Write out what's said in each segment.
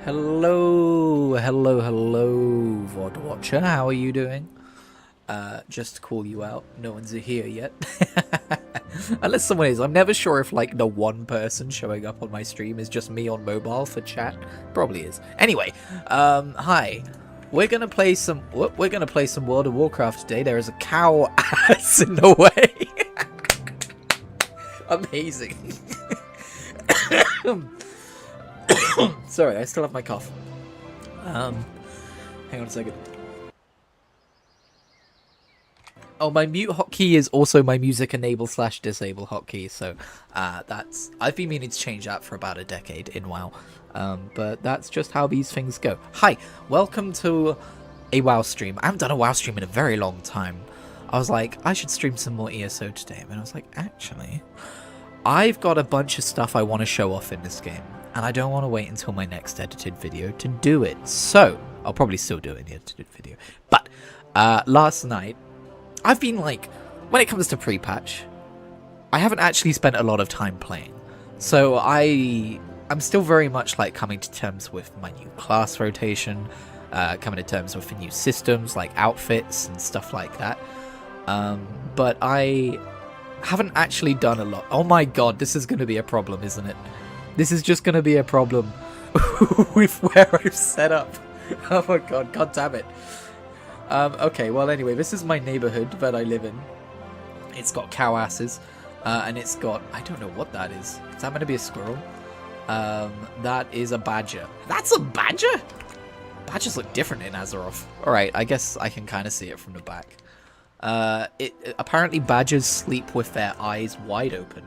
Hello, VOD Watcher. How are you doing? Just to call you out, no one's here yet. Unless someone is. I'm never sure if, like, the one person showing up on my stream is just me on mobile for chat. Probably is. Anyway, hi. We're gonna play some World of Warcraft today. There is a cow ass in the way. Amazing. Sorry, I still have my cough. Hang on a second. Oh, my mute hotkey is also my music enable/disable hotkey, so I've been meaning to change that for about a decade in WoW. But that's just how these things go. Hi, welcome to a WoW stream. I haven't done a WoW stream in a very long time. I was like, I should stream some more ESO today, and I was like, actually, I've got a bunch of stuff I want to show off in this game, and I don't want to wait until my next edited video to do it. So, I'll probably still do it in the edited video. But, last night, I've been like, when it comes to Prepatch, I haven't actually spent a lot of time playing. So I'm still very much like coming to terms with my new class rotation, coming to terms with the new systems like outfits and stuff like that. But I haven't actually done a lot. Oh my god, this is going to be a problem, isn't it? This is just going to be a problem with where I've set up. Oh my god, god damn it. Okay, well anyway, this is my neighborhood that I live in. It's got cow asses, and it's got, I don't know what that is. Is that meant to be a squirrel? That is a badger. That's a badger? Badgers look different in Azeroth. Alright, I guess I can kind of see it from the back. Apparently badgers sleep with their eyes wide open.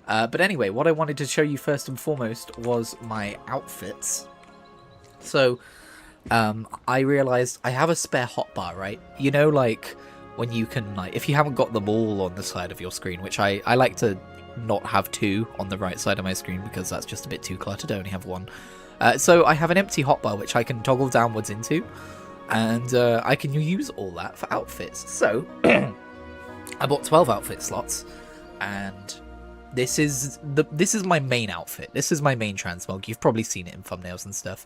But anyway, what I wanted to show you first and foremost was my outfits. So, I realized I have a spare hotbar, right? You know, like, when you can, like, if you haven't got them all on the side of your screen, which I like to not have two on the right side of my screen because that's just a bit too cluttered. I only have one. So I have an empty hotbar which I can toggle downwards into, and I can use all that for outfits. So, I bought 12 outfit slots, and this is my main outfit. This is my main transmog. You've probably seen it in thumbnails and stuff.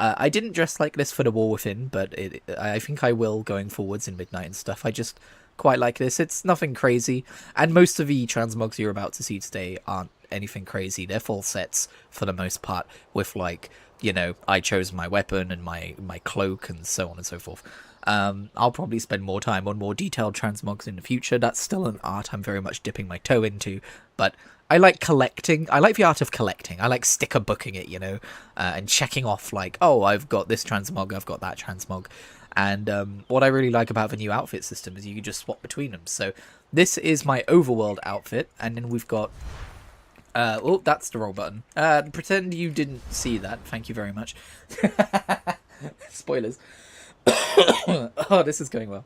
I didn't dress like this for the War Within, but I think I will going forwards in Midnight and stuff. I just quite like this. It's nothing crazy, and most of the transmogs you're about to see today aren't anything crazy. They're full sets for the most part, with, like, you know, I chose my weapon and my cloak and so on and so forth. I'll probably spend more time on more detailed transmogs in the future. That's still an art I'm very much dipping my toe into, but I like collecting. I like the art of collecting. I like sticker booking it, you know, and checking off, like, oh, I've got this transmog, I've got that transmog. And what I really like about the new outfit system is you can just swap between them. So this is my overworld outfit, and then we've got... oh, that's the roll button. Pretend you didn't see that. Thank you very much. Spoilers. Oh, this is going well.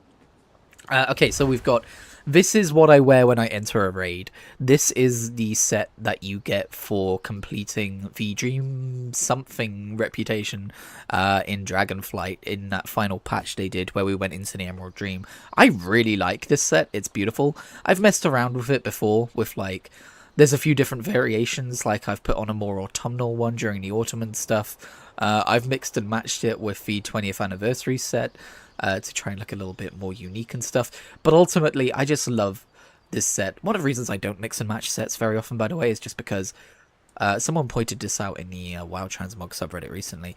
Okay, so we've got... This is what I wear when I enter a raid. This is the set that you get for completing the Dream something reputation in Dragonflight in that final patch they did where we went into the Emerald Dream. I really like this set. It's beautiful. I've messed around with it before with, like, there's a few different variations, like I've put on a more autumnal one during the autumn and stuff. I've mixed and matched it with the 20th anniversary set to try and look a little bit more unique and stuff. But ultimately, I just love this set. One of the reasons I don't mix and match sets very often, by the way, is just because someone pointed this out in the WoW Transmog subreddit recently.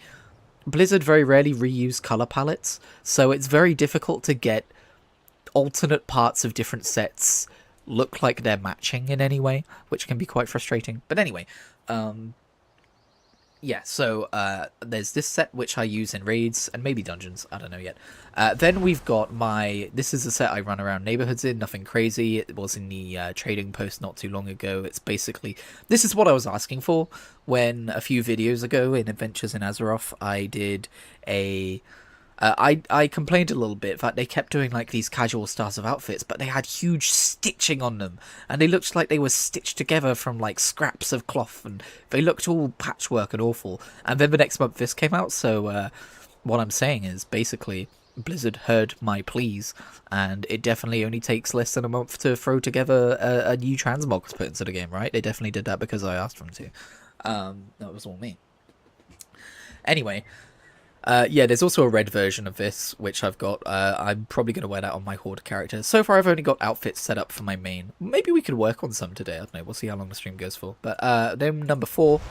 Blizzard very rarely reuse color palettes, so it's very difficult to get alternate parts of different sets look like they're matching in any way, which can be quite frustrating. But anyway, yeah, so there's this set which I use in raids and maybe dungeons, I don't know yet. Then we've got this is a set I run around neighborhoods in, nothing crazy. It was in the trading post not too long ago. It's basically, this is what I was asking for when a few videos ago in Adventures in Azeroth I did a... I complained a little bit that they kept doing, like, these casual styles of outfits, but they had huge stitching on them, and they looked like they were stitched together from, like, scraps of cloth, and they looked all patchwork and awful. And then the next month this came out, so what I'm saying is, basically, Blizzard heard my pleas, and it definitely only takes less than a month to throw together a new transmog to put into the game, right? They definitely did that because I asked them to. That was all me. Anyway, yeah, there's also a red version of this, which I've got. I'm probably going to wear that on my Horde character. So far, I've only got outfits set up for my main. Maybe we could work on some today. I don't know. We'll see how long the stream goes for. But then number 4,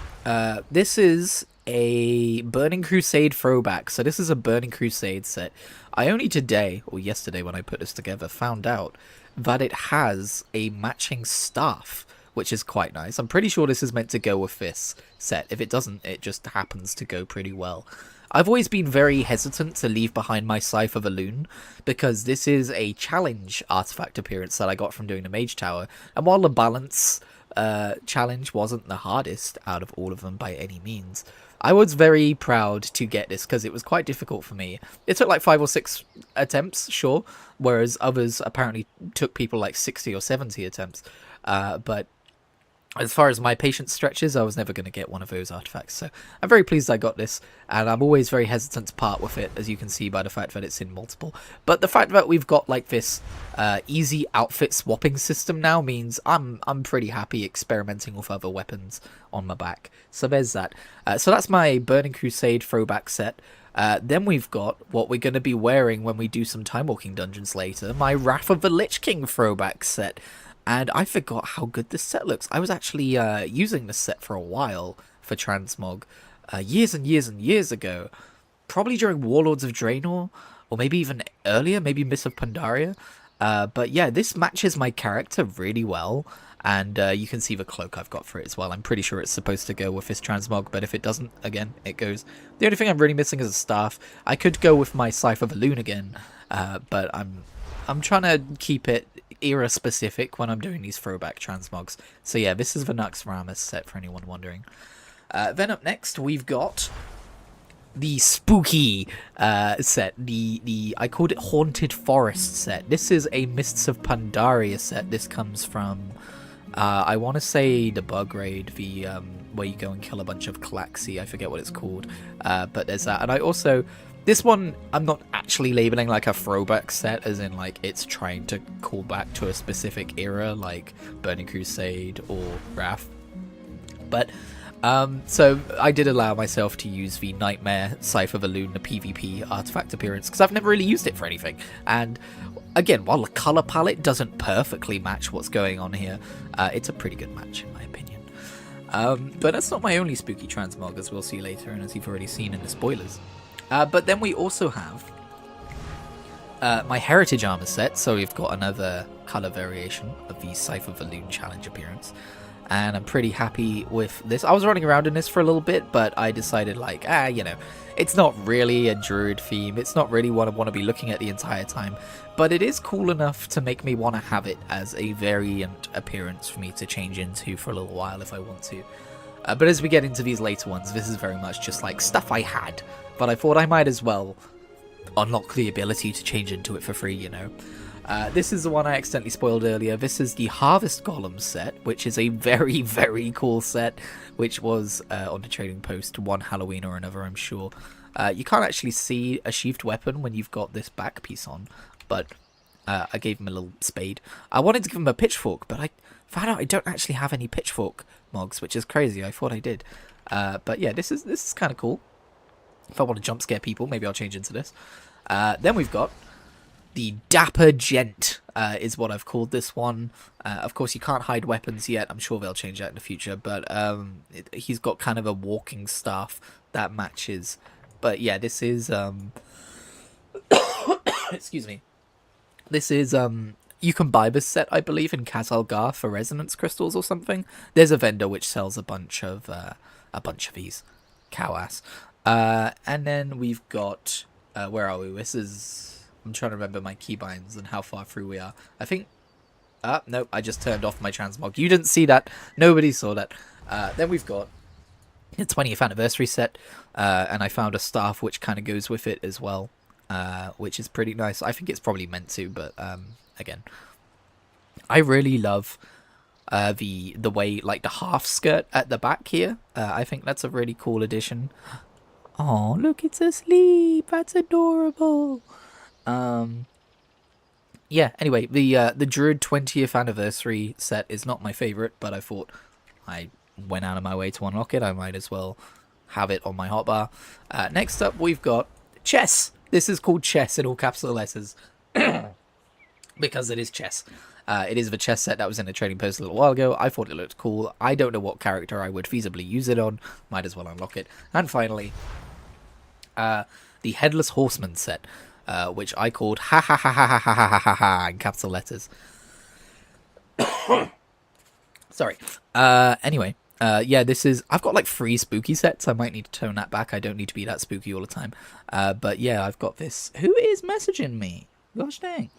this is a Burning Crusade throwback. So this is a Burning Crusade set. I only today, or yesterday when I put this together, found out that it has a matching staff, which is quite nice. I'm pretty sure this is meant to go with this set. If it doesn't, it just happens to go pretty well. I've always been very hesitant to leave behind my Scythe of Elune, because this is a challenge artifact appearance that I got from doing the Mage Tower, and while the balance challenge wasn't the hardest out of all of them by any means, I was very proud to get this because it was quite difficult for me. It took like 5 or 6 attempts, sure, whereas others apparently took people like 60 or 70 attempts, but as far as my patience stretches, I was never going to get one of those artifacts. So I'm very pleased I got this, and I'm always very hesitant to part with it, as you can see by the fact that it's in multiple. But the fact that we've got like this easy outfit swapping system now means I'm pretty happy experimenting with other weapons on my back. So there's that. So that's my Burning Crusade throwback set. Then we've got what we're going to be wearing when we do some Time Walking Dungeons later, my Wrath of the Lich King throwback set. And I forgot how good this set looks. I was actually using this set for a while for Transmog, years and years and years ago. Probably during Warlords of Draenor, or maybe even earlier, maybe Mists of Pandaria. But yeah, this matches my character really well. And you can see the cloak I've got for it as well. I'm pretty sure it's supposed to go with this Transmog, but if it doesn't, again, it goes. The only thing I'm really missing is a staff. I could go with my Scythe of Elune again, but I'm trying to keep it era specific when I'm doing these throwback transmogs. So yeah, this is the Nux Ramus set for anyone wondering. Then up next we've got the spooky set, the I called it Haunted Forest set. This is a Mists of Pandaria set. This comes from I want to say the Bug Raid, the where you go and kill a bunch of Klaxi. I forget what it's called, but there's that. And I also, this one, I'm not actually labeling like a throwback set, as in like it's trying to call back to a specific era, like Burning Crusade or Wrath. But, so I did allow myself to use the Nightmare Scythe of Elune, the PvP artifact appearance, because I've never really used it for anything. And again, while the colour palette doesn't perfectly match what's going on here, it's a pretty good match in my opinion. But that's not my only spooky transmog, as we'll see later, and as you've already seen in the spoilers. But then we also have my Heritage Armor set, so we've got another colour variation of the Scythe of Elune challenge appearance, and I'm pretty happy with this. I was running around in this for a little bit, but I decided like, you know, it's not really a druid theme, it's not really what I want to be looking at the entire time, but it is cool enough to make me want to have it as a variant appearance for me to change into for a little while if I want to. But as we get into these later ones, this is very much just like stuff I had, but I thought I might as well unlock the ability to change into it for free, you know. This is the one I accidentally spoiled earlier. This is the Harvest Golem set, which is a very, very cool set, which was on the trading post one Halloween or another, I'm sure. You can't actually see a sheathed weapon when you've got this back piece on, but I gave him a little spade. I wanted to give him a pitchfork, but I found out I don't actually have any pitchfork mogs, which is crazy. I thought I did. But yeah, this is kind of cool. If I want to jump scare people, maybe I'll change into this. Then we've got the Dapper Gent, is what I've called this one. Of course, you can't hide weapons yet. I'm sure they'll change that in the future. But he's got kind of a walking staff that matches. But yeah, this is... excuse me. This is... you can buy this set, I believe, in Kazalgar for resonance crystals or something. There's a vendor which sells a bunch of these. Cow ass. And then we've got... where are we? This is... I'm trying to remember my keybinds and how far through we are. I think... nope, I just turned off my transmog. You didn't see that. Nobody saw that. Then we've got the 20th anniversary set. And I found a staff which kind of goes with it as well. Which is pretty nice. I think it's probably meant to, but again. I really love the way, like, the half skirt at the back here. I think that's a really cool addition. Oh, look, it's asleep. That's adorable. Yeah, anyway, the Druid 20th anniversary set is not my favorite, but I thought I went out of my way to unlock it. I might as well have it on my hotbar. Next up, we've got chess. This is called chess in all capital letters because it is chess. It is the chess set that was in a trading post a little while ago. I thought it looked cool. I don't know what character I would feasibly use it on. Might as well unlock it. And finally, the Headless Horseman set, which I called ha ha ha ha ha ha ha ha ha in capital letters. Sorry. Anyway, yeah, this is... I've got like 3 spooky sets. I might need to tone that back. I don't need to be that spooky all the time. But yeah, I've got this. Who is messaging me? Gosh dang.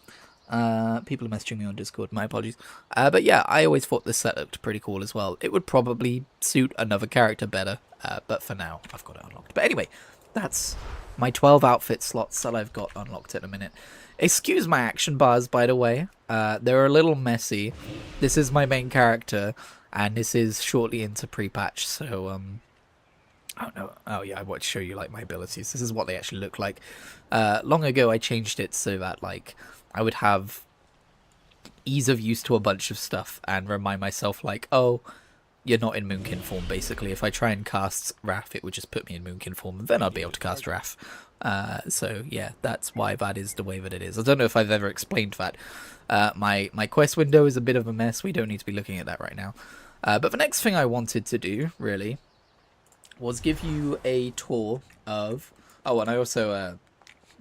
People are messaging me on Discord. My apologies. But yeah, I always thought this set looked pretty cool as well. It would probably suit another character better. But for now, I've got it unlocked. But anyway, that's my 12 outfit slots that I've got unlocked at the minute. Excuse my action bars, by the way. They're a little messy. This is my main character, and this is shortly into Prepatch, so, I don't know. Oh, yeah, I want to show you, like, my abilities. This is what they actually look like. Long ago, I changed it so that, like, I would have ease of use to a bunch of stuff and remind myself, like, oh, you're not in Moonkin form, basically. If I try and cast Wrath, it would just put me in Moonkin form, and then I'd be able to cast Wrath. So yeah, that's why that is the way that it is. I don't know if I've ever explained that. My quest window is a bit of a mess. We don't need to be looking at that right now. But the next thing I wanted to do, really, was give you a tour of... Oh, and I also...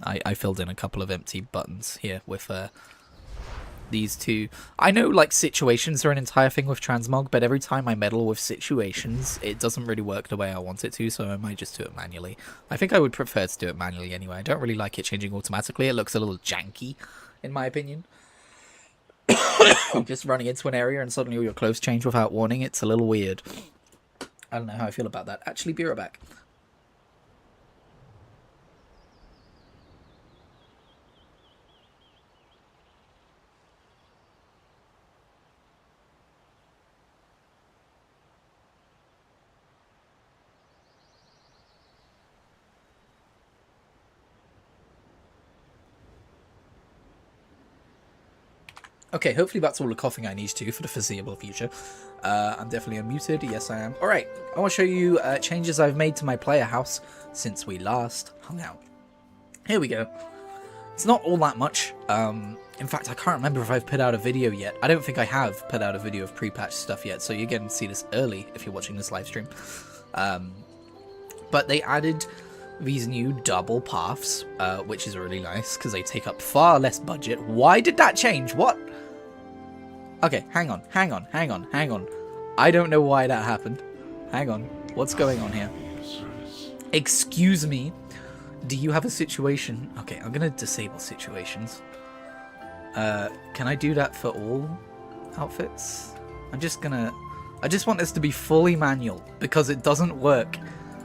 I filled in a couple of empty buttons here with these two. I know, like, situations are an entire thing with transmog, but every time I meddle with situations, it doesn't really work the way I want it to, so I might just do it manually. I think I would prefer to do it manually anyway. I don't really like it changing automatically. It looks a little janky, in my opinion. Just running into an area and suddenly all your clothes change without warning, it's a little weird. I don't know how I feel about that. Actually, be right back. Okay, hopefully that's all the coughing I need to for the foreseeable future. I'm definitely unmuted. Yes, I am. Alright, I want to show you changes I've made to my player house since we last hung out. Here we go. It's not all that much. In fact, I can't remember if I've put out a video yet. I don't think I have put out a video of pre-patch stuff yet, so you're getting to see this early if you're watching this live stream. But they added these new double paths, which is really nice because they take up far less budget. Why did that change? What? Okay, hang on. I don't know why that happened. Hang on. What's going on here? Excuse me. Do you have a situation? Okay, I'm gonna disable situations. Can I do that for all outfits? I just want this to be fully manual because it doesn't work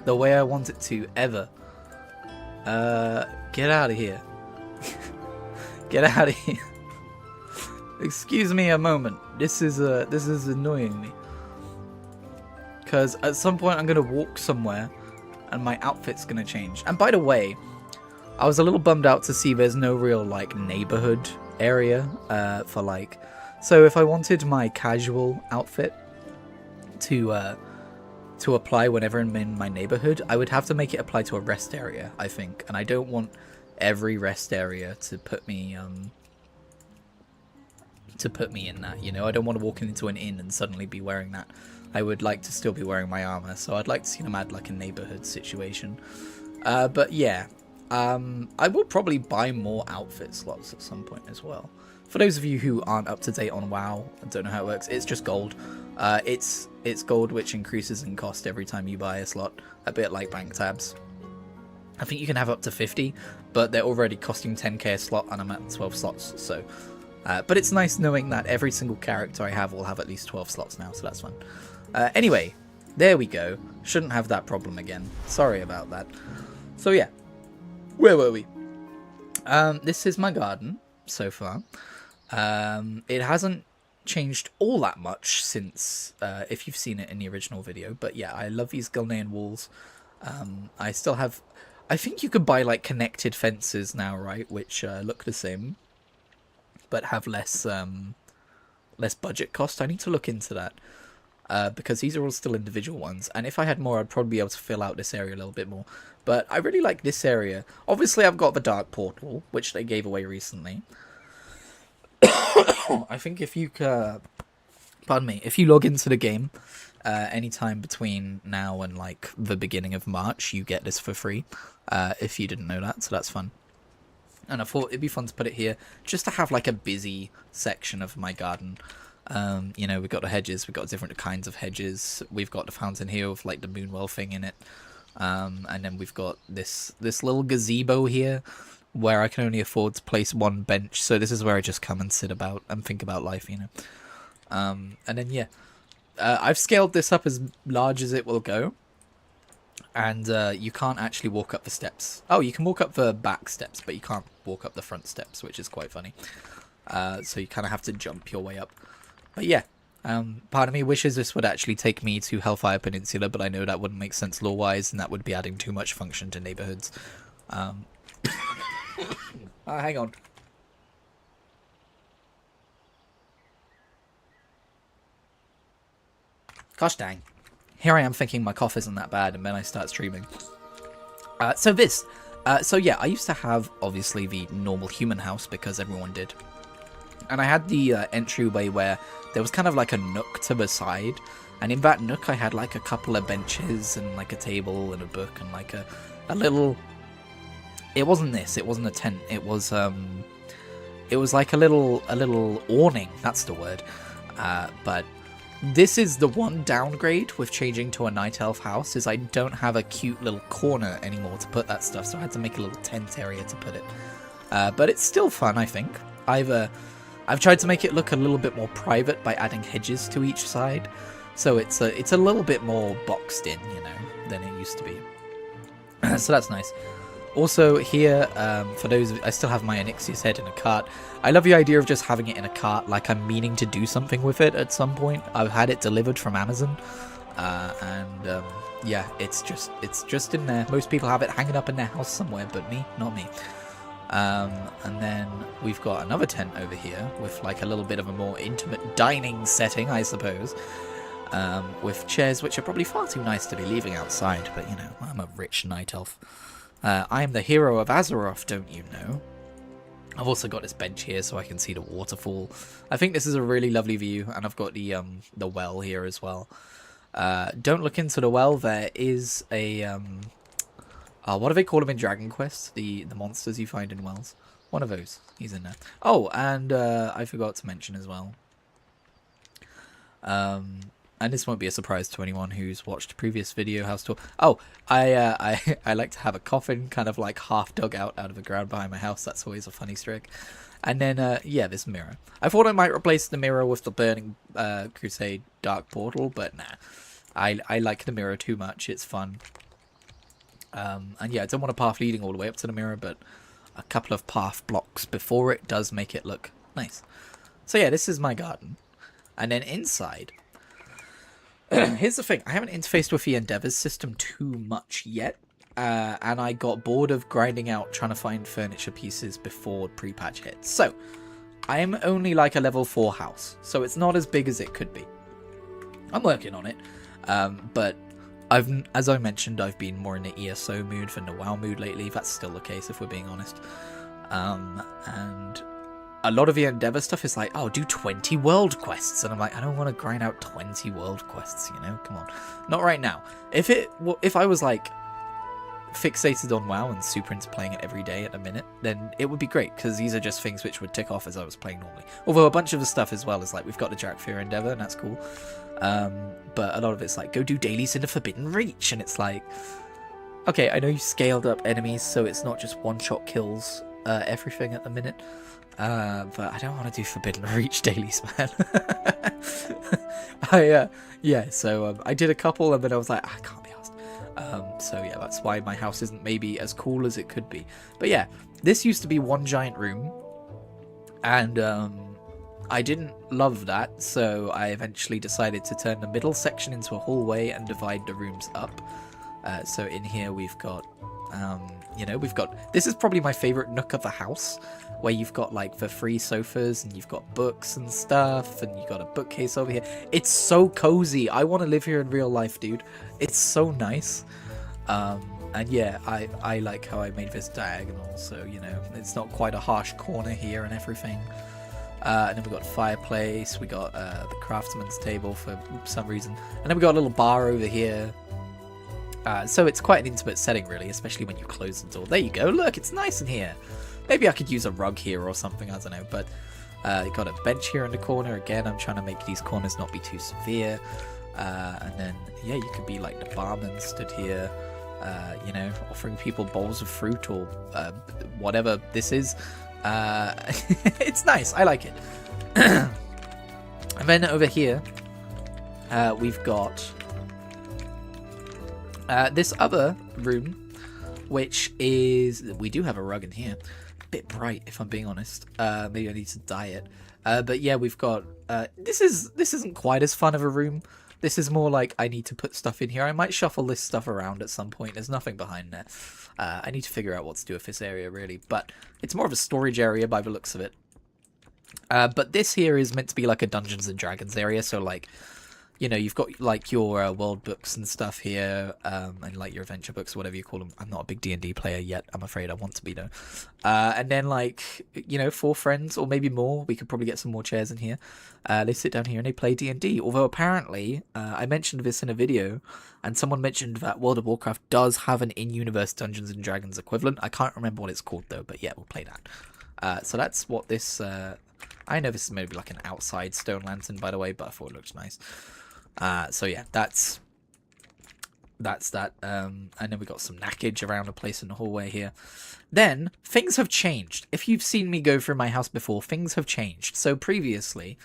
the way I want it to ever. Get out of here. Get out of here. Excuse me a moment. This is annoying me. Because at some point I'm gonna walk somewhere and my outfit's gonna change. And by the way, I was a little bummed out to see there's no real like neighborhood area for like. So if I wanted my casual outfit to apply whenever I'm in my neighborhood, I would have to make it apply to a rest area, I think. And I don't want every rest area to put me in that, you know. I don't want to walk into an inn and suddenly be wearing that. I would like to still be wearing my armor, so I'd like to see them add like a neighborhood situation. But yeah, I will probably buy more outfit slots at some point as well. For those of you who aren't up to date on WoW and don't know how it works, it's just gold. It's gold which increases in cost every time you buy a slot, a bit like bank tabs. I think you can have up to 50, but they're already costing 10k a slot and I'm at 12 slots, so... but it's nice knowing that every single character I have will have at least 12 slots now, so that's fun. Anyway, there we go. Shouldn't have that problem again. Sorry about that. So yeah, where were we? This is my garden so far. It hasn't changed all that much since, if you've seen it in the original video, but yeah, I love these Gulnean walls. I still have... I think you could buy like connected fences now, right, which look the same, but have less budget cost. I need to look into that. because these are all still individual ones. And if I had more, I'd probably be able to fill out this area a little bit more. But I really like this area. Obviously, I've got the Dark Portal, which they gave away recently. I think if you, pardon me, if you log into the game anytime between now and like the beginning of March, you get this for free. If you didn't know that, so that's fun. And I thought it'd be fun to put it here, just to have like a busy section of my garden. You know, we've got the hedges, we've got different kinds of hedges, we've got the fountain here with like the Moonwell thing in it, and then we've got this little gazebo here, where I can only afford to place one bench, so this is where I just come and sit about and think about life, you know. And then yeah, I've scaled this up as large as it will go, and you can't actually walk up the steps. Oh, you can walk up the back steps, but you can't walk up the front steps, which is quite funny. So you kind of have to jump your way up. But yeah, part of me wishes this would actually take me to Hellfire Peninsula, but I know that wouldn't make sense lore-wise, and that would be adding too much function to neighborhoods. Hang on. Gosh dang. Here I am thinking my cough isn't that bad, and then I start streaming. So yeah, I used to have, obviously, the normal human house, because everyone did. And I had the entryway where there was kind of like a nook to the side. And in that nook, I had like a couple of benches and like a table and a book and like a little... It wasn't this, it wasn't a tent. It was like a little awning, that's the word. But this is the one downgrade with changing to a night elf house, is I don't have a cute little corner anymore to put that stuff, so I had to make a little tent area to put it. But it's still fun, I think. I've tried to make it look a little bit more private by adding hedges to each side, so it's a little bit more boxed in, you know, than it used to be. So that's nice. Also here, for those I still have my Onyxia's head in a cart. I love the idea of just having it in a cart, like I'm meaning to do something with it at some point. I've had it delivered from Amazon, and yeah, it's just in there. Most people have it hanging up in their house somewhere, but me, not me. And then we've got another tent over here with like a little bit of a more intimate dining setting, I suppose, with chairs which are probably far too nice to be leaving outside, but you know, I'm a rich night elf. I am the hero of Azeroth, don't you know? I've also got this bench here so I can see the waterfall. I think this is a really lovely view, and I've got the well here as well. Don't look into the well. There is a what do they call them in Dragon Quest? The monsters you find in wells. One of those. He's in there. Oh, and I forgot to mention as well. And this won't be a surprise to anyone who's watched a previous video house tour. Oh, I like to have a coffin kind of like half dug out of the ground behind my house. That's always a funny trick. And then, yeah, this mirror. I thought I might replace the mirror with the Burning Crusade Dark Portal, but nah. I like the mirror too much. It's fun. And yeah, I don't want a path leading all the way up to the mirror, but a couple of path blocks before it does make it look nice. So yeah, this is my garden. And then inside... Here's the thing, I haven't interfaced with the Endeavors system too much yet, and I got bored of grinding out trying to find furniture pieces before Prepatch hit. So, I am only like a level 4 house, so it's not as big as it could be. I'm working on it, but as I mentioned, I've been more in the ESO mood than the WoW mood lately. That's still the case if we're being honest. And a lot of the Endeavor stuff is like, oh, do 20 world quests. And I'm like, I don't want to grind out 20 world quests, you know? Come on. Not right now. If I was, like, fixated on WoW and super into playing it every day at a minute, then it would be great, because these are just things which would tick off as I was playing normally. Although a bunch of the stuff as well is, like, we've got the Jackfear Endeavor, and that's cool. But a lot of it's like, go do dailies in the Forbidden Reach, and it's like, okay, I know you scaled up enemies, so it's not just one-shot kills everything at the minute. But I don't want to do Forbidden Reach dailies, man. Yeah, so I did a couple, and then I was like, I can't be asked. So yeah, that's why my house isn't maybe as cool as it could be. But yeah, this used to be one giant room, and I didn't love that, so I eventually decided to turn the middle section into a hallway and divide the rooms up. So in here we've got You know, we've got, this is probably my favorite nook of the house, where you've got like the free sofas and you've got books and stuff, and you've got a bookcase over here. It's so cozy. I want to live here in real life, dude. It's so nice. And yeah, I like how I made this diagonal, so, you know, it's not quite a harsh corner here and everything. And then we got a fireplace, we got the craftsman's table for some reason, and then we got a little bar over here. So it's quite an intimate setting, really, especially when you close the door. There you go, look, it's nice in here. Maybe I could use a rug here or something, I don't know, but you got a bench here in the corner. Again, I'm trying to make these corners not be too severe. And then, yeah, you could be like the barman stood here, you know, offering people bowls of fruit or whatever this is. It's nice, I like it. And then over here, we've got this other room, which is, we do have a rug in here. A bit bright, if I'm being honest. Maybe I need to dye it. But yeah, we've got, this isn't quite as fun of a room. This is more like I need to put stuff in here. I might shuffle this stuff around at some point. There's nothing behind there. I need to figure out what to do with this area, really. But it's more of a storage area by the looks of it. But this here is meant to be like a Dungeons and Dragons area. So, like, you know, you've got like your world books and stuff here, and like your adventure books, whatever you call them. I'm not a big D&D player yet. I'm afraid I want to be though. And then, like, you know, 4 friends or maybe more. We could probably get some more chairs in here. They sit down here and they play D&D. Although apparently, I mentioned this in a video, and someone mentioned that World of Warcraft does have an in-universe Dungeons and Dragons equivalent. I can't remember what it's called though, but yeah, we'll play that. So that's what this. I know this is maybe like an outside stone lantern, by the way, but I thought it looked nice. So yeah, that's that. And then we got some knackage around the place in the hallway here. Then things have changed. If you've seen me go through my house before, things have changed. So previously,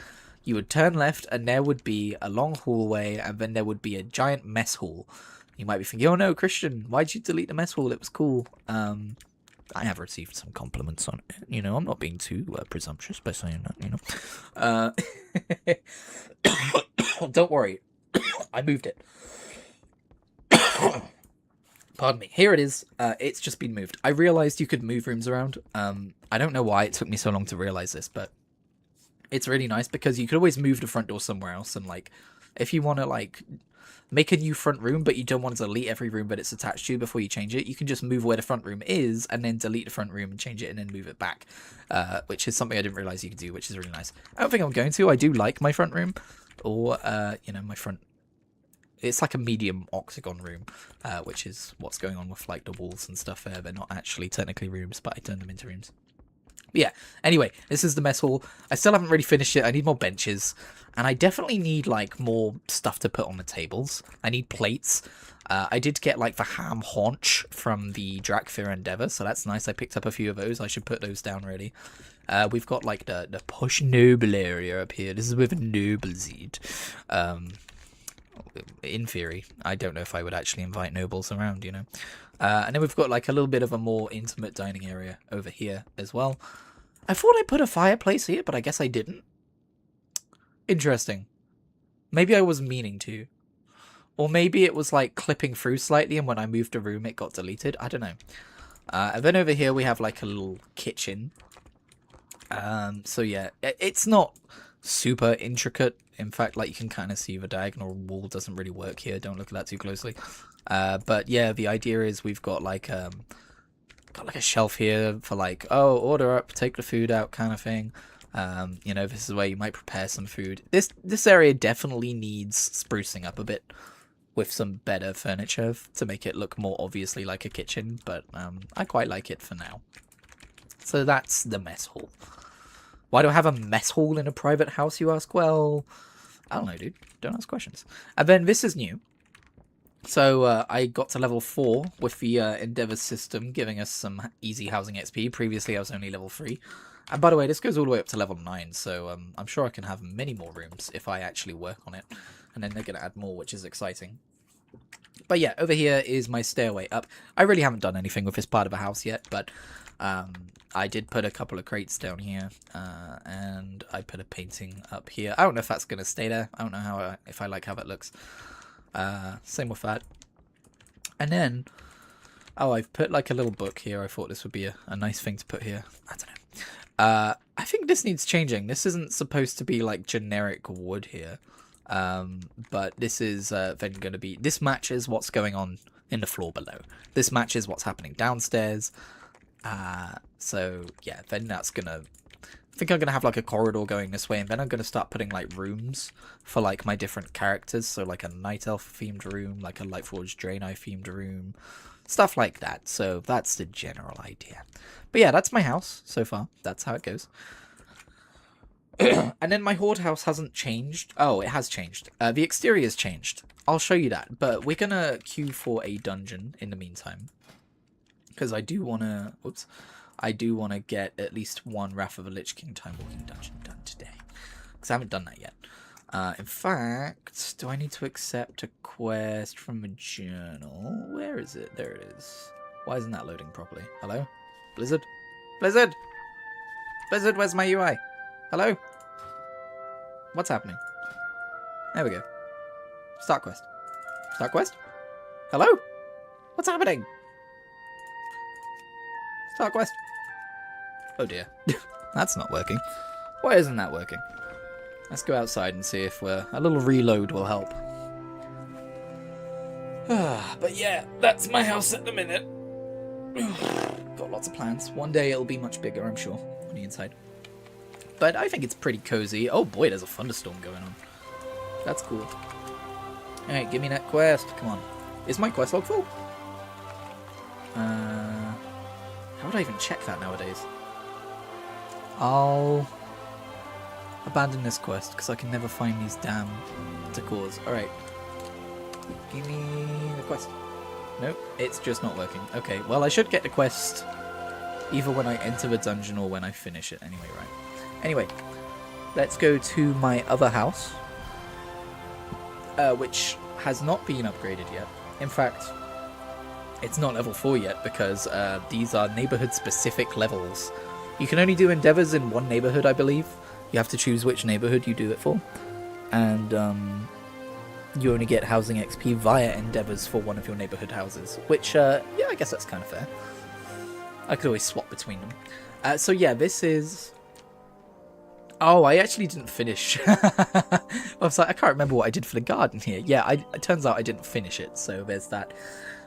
you would turn left and there would be a long hallway, and then there would be a giant mess hall. You might be thinking, oh no, Christian, why'd you delete the mess hall? It was cool. I have received some compliments on it. You know, I'm not being too presumptuous by saying that, you know. Don't worry. I moved it. Pardon me. Here it is. It's just been moved. I realized you could move rooms around. I don't know why it took me so long to realize this, but it's really nice because you could always move the front door somewhere else. And, like, if you want to, like, make a new front room, but you don't want to delete every room that it's attached to before you change it, you can just move where the front room is and then delete the front room and change it and then move it back, which is something I didn't realize you could do, which is really nice. I don't think I'm going to. I do like my front room, or, you know, my front... It's like a medium octagon room, which is what's going on with, like, the walls and stuff there. They're not actually technically rooms, but I turned them into rooms. But yeah, anyway, this is the mess hall. I still haven't really finished it. I need more benches. And I definitely need, like, more stuff to put on the tables. I need plates. I did get, like, the ham haunch from the Drakfir Endeavor, so that's nice. I picked up a few of those. I should put those down, really. We've got, like, the posh noble area up here. This is with a noble seat. In theory. I don't know if I would actually invite nobles around, you know. And then we've got, like, a little bit of a more intimate dining area over here as well. I thought I put a fireplace here, but I guess I didn't. Interesting. Maybe I was meaning to. Or maybe it was, like, clipping through slightly, and when I moved a room, it got deleted. I don't know. And then over here, we have, like, a little kitchen. So, yeah, it's not super intricate. In fact, like, you can kind of see the diagonal wall doesn't really work here. Don't look at that too closely. But, yeah, the idea is we've got, like, a shelf here for, like, oh, order up, take the food out kind of thing. You know, this is where you might prepare some food. This area definitely needs sprucing up a bit with some better furniture to make it look more obviously like a kitchen, but I quite like it for now. So that's the mess hall. Why do I have a mess hall in a private house, you ask? Well, I don't know, dude. Don't ask questions. And then this is new. So I got to level 4 with the Endeavor system, giving us some easy housing XP. Previously, I was only level 3. And by the way, this goes all the way up to level 9, so I'm sure I can have many more rooms if I actually work on it. And then they're going to add more, which is exciting. But yeah, over here is my stairway up. I really haven't done anything with this part of the house yet, but I did put a couple of crates down here, and I put a painting up here. I don't know if that's going to stay there. I don't know if I like how that looks. Same with that. And then Oh, I've put like a little book here. I thought this would be a nice thing to put here. I don't know. I think this needs changing. This isn't supposed to be like generic wood here. But this is then going to be... This matches what's going on in the floor below. This matches what's happening downstairs. So, yeah, then that's going to... I think I'm going to have like a corridor going this way, and then I'm going to start putting like rooms for like my different characters. So like a Night Elf themed room, like a Lightforged Draenei themed room, stuff like that. So that's the general idea. But yeah, that's my house so far. That's how it goes. And then my horde house hasn't changed. Oh, it has changed. The exterior's changed. I'll show you that. But we're going to queue for a dungeon in the meantime. Because I do want to... Whoops. I do want to get at least one Wrath of the Lich King Time Walking dungeon done today. Because I haven't done that yet. In fact, do I need to accept a quest from a journal? Where is it? There it is. Why isn't that loading properly? Hello? Blizzard? Blizzard? Blizzard, where's my UI? Hello? What's happening? There we go. Start quest. Start quest? Hello? What's happening? Start quest. Oh dear. That's not working. Why isn't that working? Let's go outside and see if a little reload will help. But yeah, that's my house at the minute. Got lots of plans. One day it'll be much bigger, I'm sure, on the inside. But I think it's pretty cozy. Oh boy, there's a thunderstorm going on. That's cool. Alright, give me that quest. Come on. Is my quest log full? How would I even check that nowadays? I'll abandon this quest because I can never find these damn decors. Alright. Give me the quest. Nope, it's just not working. Okay, well I should get the quest either when I enter the dungeon or when I finish it anyway, right? Anyway, let's go to my other house, which has not been upgraded yet. In fact, it's not level 4 yet because these are neighborhood-specific levels. You can only do endeavors in one neighborhood, I believe. You have to choose which neighborhood you do it for. And you only get housing XP via endeavors for one of your neighborhood houses. Which, yeah, I guess that's kind of fair. I could always swap between them. So yeah, this is... Oh, I actually didn't finish. I was like, I can't remember what I did for the garden here. Yeah, it turns out I didn't finish it, so there's that.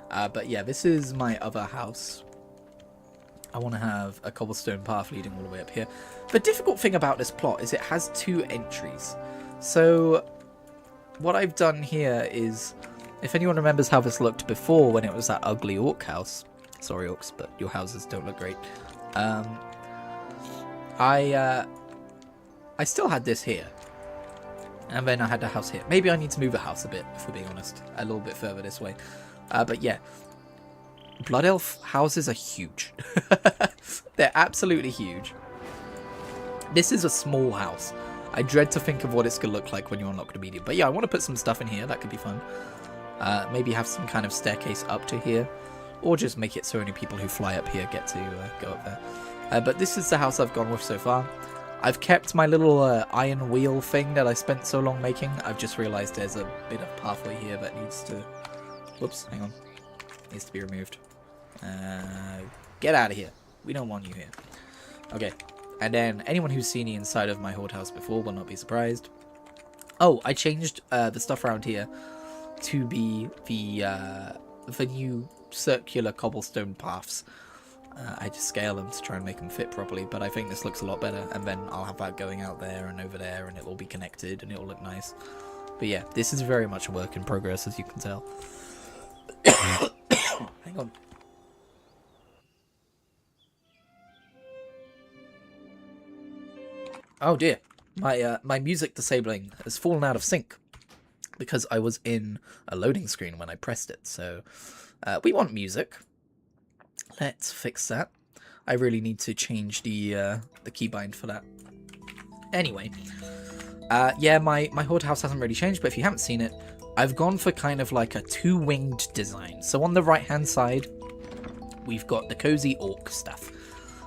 But yeah, this is my other house. I want to have a cobblestone path leading all the way up here. The difficult thing about this plot is it has 2 entries. So what I've done here is, if anyone remembers how this looked before when it was that ugly orc house. Sorry orcs, but your houses don't look great. I still had this here. And then I had the house here. Maybe I need to move the house a bit, if we're being honest. A little bit further this way. But yeah. Blood Elf houses are huge. They're absolutely huge. This is a small house. I dread to think of what it's going to look like when you unlock the medium. But yeah, I want to put some stuff in here. That could be fun. Maybe have some kind of staircase up to here. Or just make it so only people who fly up here get to go up there. But this is the house I've gone with so far. I've kept my little iron wheel thing that I spent so long making. I've just realised there's a bit of pathway here that needs to... Whoops, hang on. Needs to be removed. Get out of here. We don't want you here. Okay. And then anyone who's seen the inside of my horde house before will not be surprised. Oh, I changed the stuff around here to be the new circular cobblestone paths. I just scale them to try and make them fit properly, but I think this looks a lot better, and then I'll have that going out there and over there, and it'll be connected, and it'll look nice. But yeah, this is very much a work in progress, as you can tell. Hang on. Oh dear, my music disabling has fallen out of sync, because I was in a loading screen when I pressed it, so we want music. Let's fix that. I really need to change the keybind for that. Anyway, yeah, my horde house hasn't really changed, but if you haven't seen it, I've gone for kind of like a 2-winged design. So on the right-hand side, we've got the cozy orc stuff.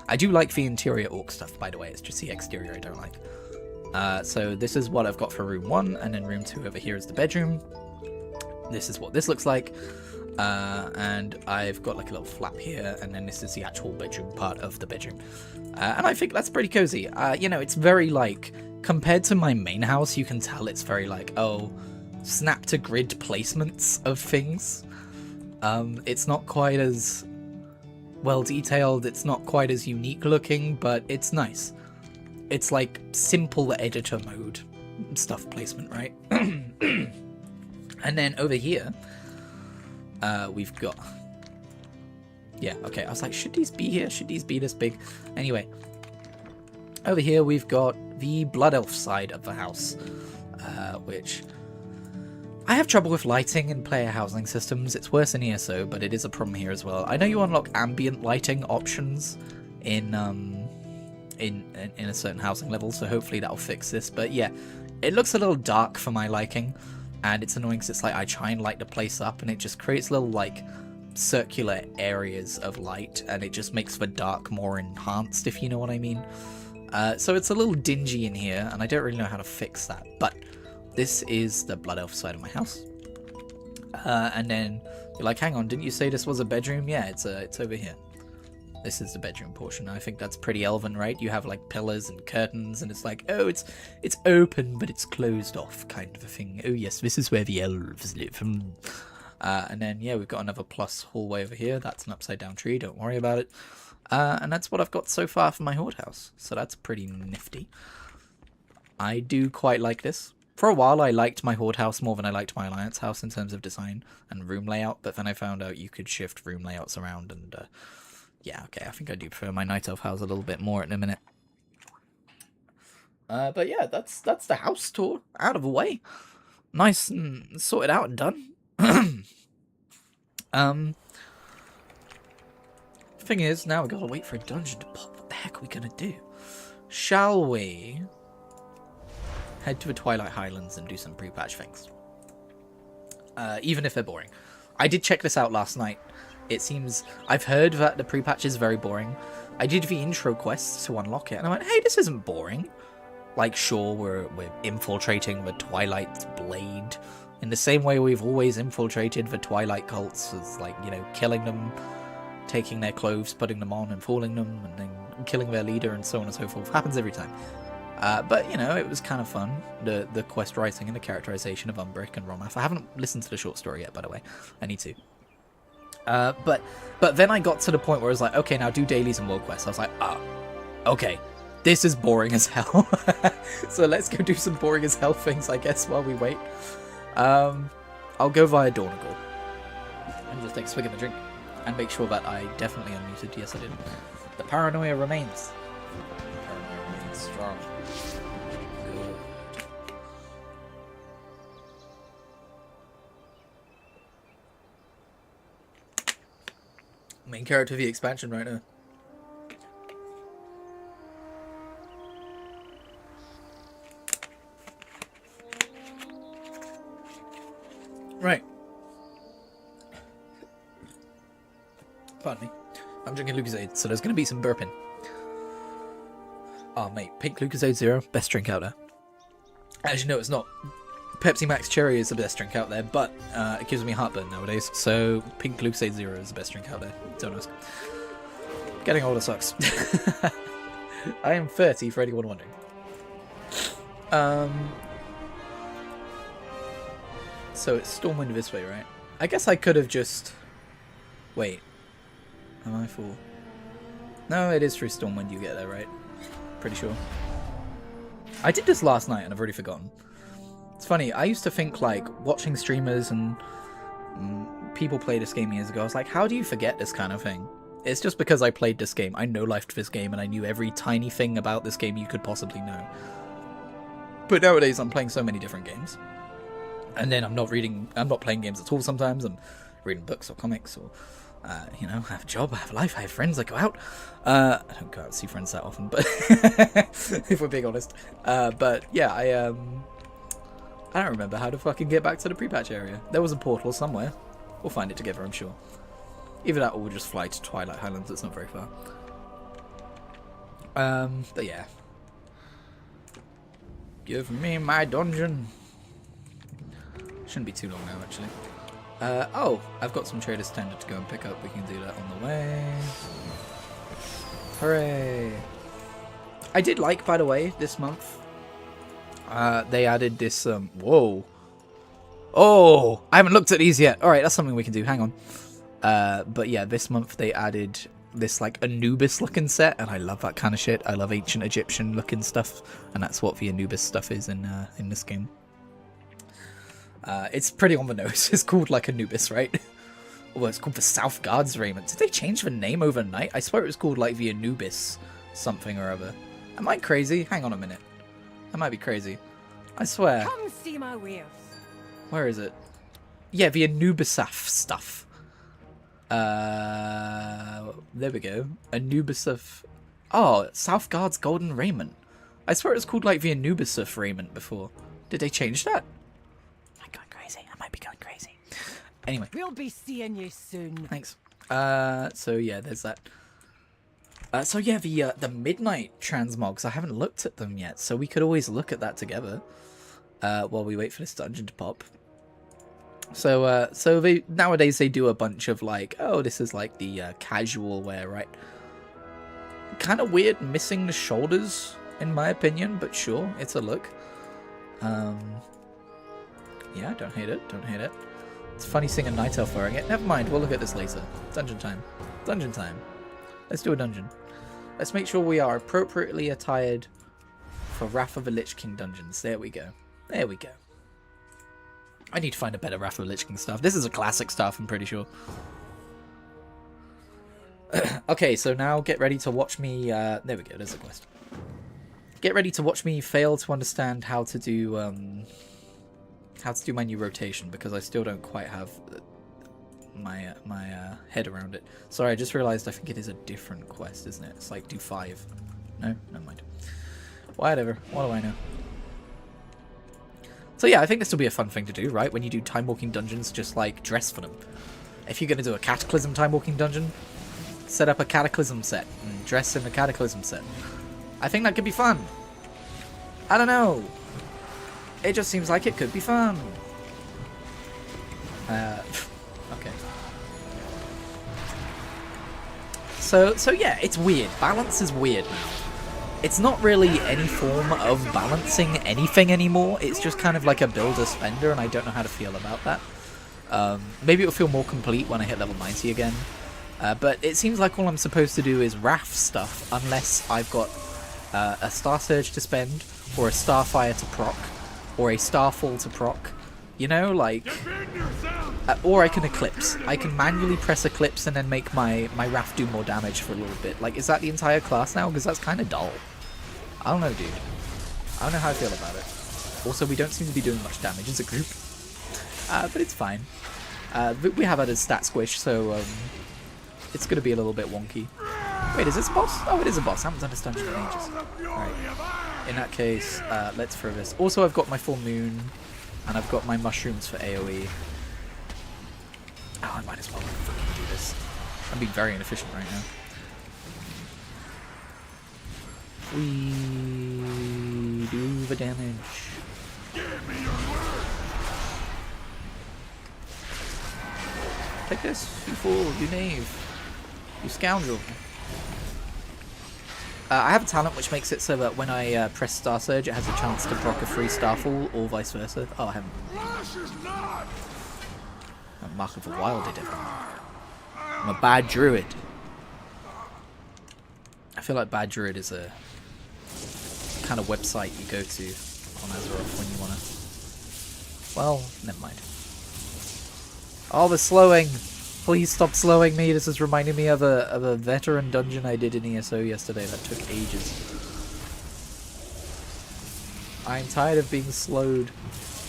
I do like the interior orc stuff, by the way. It's just the exterior I don't like. So this is what I've got for room 1, and then room 2 over here is the bedroom. This is what this looks like. And I've got like a little flap here, and then this is the actual bedroom part of the bedroom. And I think that's pretty cozy. You know, it's very like, compared to my main house, you can tell it's very like, oh, snap to grid placements of things. It's not quite as well detailed, it's not quite as unique looking, but it's nice. It's like simple editor mode stuff placement, right? And then over here, we've got... Yeah, okay, I was like, should these be here? Should these be this big? Anyway, over here we've got the Blood Elf side of the house, which... I have trouble with lighting in player housing systems. It's worse in ESO, but it is a problem here as well. I know you unlock ambient lighting options in a certain housing level, so hopefully that'll fix this. But yeah, it looks a little dark for my liking, and it's annoying because it's like I try and light the place up, and it just creates little like circular areas of light, and it just makes the dark more enhanced, if you know what I mean. So it's a little dingy in here, and I don't really know how to fix that, but this is the Blood Elf side of my house. And then you're like, hang on, didn't you say this was a bedroom? Yeah, it's over here. This is the bedroom portion. I think that's pretty elven, right? You have like pillars and curtains, and it's like, oh, it's open, but it's closed off, kind of a thing. Oh yes, this is where the elves live. And then yeah, we've got another plus hallway over here. That's an upside down tree. Don't worry about it. And that's what I've got so far for my horde house. So that's pretty nifty. I do quite like this. For a while, I liked my horde house more than I liked my alliance house in terms of design and room layout, but then I found out you could shift room layouts around, and yeah, okay, I think I do prefer my night elf house a little bit more in a minute. But yeah, that's the house tour out of the way, nice and sorted out and done. Thing is, now we gotta wait for a dungeon to pop. What the heck are we gonna do? Shall we head to the Twilight Highlands and do some pre-patch things? Even if they're boring. I did check this out last night. It seems... I've heard that the pre-patch is very boring. I did the intro quests to unlock it, and I went, hey, this isn't boring. Like, sure, we're infiltrating the Twilight Blade in the same way we've always infiltrated the Twilight cults, as, like, you know, killing them, taking their clothes, putting them on and fooling them, and then killing their leader, and so on and so forth. Happens every time. But, you know, it was kind of fun, the quest writing and the characterization of Umbric and Romath. I haven't listened to the short story yet, by the way. I need to. But then I got to the point where I was like, okay, now do dailies and world quests. I was like, oh, okay, this is boring as hell. So let's go do some boring as hell things, I guess, while we wait. I'll go via Dornagal and just take a swig of the drink and make sure that I definitely unmuted. Yes, I did. The paranoia remains. The paranoia remains strong. Good. Main character of the expansion right now. Right. Pardon me. I'm drinking Lucozade, so there's going to be some burping. Oh, mate. Pink Lucozade Zero, best drink out there. As you know, it's not. Pepsi Max Cherry is the best drink out there, but it gives me heartburn nowadays, so Pink Lucozade Zero is the best drink out there. Don't ask. Getting older sucks. I am 30, for anyone wondering. So it's Stormwind this way, right? I guess I could have just... Wait. Am I full? No, it is through Stormwind you get there, right? Pretty sure. I did this last night and I've already forgotten. It's funny, I used to think, like, watching streamers and people play this game years ago, I was like, how do you forget this kind of thing? It's just because I played this game. I no-lifed this game and I knew every tiny thing about this game you could possibly know. But nowadays I'm playing so many different games. And then I'm not playing games at all sometimes. I'm reading books or comics or, you know, I have a job, I have a life, I have friends, I go out. I don't go out and see friends that often, but if we're being honest. But yeah, I don't remember how to fucking get back to the pre-patch area. There was a portal somewhere. We'll find it together, I'm sure. Either that or we'll just fly to Twilight Highlands, it's not very far. But yeah. Give me my dungeon. Shouldn't be too long now, actually. Oh, I've got some trader standard to go and pick up. We can do that on the way. Hooray! I did like, by the way, this month. They added this. Whoa! Oh, I haven't looked at these yet. All right, that's something we can do. Hang on. But yeah, this month they added this like Anubis-looking set, and I love that kind of shit. I love ancient Egyptian-looking stuff, and that's what the Anubis stuff is in this game. It's pretty on the nose. It's called like Anubis, right? Well, it's called the South Guards raiment. Did they change the name overnight? I swear it was called like the Anubis something or other. Am I crazy? Hang on a minute. I might be crazy. I swear. Come see my wares. Where is it? Yeah, the Anubisaf stuff. There we go. Anubisaf. Oh, South Guards golden raiment. I swear it was called like the Anubisaf raiment before. Did they change that? Am I going crazy? I might be going crazy. Anyway. We'll be seeing you soon. Thanks. So yeah, there's that. So yeah, the midnight transmogs, I haven't looked at them yet, so we could always look at that together while we wait for this dungeon to pop. So they nowadays they do a bunch of like, oh, this is like the casual wear, right? Kind of weird missing the shoulders in my opinion, but sure, it's a look. Yeah, don't hate it, don't hate it. It's funny seeing a night elf wearing it. Never mind, we'll look at this later. Dungeon time. Dungeon time. Let's do a dungeon. Let's make sure we are appropriately attired for Wrath of the Lich King dungeons. There we go. There we go. I need to find a better Wrath of the Lich King stuff. This is a classic stuff, I'm pretty sure. Okay, so now get ready to watch me... there we go, there's a quest. Get ready to watch me fail to understand how to do my new rotation, because I still don't quite have my head around it. Sorry, I just realized I think it is a different quest, isn't it? It's like do 5. No? Never mind. Whatever. What do I know? So yeah, I think this will be a fun thing to do, right? When you do time-walking dungeons, just like dress for them. If you're going to do a Cataclysm time-walking dungeon, set up a Cataclysm set and dress in the Cataclysm set. I think that could be fun. I don't know. It just seems like it could be fun. Okay. So yeah, it's weird. Balance is weird now. It's not really any form of balancing anything anymore. It's just kind of like a builder-spender, and I don't know how to feel about that. Maybe it'll feel more complete when I hit level 90 again. But it seems like all I'm supposed to do is Wrath stuff, unless I've got a Star Surge to spend, or a Starfire to proc, or a Starfall to proc. You know, like... or I can Eclipse. I can manually press Eclipse and then make my Wrath do more damage for a little bit. Like, is that the entire class now? Because that's kind of dull. I don't know, dude. I don't know how I feel about it. Also, we don't seem to be doing much damage as a group. But it's fine. We have added stat squish, so it's going to be a little bit wonky. Wait, is this a boss? Oh, it is a boss. I haven't done this dungeon in ages. Alright. In that case, let's throw this. Also, I've got my full moon, and I've got my mushrooms for AoE. Oh, I might as well fucking do this. I'm being very inefficient right now. We do the damage. Take this, you fool, you knave, you scoundrel. I have a talent which makes it so that when I press Star Surge, it has a chance to proc a free Starfall, or vice versa. Oh, I haven't. Mark of the Wild did it. I'm a bad druid. I feel like bad druid is a kind of website you go to on Azeroth when you want to... Well, never mind. Oh, the slowing! Please stop slowing me. This is reminding me of a veteran dungeon I did in ESO yesterday that took ages. I'm tired of being slowed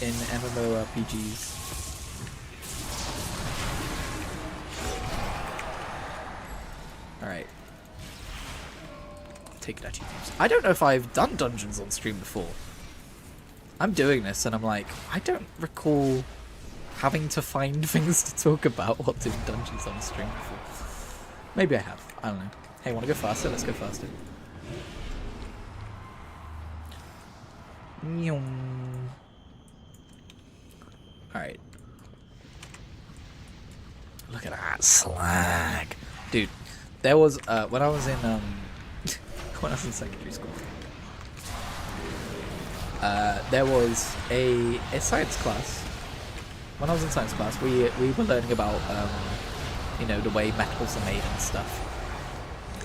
in MMORPGs. Alright. Take it at you. I don't know if I've done dungeons on stream before. I'm doing this and I'm like, I don't recall having to find things to talk about while doing dungeons on stream before. Maybe I have. I don't know. Hey, wanna go faster? Let's go faster. Alright. Look at that slag, dude. There was when I was in when I was in secondary school. There was a science class. When I was in science class, we were learning about you know, the way metals are made and stuff.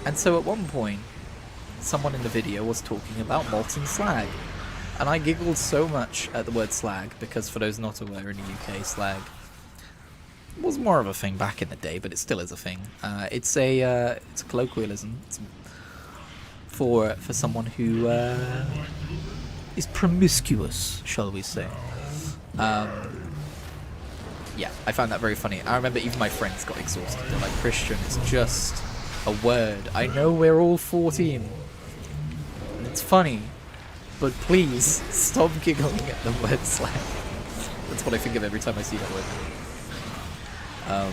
And so at one point, someone in the video was talking about molten slag, and I giggled so much at the word slag because, for those not aware, in the UK, slag was more of a thing back in the day, but it still is a thing. It's a colloquialism. It's for someone who is promiscuous, shall we say? Yeah, I found that very funny. I remember even my friends got exhausted. They're like, Christian, it's just a word. I know we're all 14. And it's funny. But please, stop giggling at the word slag. That's what I think of every time I see that word. There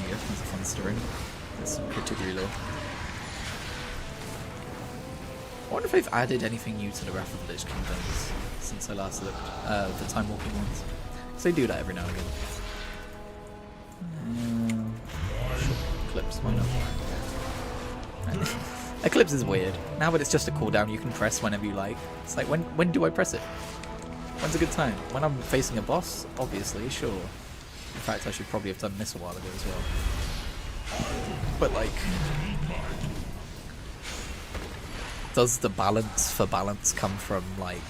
you go. That's a fun story. There's some Kritigri lore. I wonder if they've added anything new to the Wrath of the Lich King dungeons since I last looked. The time walking ones. So they do that every now and again. Eclipse, why not? Eclipse is weird. Now that it's just a cooldown you can press whenever you like. It's like, when do I press it? When's a good time? When I'm facing a boss? Obviously, sure. In fact, I should probably have done this a while ago as well. But like, does the balance for balance come from like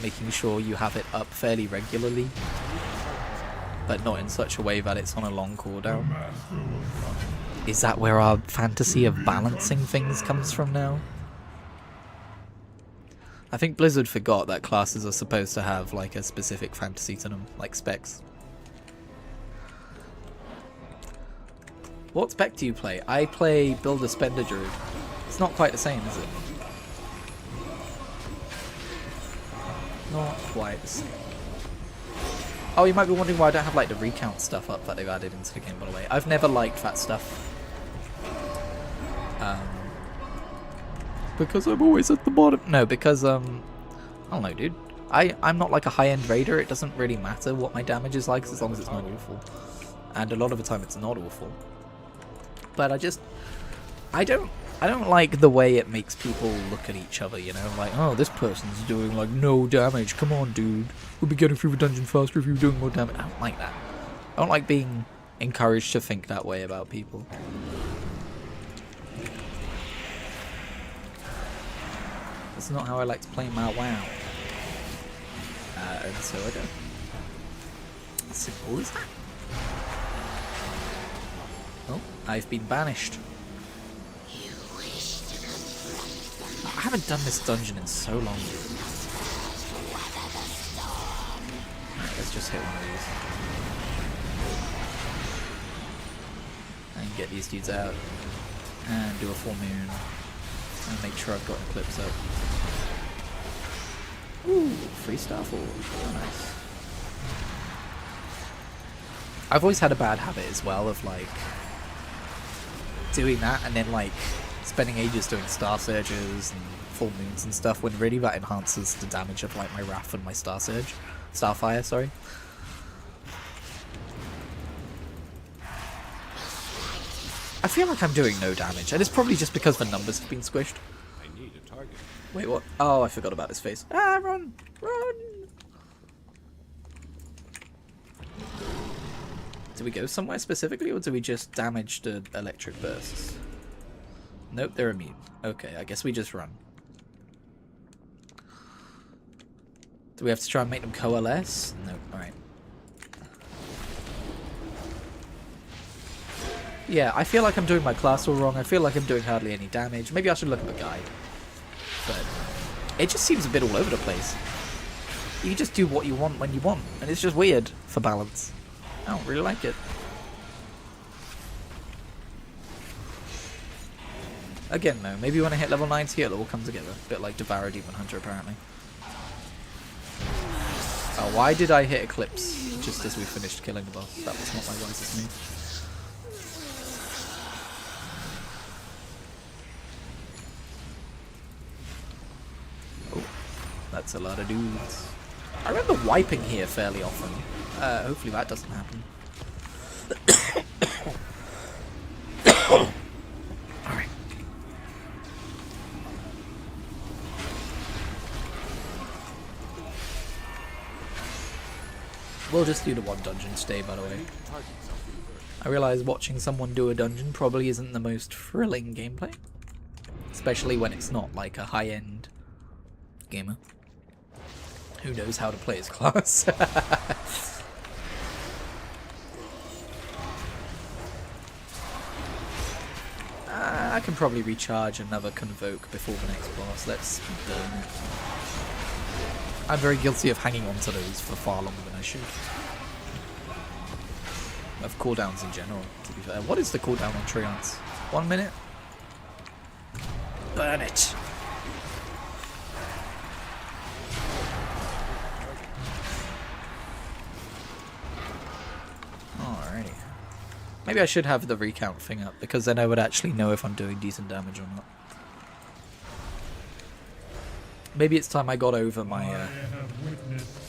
making sure you have it up fairly regularly, but not in such a way that it's on a long cooldown? Is that where our fantasy of balancing things comes from now? I think Blizzard forgot that classes are supposed to have like a specific fantasy to them, like specs. What spec do you play? I play Builder Spender Druid. It's not quite the same, is it? Not quite the same. Oh, you might be wondering why I don't have like the recount stuff up that they've added into the game, by the way. I've never liked that stuff. Because I'm always at the bottom. No, because I don't know, dude. I'm not like a high-end raider. It doesn't really matter what my damage is like as long as it's not awful. And a lot of the time it's not awful. But I don't like the way it makes people look at each other, you know? Like, oh, this person's doing, like, no damage. Come on, dude. We'll be getting through the dungeon faster if you're doing more damage. I don't like that. I don't like being encouraged to think that way about people. That's not how I like to play my WoW. And so I don't. Simple as that. Oh, I've been banished. I haven't done this dungeon in so long. Alright, let's just hit one of these. And get these dudes out. And do a full moon. And make sure I've got an eclipse up. Ooh, free Starfall. Oh, nice. I've always had a bad habit as well of like doing that and then like spending ages doing Star Surges and full moons and stuff, when really that enhances the damage of like my Wrath and my Star Surge. Starfire, sorry. I feel like I'm doing no damage, and it's probably just because the numbers have been squished. I need a target. Wait, what? Oh, I forgot about his face. Ah, run! Run! Do we go somewhere specifically, or do we just damage the electric bursts? Nope, they're immune. Okay, I guess we just run. Do we have to try and make them coalesce? Nope, alright. Yeah, I feel like I'm doing my class all wrong. I feel like I'm doing hardly any damage. Maybe I should look at the guide. But it just seems a bit all over the place. You just do what you want when you want, and it's just weird for balance. I don't really like it. Again, though, maybe when I hit level 90, it'll all come together. A bit like Devourer Demon Hunter, apparently. Oh, why did I hit Eclipse just as we finished killing the boss? That was not my wisest move. Oh, that's a lot of dudes. I remember wiping here fairly often. Hopefully that doesn't happen. Alright. We'll just do the one dungeon stay, by the way. I realise watching someone do a dungeon probably isn't the most thrilling gameplay. Especially when it's not like a high-end gamer who knows how to play his class. I can probably recharge another Convoke before the next boss. Let's burn it. I'm very guilty of hanging on to those for far longer than I should. Of cooldowns in general, to be fair. What is the cooldown on Treants? 1 minute? Burn it! Alrighty. Maybe I should have the recount thing up, because then I would actually know if I'm doing decent damage or not. Maybe it's time I got over my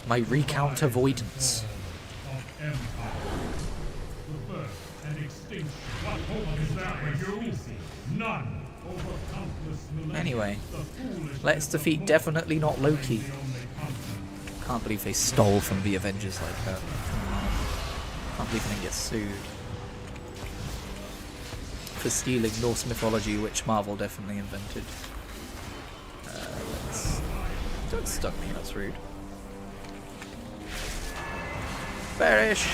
my recount avoidance. Anyway, let's defeat definitely not Loki. Can't believe they stole from the Avengers like that. Can't believe they didn't get sued for stealing Norse mythology, which Marvel definitely invented. Don't stun me, that's rude. Perish!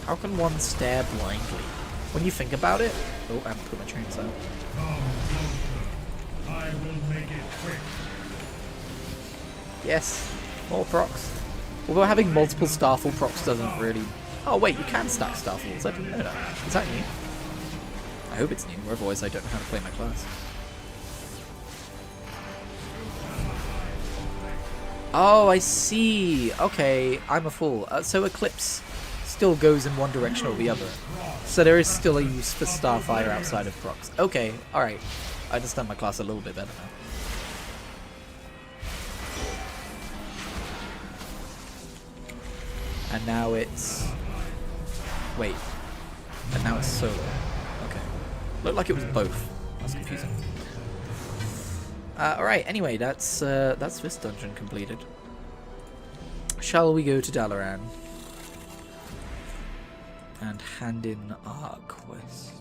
How can one stare blindly? When you think about it... Oh, I haven't put my trains out. I will make it quick. Yes, more procs. Although having multiple Starfall procs doesn't really... Oh wait, you can stack Starfalls, I didn't know that. Is that new? I hope it's new, or otherwise I don't know how to play my class. Oh, I see. Okay, I'm a fool. So Eclipse still goes in one direction or the other. So there is still a use for Starfire outside of procs. Okay, alright. I understand my class a little bit better now. And now it's... Wait. And now it's solo. Okay. Looked like it was both. That's confusing. Alright, anyway, that's this dungeon completed. Shall we go to Dalaran and hand in our quest?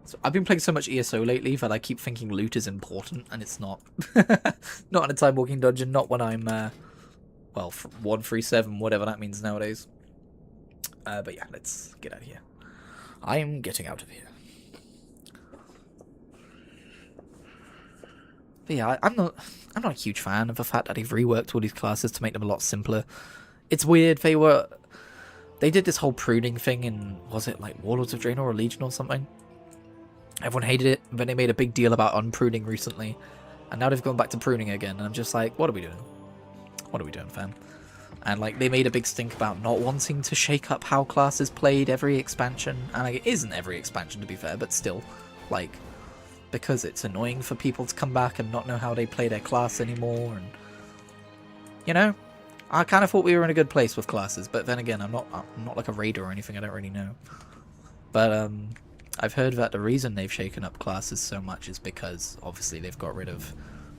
So I've been playing so much ESO lately that I keep thinking loot is important, and it's not. Not in a time walking dungeon, not when I'm, well, 137, whatever that means nowadays. But yeah, let's get out of here. I'm getting out of here. But yeah, I'm not a huge fan of the fact that they've reworked all these classes to make them a lot simpler. It's weird, they did this whole pruning thing in, was it like Warlords of Draenor or Legion or something? Everyone hated it, but they made a big deal about unpruning recently, and now they've gone back to pruning again, and I'm just like, what are we doing? What are we doing, fam? And like, they made a big stink about not wanting to shake up how classes played every expansion, and like, it isn't every expansion to be fair, but still, like, because it's annoying for people to come back and not know how they play their class anymore, and you know, I kind of thought we were in a good place with classes, but then again, I'm not like a raider or anything. I don't really know, but I've heard that the reason they've shaken up classes so much is because obviously they've got rid of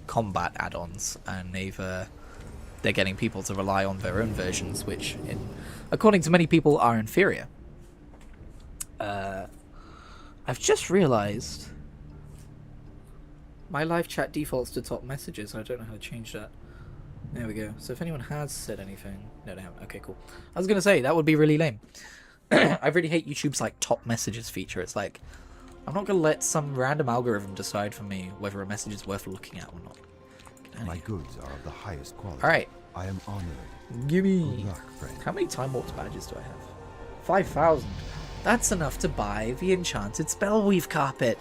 combat add-ons, and they're getting people to rely on their own versions, which, according to many people, are inferior. I've just realised my live chat defaults to top messages. I don't know how to change that. There we go. So if anyone has said anything... No, they haven't. Okay, cool. I was going to say, that would be really lame. I really hate YouTube's like top messages feature. It's like, I'm not going to let some random algorithm decide for me whether a message is worth looking at or not. My goods are of the highest quality. Alright. I am honored. Give me... Good luck, friend. How many Time Warped badges do I have? 5,000. That's enough to buy the enchanted Spellweave carpet.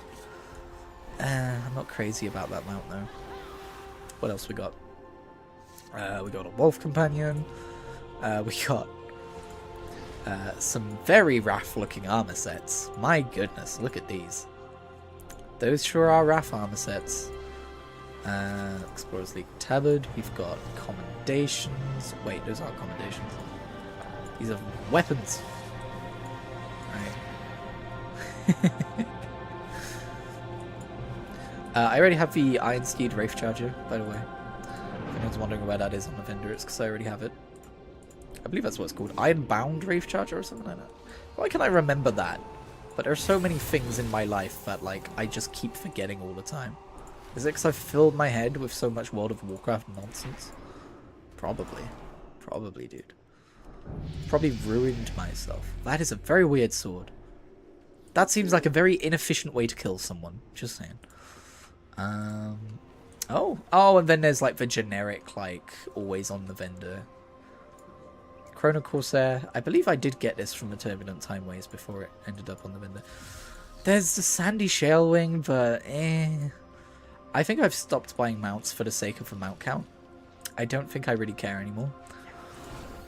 I'm not crazy about that mount though. What else we got? We got a wolf companion. We got some very Wrath looking armor sets. My goodness, look at these. Those sure are Wrath armor sets. Explorers League Tabard. We've got commendations. Wait, those aren't commendations. These are weapons. Right. I already have the Iron Steed Wraith Charger, by the way. If anyone's wondering where that is on the vendor, it's because I already have it. I believe that's what it's called. Ironbound Wraith Charger or something like that. Why can I remember that? But there are so many things in my life that, like, I just keep forgetting all the time. Is it because I've filled my head with so much World of Warcraft nonsense? Probably. Probably, dude. Probably ruined myself. That is a very weird sword. That seems like a very inefficient way to kill someone. Just saying. Oh, and then there's, like, the generic, like, always on the vendor. Chrono Corsair. I believe I did get this from the Turbulent Timeways before it ended up on the vendor. There's the Sandy Shalewing, but I think I've stopped buying mounts for the sake of the mount count. I don't think I really care anymore.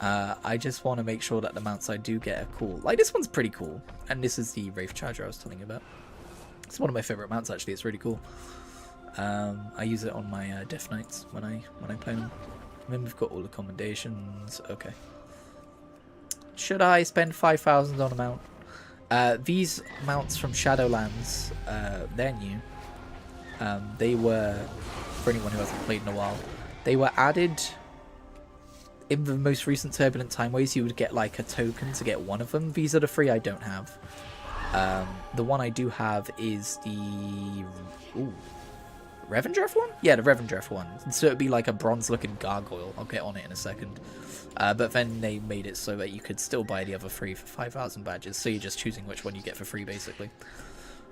I just want to make sure that the mounts I do get are cool. Like, this one's pretty cool. And this is the Wraith Charger I was telling you about. It's one of my favorite mounts, actually. It's really cool. I use it on my Death Knights when I play them. And then we've got all the commendations. Okay. Should I spend 5,000 on a mount? These mounts from Shadowlands, they're new. They were, for anyone who hasn't played in a while, they were added in the most recent Turbulent Timeways. You would get like a token to get one of them. These are the three I don't have. The one I do have is the Revendreth one? Yeah, the Revendreth one. So it'd be like a bronze-looking gargoyle. I'll get on it in a second. But then they made it so that you could still buy the other three for 5,000 badges. So you're just choosing which one you get for free, basically.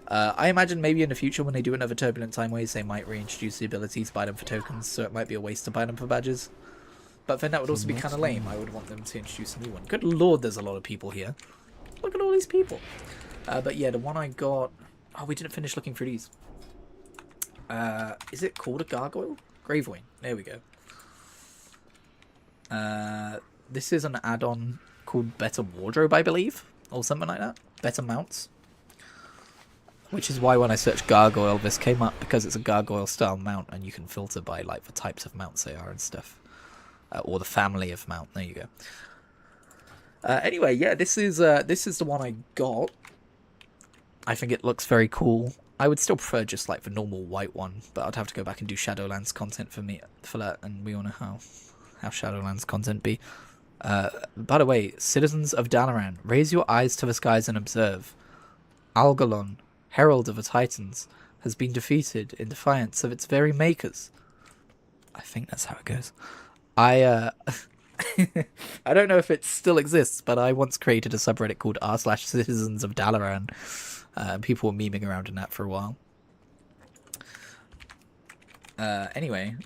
I imagine maybe in the future when they do another Turbulent Timeways, they might reintroduce the ability to buy them for tokens. So it might be a waste to buy them for badges. But then that would also be kind of lame. I would want them to introduce a new one. Good lord, there's a lot of people here. Look at all these people. But yeah, the one I got... Oh, we didn't finish looking through these. Is it called a gargoyle? Gravewing. There we go. This is an add-on called Better Wardrobe, I believe. Or something like that. Better Mounts. Which is why when I searched gargoyle, this came up, because it's a gargoyle-style mount, and you can filter by like the types of mounts they are and stuff. Or the family of mount. There you go. Anyway, yeah, this is the one I got. I think it looks very cool. I would still prefer just like the normal white one, but I'd have to go back and do Shadowlands content for that, and we all know how Shadowlands content be. By the way, citizens of Dalaran, raise your eyes to the skies and observe. Algalon, herald of the Titans, has been defeated in defiance of its very makers. I think that's how it goes. I don't know if it still exists, but I once created a subreddit called r/citizens of Dalaran. People were memeing around in that for a while. Anyway,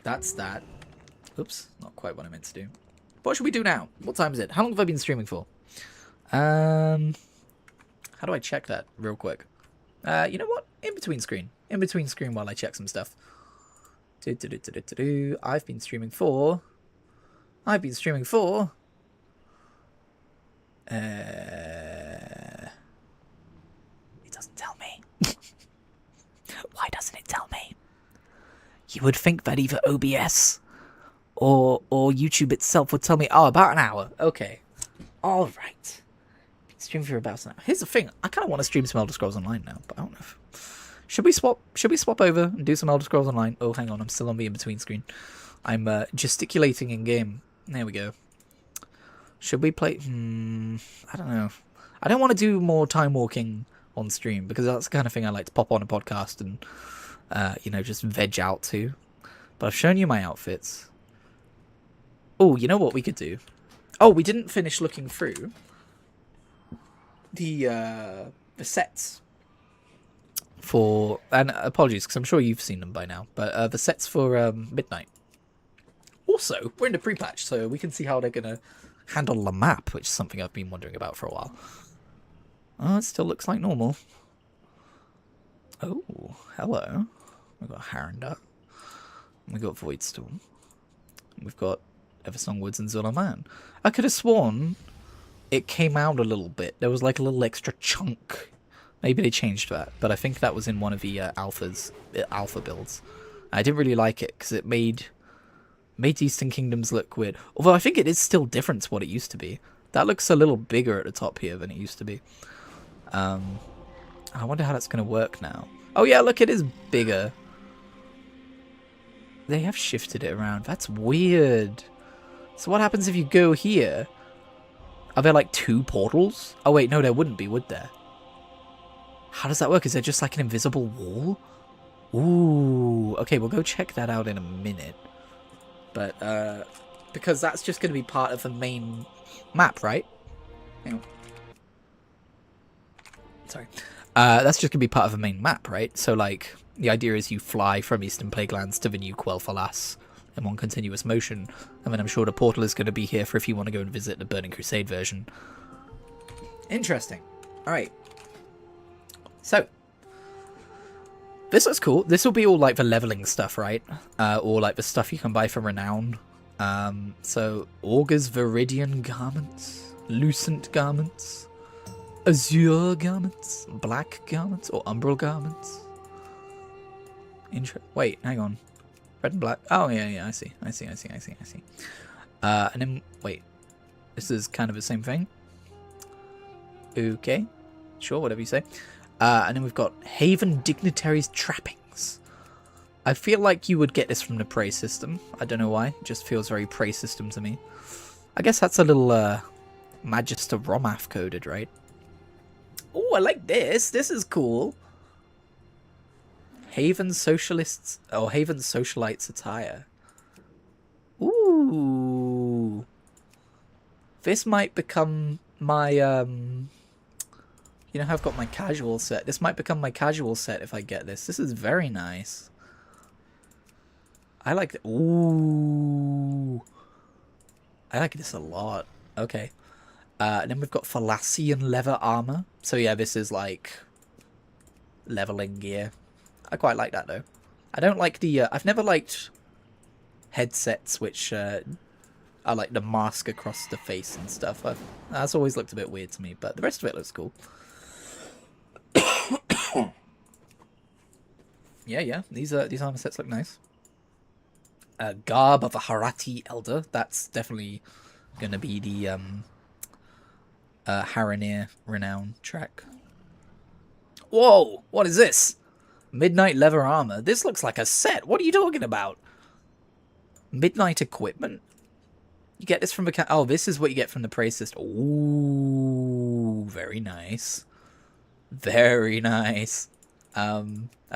that's that. Oops, not quite what I meant to do. What should we do now? What time is it? How long have I been streaming for? How do I check that real quick? You know what? In between screen while I check some stuff. I've been streaming for... It doesn't tell me. Why doesn't it tell me? You would think that either OBS or YouTube itself would tell me, oh, about an hour. Okay. All right. Been streaming for about an hour. Here's the thing. I kind of want to stream some Elder Scrolls Online now, but I don't know if... Should we swap over and do some Elder Scrolls Online? Oh, hang on. I'm still on the in-between screen. I'm gesticulating in-game. There we go. Should we play... I don't know. I don't want to do more time walking on stream, because that's the kind of thing I like to pop on a podcast and, you know, just veg out to. But I've shown you my outfits. Oh, you know what we could do? Oh, we didn't finish looking through the sets for... And apologies, because I'm sure you've seen them by now. But the sets for Midnight. Also, we're in the pre-patch, so we can see how they're going to handle the map, which is something I've been wondering about for a while. Oh, it still looks like normal. Oh, hello. We've got Harrender. We've got Voidstorm. We've got Eversong Woods and Zulaman. I could have sworn it came out a little bit. There was like a little extra chunk. Maybe they changed that, but I think that was in one of the alpha builds. I didn't really like it because it made Eastern Kingdoms look weird. Although I think it is still different to what it used to be. That looks a little bigger at the top here than it used to be. I wonder how that's going to work now. Oh yeah, look, it is bigger. They have shifted it around. That's weird. So what happens if you go here? Are there like 2 portals? Oh wait, no, there wouldn't be, would there? How does that work? Is there just like an invisible wall? Ooh, okay, we'll go check that out in a minute. But, because that's just going to be part of the main map, right? Hang on. Sorry. That's just going to be part of the main map, right? So, like, the idea is you fly from Eastern Plaguelands to the new Quel'Thalas in one continuous motion. And then I'm sure the portal is going to be here for if you want to go and visit the Burning Crusade version. Interesting. Alright. So, this looks cool. This will be all, like, the leveling stuff, right? Or, like, the stuff you can buy from Renown. So, Augur's Viridian Garments, Lucent Garments, Azure Garments, Black Garments, or Umbral Garments. Wait, hang on. Red and black. Oh, yeah, I see. And then, wait. This is kind of the same thing. Okay. Sure, whatever you say. And then we've got Haven Dignitaries Trappings. I feel like you would get this from the Prey system. I don't know why. It just feels very Prey system to me. I guess that's a little Magister Romath coded, right? Oh, I like this. This is cool. Haven Socialists, or Haven Socialites attire. Ooh. This might become my, you know how I've got my casual set? This might become my casual set if I get this. This is very nice. I like it. Ooh. I like this a lot. Okay. And then we've got Thalassian leather armor. So yeah, this is like leveling gear. I quite like that though. I don't like the, I've never liked headsets which are like the mask across the face and stuff. That's always looked a bit weird to me, but the rest of it looks cool. Yeah, these armor sets look nice. Garb of a Harati Elder. That's definitely gonna be the Haranir Renown track. Whoa! What is this? Midnight leather armor. This looks like a set. What are you talking about? Midnight equipment. You get this from the oh, this is what you get from the Prey system. Ooh, very nice. Very nice. I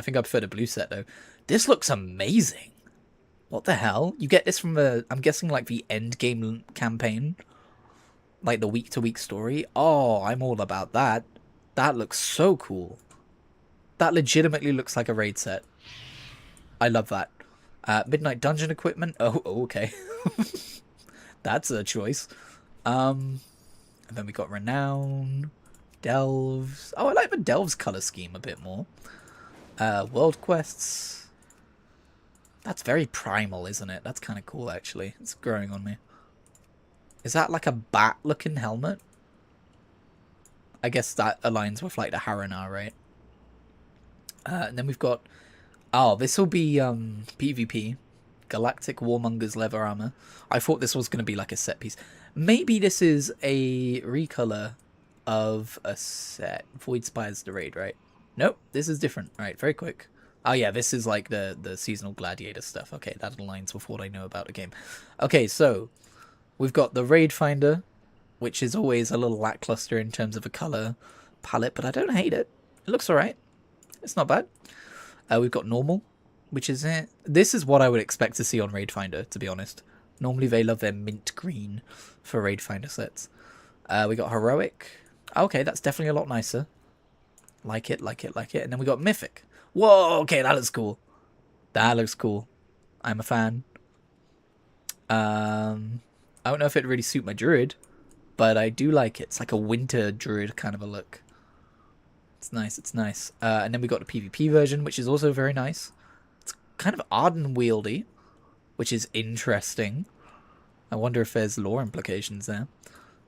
think I prefer the blue set though. This looks amazing. What the hell? You get this from the, I'm guessing like the end game campaign, like the week-to-week story. Oh, I'm all about that. That looks so cool. That legitimately looks like a raid set. I love that. Midnight dungeon equipment. Oh, okay. That's a choice. And then we got Renown, Delves. Oh, I like the Delves color scheme a bit more. World quests. That's very primal, isn't it? That's kind of cool, actually. It's growing on me. Is that like a bat-looking helmet? I guess that aligns with like the Haranar, right? And then we've got... Oh, this will be PvP. Galactic Warmonger's leather armor. I thought this was going to be like a set piece. Maybe this is a recolor of a set. Void Spire's the raid, right? Nope, this is different. Right, very quick. Oh yeah, this is like the seasonal gladiator stuff. Okay, that aligns with what I know about the game. Okay, so we've got the Raid Finder, which is always a little lackluster in terms of a color palette, but I don't hate it. It looks alright. It's not bad. We've got Normal, which is it. This is what I would expect to see on Raid Finder, to be honest. Normally they love their mint green for Raid Finder sets. We got Heroic. Okay, that's definitely a lot nicer. Like it. And then we got Mythic. Whoa, okay, that looks cool. That looks cool. I'm a fan. I don't know if it'd really suit my druid, but I do like it. It's like a winter druid kind of a look. It's nice. And then we got the PvP version, which is also very nice. It's kind of Arden wieldy, which is interesting. I wonder if there's lore implications there.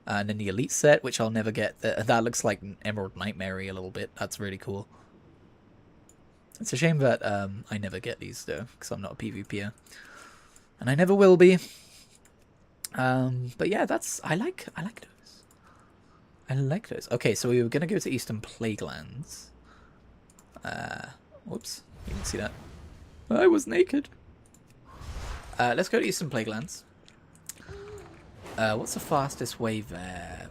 And then the Elite set, which I'll never get. That looks like Emerald Nightmare-y a little bit. That's really cool. It's a shame that I never get these though, because I'm not a PvPer, and I never will be. But yeah, I like those. I like those. Okay, so we were gonna go to Eastern Plaguelands. Whoops, you didn't see that. I was naked. Let's go to Eastern Plaguelands. What's the fastest way there?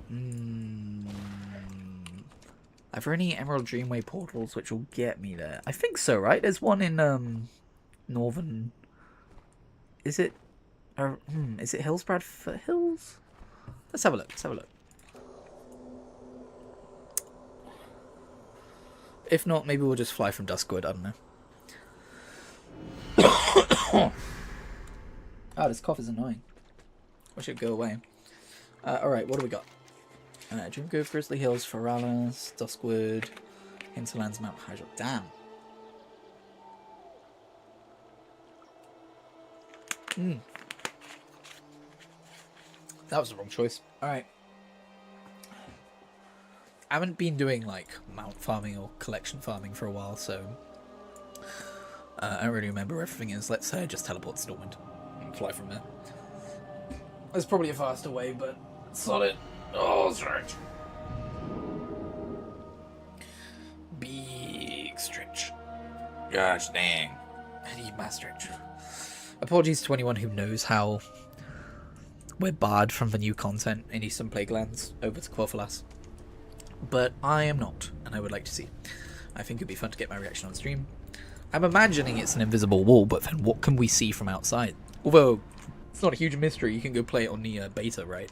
Are there any Emerald Dreamway portals which will get me there? I think so, right? There's one in northern. Is it? Is it Hillsbrad Foothills? Let's have a look. Let's have a look. If not, maybe we'll just fly from Duskwood. I don't know. Oh, this cough is annoying. Wish it'd go away. Alright, what do we got? Dreamgrove, Grizzly Hills, Feralas, Duskwood, Hinterlands, Mount Hydro. Damn. That was the wrong choice. Alright. I haven't been doing like mount farming or collection farming for a while, so I don't really remember where everything is. Let's just teleport to Stormwind and fly from there. There's probably a faster way, but solid. Oh, stretch. Big stretch. Gosh dang. I need my stretch. Apologies to anyone who knows how we're barred from the new content in Eastern Plaguelands over to Quel'Thalas. But I am not, and I would like to see. I think it'd be fun to get my reaction on stream. I'm imagining it's an invisible wall, but then what can we see from outside? Although, it's not a huge mystery, you can go play it on the beta, right?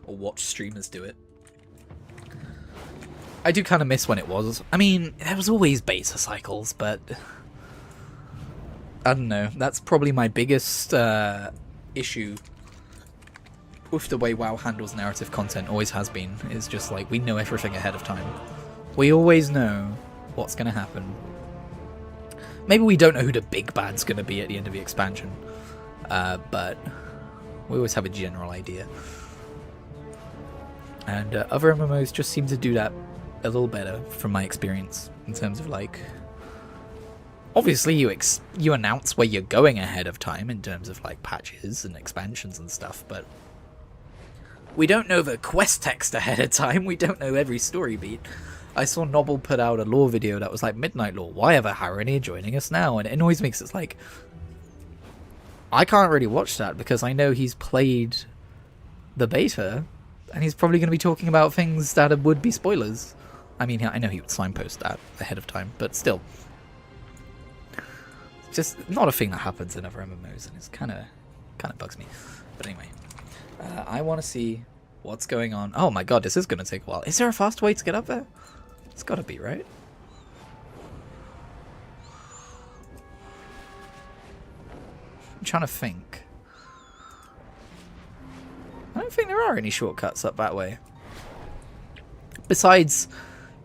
Or watch streamers do it. I do kind of miss when it was. I mean, there was always beta cycles, but I don't know. That's probably my biggest issue with the way WoW handles narrative content, always has been, is just like, we know everything ahead of time. We always know what's going to happen. Maybe we don't know who the big bad's going to be at the end of the expansion, but we always have a general idea. And other MMOs just seem to do that a little better, from my experience, in terms of like, obviously you announce where you're going ahead of time in terms of like patches and expansions and stuff, but we don't know the quest text ahead of time. We don't know every story beat. I saw Nobble put out a lore video that was like, Midnight Lore, why ever Harrenir joining us now? And it annoys me because it's like, I can't really watch that because I know he's played the beta and he's probably going to be talking about things that would be spoilers. I mean, I know he would signpost that ahead of time, but still. It's just not a thing that happens in other MMOs, and it's kind of bugs me. But anyway. I want to see what's going on. Oh my god, this is going to take a while. Is there a fast way to get up there? It's got to be, right? I'm trying to think. I don't think there are any shortcuts up that way. Besides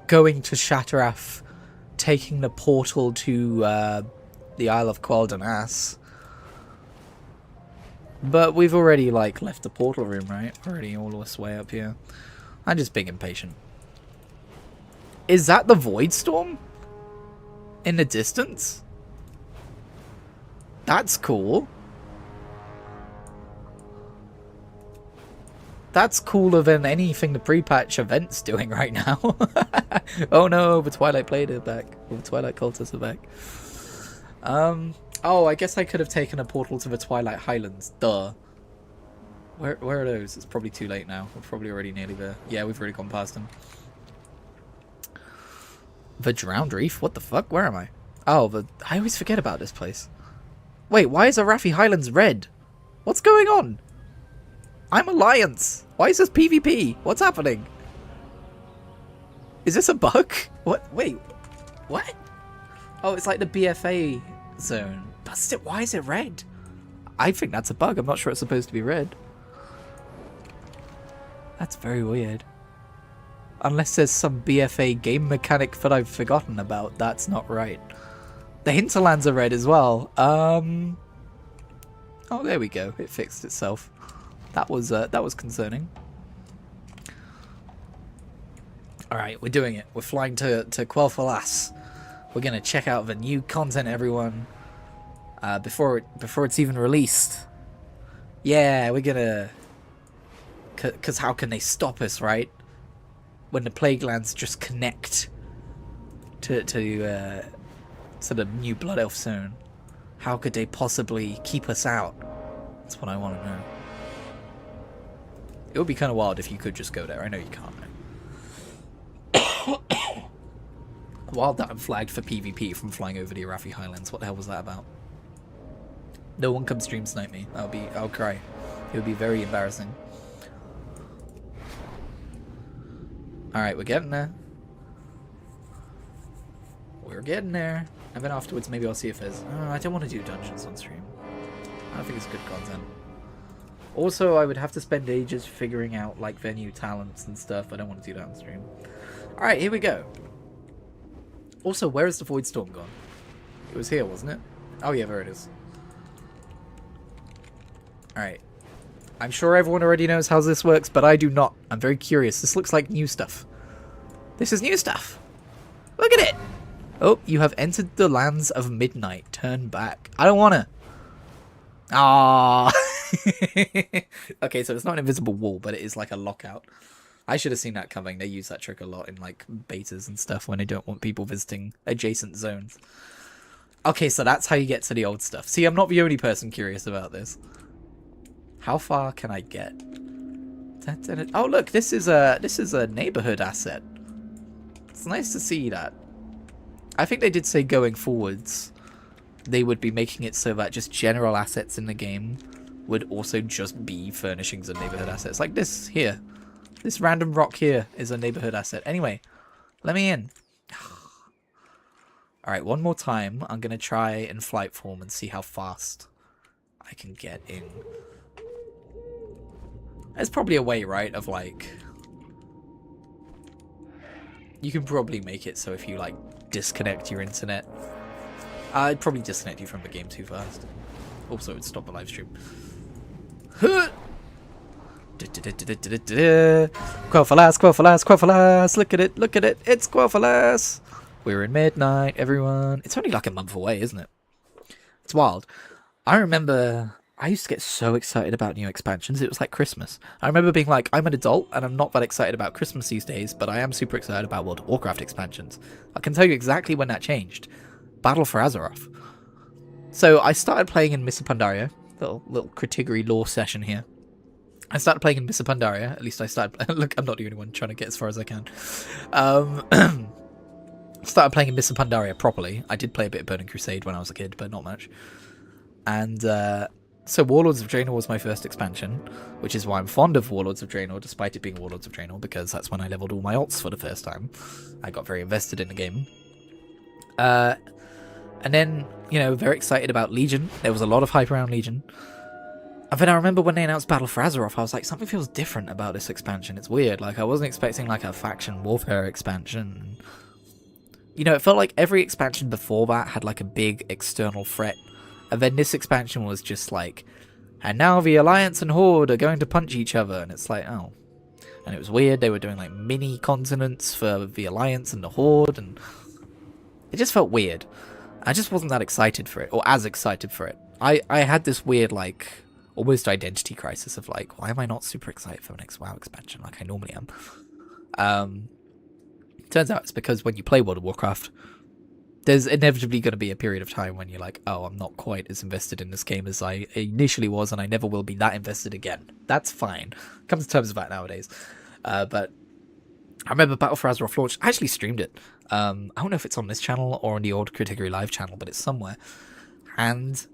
going to Shattrath, taking the portal to the Isle of Quel'Danas. But we've already, like, left the portal room, right? Already all this way up here. I'm just being impatient. Is that the Void Storm? In the distance? That's cool. That's cooler than anything the Prepatch event's doing right now. Oh no, the Twilight Blade are back. Or the Twilight Cultists are back. Oh, I guess I could have taken a portal to the Twilight Highlands. Duh. Where are those? It's probably too late now. We're probably already nearly there. Yeah, we've already gone past them. The Drowned Reef? What the fuck? Where am I? Oh, I always forget about this place. Wait, why is Arathi Highlands red? What's going on? I'm Alliance. Why is this PvP? What's happening? Is this a bug? What? Wait. What? Oh, it's like the BFA zone. But still, why is it red? I think that's a bug. I'm not sure it's supposed to be red. That's very weird. Unless there's some BFA game mechanic that I've forgotten about. That's not right. The hinterlands are red as well. Oh, there we go. It fixed itself. That was concerning. Alright, we're doing it. We're flying to Quel'Thalas. We're gonna check out the new content, everyone. Before it's even released. Yeah, we're gonna... Because how can they stop us, right? When the plague lands just connect to the new Blood Elf zone. How could they possibly keep us out? That's what I want to know. It would be kind of wild if you could just go there. I know you can't. Wild that I'm flagged for PvP from flying over the Arathi Highlands. What the hell was that about? No one come stream snipe me. I'll cry. It would be very embarrassing. Alright, we're getting there. We're getting there. And then afterwards, maybe I'll see if there's... I don't want to do dungeons on stream. I don't think it's good content. Also, I would have to spend ages figuring out, like, their new talents and stuff. I don't want to do that on stream. Alright, here we go. Also, where is the Void Storm gone? It was here, wasn't it? Oh yeah, there it is. Alright. I'm sure everyone already knows how this works, but I do not. I'm very curious. This looks like new stuff. This is new stuff. Look at it! Oh, you have entered the lands of midnight. Turn back. I don't wanna. Ah. Okay, so it's not an invisible wall, but it is like a lockout. I should have seen that coming. They use that trick a lot in like betas and stuff when they don't want people visiting adjacent zones. Okay, so that's how you get to the old stuff. See, I'm not the only person curious about this. How far can I get? Oh, look, this is a neighborhood asset. It's nice to see that. I think they did say going forwards, they would be making it so that just general assets in the game would also just be furnishings and neighborhood assets. Like this here. This random rock here is a neighborhood asset. Anyway, let me in. Alright, one more time. I'm going to try in flight form and see how fast I can get in. There's probably a way, right, of like... You can probably make it so if you, like, disconnect your internet. I'd probably disconnect you from the game too fast. Also, it would stop the live stream. Quel'Thalas, Quel'Thalas, Quel'Thalas. Look at it, look at it. It's Quel'Thalas. We're in midnight, everyone. It's only like a month away, isn't it? It's wild. I remember... I used to get so excited about new expansions. It was like Christmas. I remember being like, I'm an adult and I'm not that excited about Christmas these days, but I am super excited about World of Warcraft expansions. I can tell you exactly when that changed. Battle for Azeroth. So I started playing in Mists of Pandaria. Little Kritigri lore session here. I started playing in Mists of Pandaria. At least I started... Look, I'm not the only one trying to get as far as I can. Started playing in Mists of Pandaria properly. I did play a bit of Burning Crusade when I was a kid, but not much. And... So Warlords of Draenor was my first expansion, which is why I'm fond of Warlords of Draenor, despite it being Warlords of Draenor, because that's when I leveled all my alts for the first time. I got very invested in the game. And then, you know, very excited about Legion. There was a lot of hype around Legion. And then I remember when they announced Battle for Azeroth, I was like, something feels different about this expansion. It's weird. Like, I wasn't expecting, like, a faction warfare expansion. You know, it felt like every expansion before that had, like, a big external threat. And then this expansion was just like, and now the Alliance and Horde are going to punch each other. And it's like, oh. And it was weird. They were doing like mini continents for the Alliance and the Horde. And it just felt weird. I just wasn't that excited for it. Or as excited for it. I had this weird like, almost identity crisis of like, why am I not super excited for the next WoW expansion like I normally am? Turns out it's because when you play World of Warcraft, there's inevitably going to be a period of time when you're like, oh, I'm not quite as invested in this game as I initially was, and I never will be that invested again. That's fine. Comes to terms of that nowadays. But I remember Battle for Azeroth launched. I actually streamed it. I don't know if it's on this channel or on the old Kritigri Live channel, but it's somewhere. And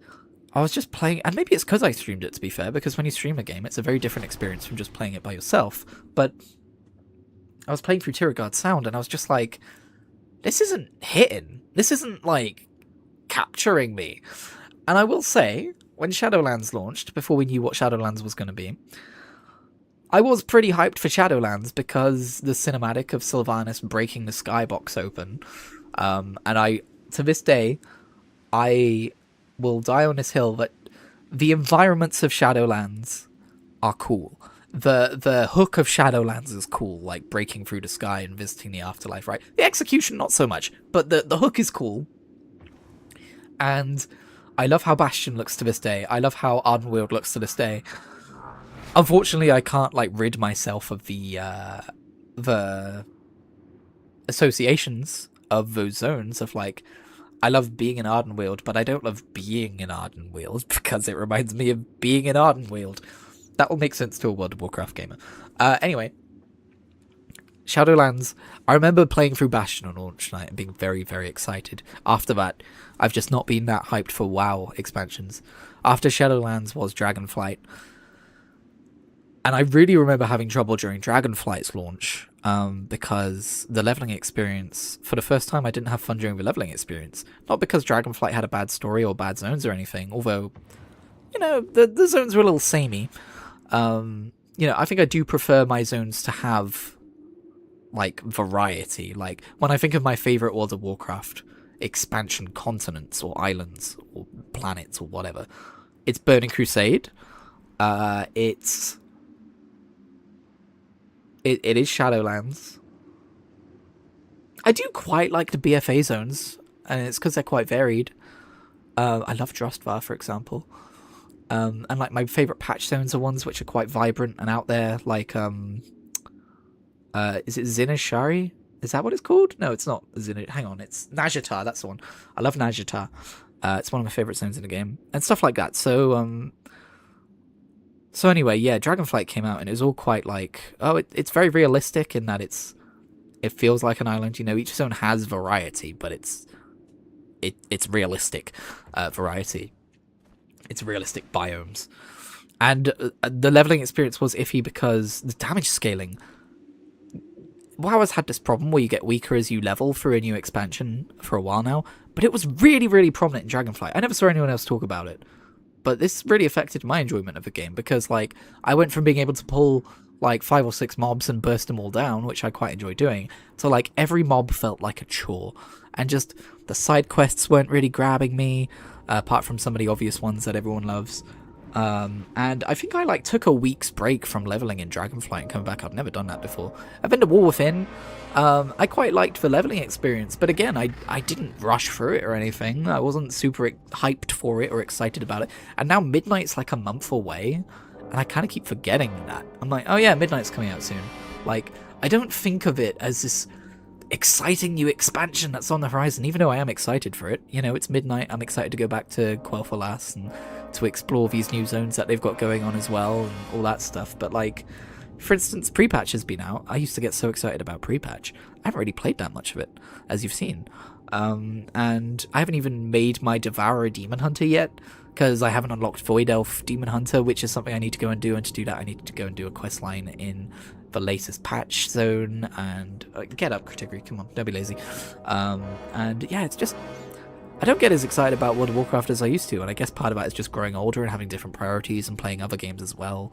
I was just playing, and maybe it's because I streamed it, to be fair, because when you stream a game, it's a very different experience from just playing it by yourself. But I was playing through Tiragard Sound, and I was just like, this isn't hitting. This isn't, like, capturing me. And I will say, when Shadowlands launched, before we knew what Shadowlands was going to be, I was pretty hyped for Shadowlands because the cinematic of Sylvanas breaking the skybox open. And to this day, I will die on this hill that the environments of Shadowlands are cool. the hook of Shadowlands is cool, like breaking through the sky and visiting the afterlife, right? The execution, not so much, but the hook is cool. And I love how Bastion looks to this day. I love how Ardenweald looks to this day. Unfortunately, I can't like rid myself of the associations of those zones of like, I love being in Ardenweald, but I don't love being in Ardenweald because it reminds me of being in Ardenweald. That will make sense to a World of Warcraft gamer. Anyway, Shadowlands, I remember playing through Bastion on launch night and being very, very excited. After that, I've just not been that hyped for WoW expansions. After Shadowlands was Dragonflight. And I really remember having trouble during Dragonflight's launch, because the leveling experience, for the first time, I didn't have fun during the leveling experience. Not because Dragonflight had a bad story or bad zones or anything, although, you know, the zones were a little samey. You know, I think I do prefer my zones to have, like, variety. Like, when I think of my favorite World of Warcraft expansion continents or islands or planets or whatever, it's Burning Crusade, It is Shadowlands. I do quite like the BFA zones, and it's because they're quite varied. I love Drustvar, for example. And like my favorite patch zones are ones which are quite vibrant and out there, like is it Zinashari? Is that what it's called? No, it's not hang on, it's Najatar, that's the one. I love Najatar. It's one of my favorite zones in the game. And stuff like that. So anyway, yeah, Dragonflight came out and it was all quite like, it's very realistic in that it feels like an island. You know, each zone has variety, but it's realistic variety. It's realistic biomes. And the leveling experience was iffy because the damage scaling. WoW has had this problem where you get weaker as you level through a new expansion for a while now, but it was really, really prominent in Dragonflight. I never saw anyone else talk about it. But this really affected my enjoyment of the game because, like, I went from being able to pull, like, 5 or 6 mobs and burst them all down, which I quite enjoy doing, to, like, every mob felt like a chore. And just the side quests weren't really grabbing me, apart from some of the obvious ones that everyone loves. And I think I, like, took a week's break from leveling in Dragonflight and coming back. I've never done that before. I've been to War Within. I quite liked the leveling experience, but again, I didn't rush through it or anything. I wasn't super hyped for it or excited about it. And now Midnight's like a month away, and I kind of keep forgetting that. I'm like, oh yeah, Midnight's coming out soon. Like, I don't think of it as this exciting new expansion that's on the horizon, even though I am excited for it. You know, it's Midnight, I'm excited to go back to Quel'Thalas and to explore these new zones that they've got going on as well, and all that stuff, but like, for instance, Prepatch has been out. I used to get so excited about Prepatch. I haven't really played that much of it, as you've seen. And I haven't even made my Devourer Demon Hunter yet, because I haven't unlocked Void Elf Demon Hunter, which is something I need to go and do, and to do that I need to go and do a questline in the latest patch zone, and get up, Kritigri, come on, don't be lazy. And yeah, it's just, I don't get as excited about World of Warcraft as I used to, and I guess part of that is just growing older and having different priorities and playing other games as well.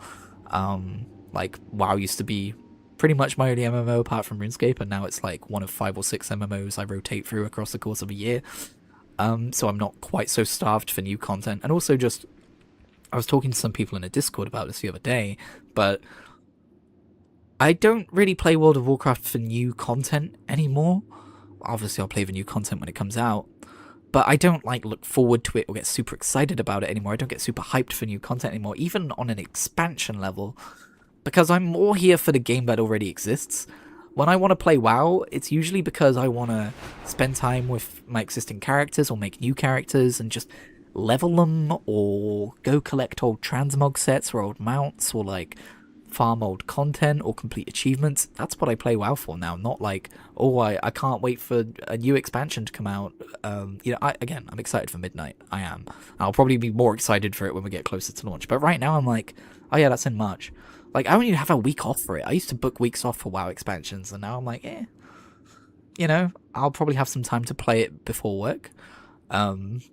Like, WoW used to be pretty much my only MMO apart from RuneScape, and now it's like one of 5 or 6 MMOs I rotate through across the course of a year. So I'm not quite so starved for new content. And also just, I was talking to some people in a Discord about this the other day, but I don't really play World of Warcraft for new content anymore. Obviously, I'll play the new content when it comes out, but I don't like look forward to it or get super excited about it anymore. I don't get super hyped for new content anymore, even on an expansion level, because I'm more here for the game that already exists. When I want to play WoW, it's usually because I want to spend time with my existing characters or make new characters and just level them, or go collect old transmog sets or old mounts, or like farm old content or complete achievements. That's what I play WoW for now, not like, oh, I can't wait for a new expansion to come out. You know, I'm excited for Midnight. I am. I'll probably be more excited for it when we get closer to launch. But right now I'm like, oh yeah, that's in March. Like, I only have a week off for it. I used to book weeks off for WoW expansions, and now I'm like, you know, I'll probably have some time to play it before work. And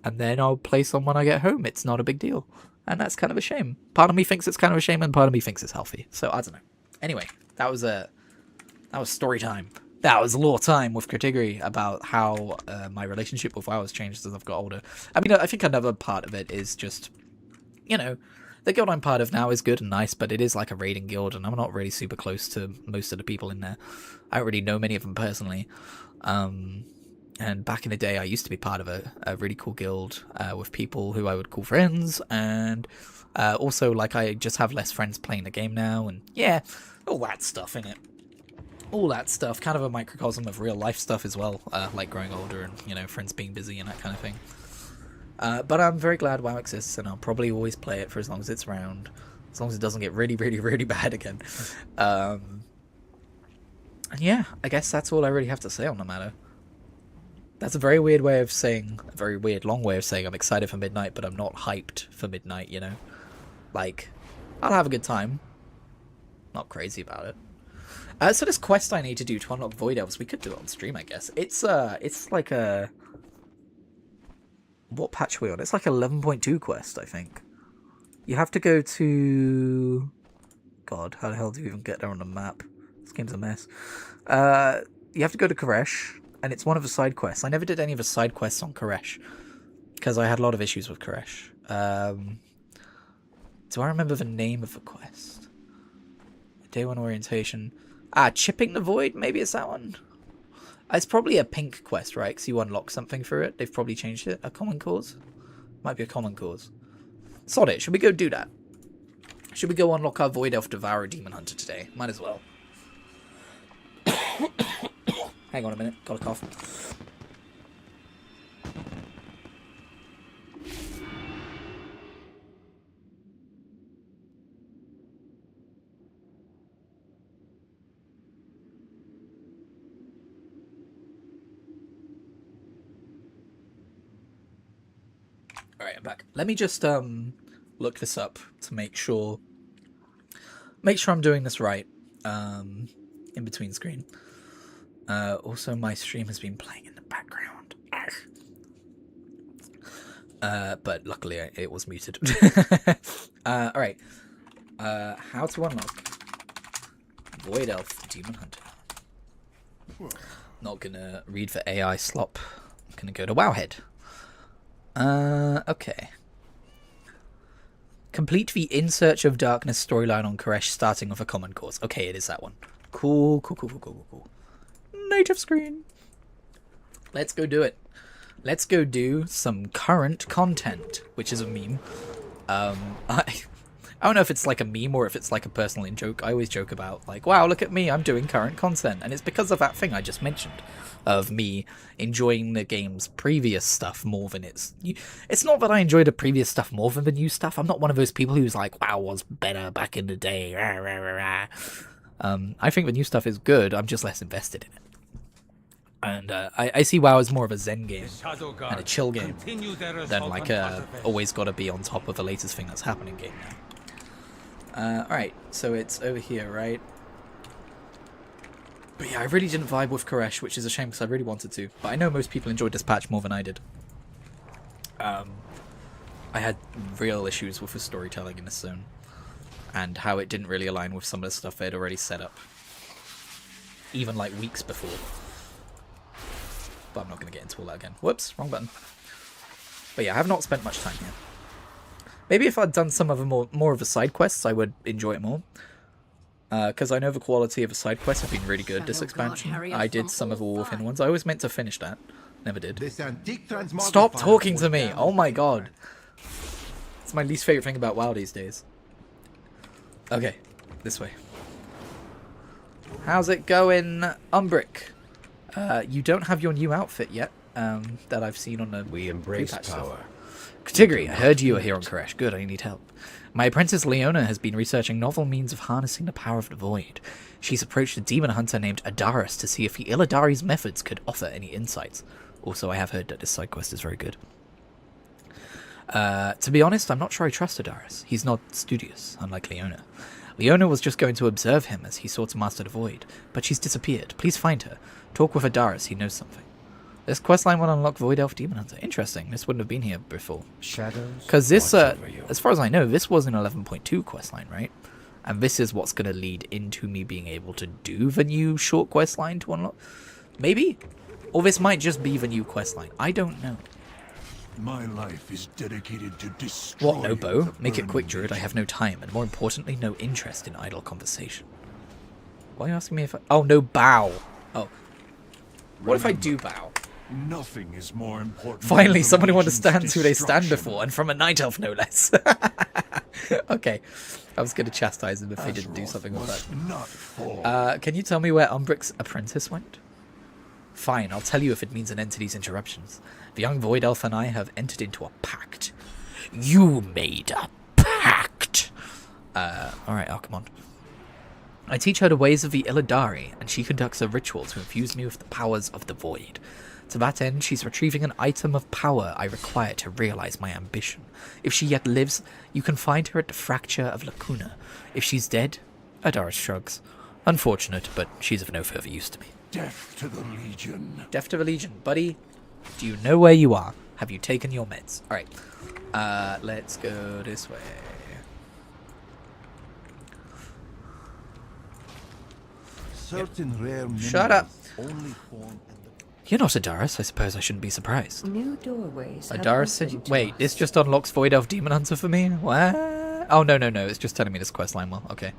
then I'll play some when I get home. It's not a big deal. And that's kind of a shame. Part of me thinks it's kind of a shame, and part of me thinks it's healthy. So, I don't know. Anyway, that was story time. That was lore time with Kritigri about how my relationship with WoW has changed as I've got older. I mean, I think another part of it is just, you know, The guild I'm part of now is good and nice, but it is like a raiding guild, and I'm not really super close to most of the people in there. I don't really know many of them personally. And back in the day, I used to be part of a really cool guild with people who I would call friends, and also, like, I just have less friends playing the game now, and yeah, all that stuff in it. All that stuff, kind of a microcosm of real life stuff as well, like growing older and, you know, friends being busy and that kind of thing. But I'm very glad WoW exists, and I'll probably always play it for as long as it's around, as long as it doesn't get really, really, really bad again. And yeah, I guess that's all I really have to say on the matter. That's a very weird way of saying, a very weird long way of saying I'm excited for Midnight, but I'm not hyped for Midnight, you know? Like, I'll have a good time. Not crazy about it. So this quest I need to do to unlock Void Elves, we could do it on stream, I guess. It's like a... What patch are we on? It's like 11.2 quest, I think. You have to go to... God, how the hell do you even get there on the map? This game's a mess. You have to go to Koresh, and it's one of the side quests. I never did any of the side quests on Koresh, because I had a lot of issues with Koresh. Do I remember the name of the quest? Day 1 orientation... Chipping the Void? Maybe it's that one? It's probably a pink quest, right? Because you unlock something for it. They've probably changed it. A common cause? Might be a common cause. Sod it. Should we go do that? Should we go unlock our Void Elf Devourer Demon Hunter today? Might as well. Hang on a minute. Got a cough. Alright, I'm back. Let me just look this up to make sure I'm doing this right in between screen. Also, my stream has been playing in the background. But luckily it was muted. Alright. How to unlock Void Elf Demon Hunter. Not gonna read for AI slop. I'm gonna go to Wowhead. Okay. Complete the In Search of Darkness storyline on Koresh starting with a common cause. Okay, it is that one. Cool. Native screen. Let's go do it. Let's go do some current content, which is a meme. I don't know if it's like a meme or if it's like a personal in-joke. I always joke about, like, wow, look at me, I'm doing current content. And it's because of that thing I just mentioned, of me enjoying the game's previous stuff more than its... It's not that I enjoy the previous stuff more than the new stuff. I'm not one of those people who's like, wow, was better back in the day. I think the new stuff is good, I'm just less invested in it. And I see WoW as more of a zen game and a chill game than like always got to be on top of the latest thing that's happening game now. Alright, so it's over here, right? But yeah, I really didn't vibe with Koresh, which is a shame because I really wanted to. But I know most people enjoyed this patch more than I did. I had real issues with the storytelling in this zone. And how it didn't really align with some of the stuff they'd already set up. Even like weeks before. But I'm not going to get into all that again. Whoops, wrong button. But yeah, I have not spent much time here. Maybe if I'd done some of the more of the side quests, I would enjoy it more. Because I know the quality of the side quests have been really good this expansion. I did some of the War Within ones. I always meant to finish that. Never did. Stop talking to me! Oh my god. It's my least favourite thing about WoW these days. Okay, this way. How's it going, Umbrick? You don't have your new outfit yet, that I've seen on the We embrace Prepatch power. stuff. Kritigri, I heard you are here on Koresh. Good, I need help. My apprentice Leona has been researching novel means of harnessing the power of the void. She's approached a demon hunter named Adaris to see if the Illidari's methods could offer any insights. Also, I have heard that this side quest is very good. To be honest, I'm not sure I trust Adaris. He's not studious, unlike Leona. Leona was just going to observe him as he sought to master the void, but she's disappeared. Please find her. Talk with Adaris, he knows something. This questline will unlock Void Elf Demon Hunter. Interesting, this wouldn't have been here before. Shadows. Because this, as far as I know, this was an 11.2 questline, right? And this is what's going to lead into me being able to do the new short questline to unlock. Maybe? Or this might just be the new questline. I don't know. My life is dedicated to destroying. What, no bow? the Make it quick, burning Druid. I legion. have no time, and more importantly, no interest in idle conversation. Why are you asking me if I... Oh, no bow. Oh. What if I do bow? Nothing is more important. Finally, than the someone who legion's understands who they stand destruction. before, and from a night elf, no less. Okay. I was going to chastise them if they didn't do Azeroth something with must that. not fall. Can you tell me where Umbric's apprentice went? Fine, I'll tell you if it means an end to these interruptions. The young Void Elf and I have entered into a pact. You made a pact! Alright, Archimond. I teach her the ways of the Illidari, and she conducts a ritual to infuse me with the powers of the Void. To that end, she's retrieving an item of power I require to realize my ambition. If she yet lives, you can find her at the Fracture of Lacuna. If she's dead, Adaris shrugs. Unfortunate, but she's of no further use to me. Death to the Legion. Death to the Legion. Buddy, do you know where you are? Have you taken your meds? Alright. Let's go this way. Certain rare Shut up. minerals only form in the You're not Adaris. I suppose I shouldn't be surprised. New doorways. have Adaris said... opened to Wait, us. this just unlocks Void Elf Demon Hunter for me? What? Oh, no. It's just telling me this questline well. Okay.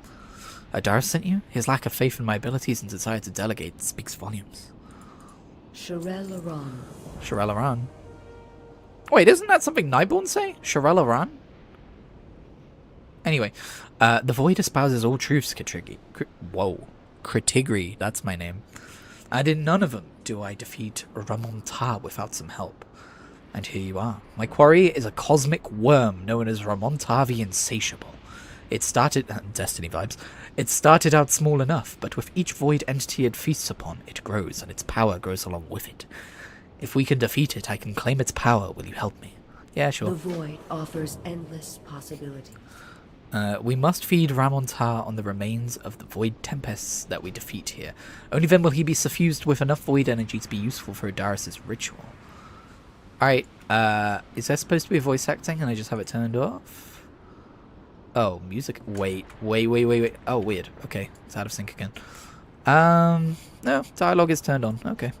Adaris sent you? His lack of faith in my abilities and desire to delegate speaks volumes. Sharel Aran. Sharel Aran. Wait, isn't that something Nyborn say? Sharel Aran? Anyway, the Void espouses all truths, Kritigri. Kritigri, that's my name. And in none of them do I defeat Ramontar without some help. And here you are. My quarry is a cosmic worm known as Ramontar the Insatiable. It started... Destiny vibes. It started out small enough, but with each void entity it feasts upon, it grows, and its power grows along with it. If we can defeat it, I can claim its power. Will you help me? Yeah, sure. The void offers endless possibilities. We must feed Ramontar on the remains of the void tempests that we defeat here. Only then will he be suffused with enough void energy to be useful for Adaris' ritual. Alright, is there supposed to be voice acting and I just have it turned off? Oh, music. Wait. Oh, weird. Okay, it's out of sync again. No, dialogue is turned on. Okay.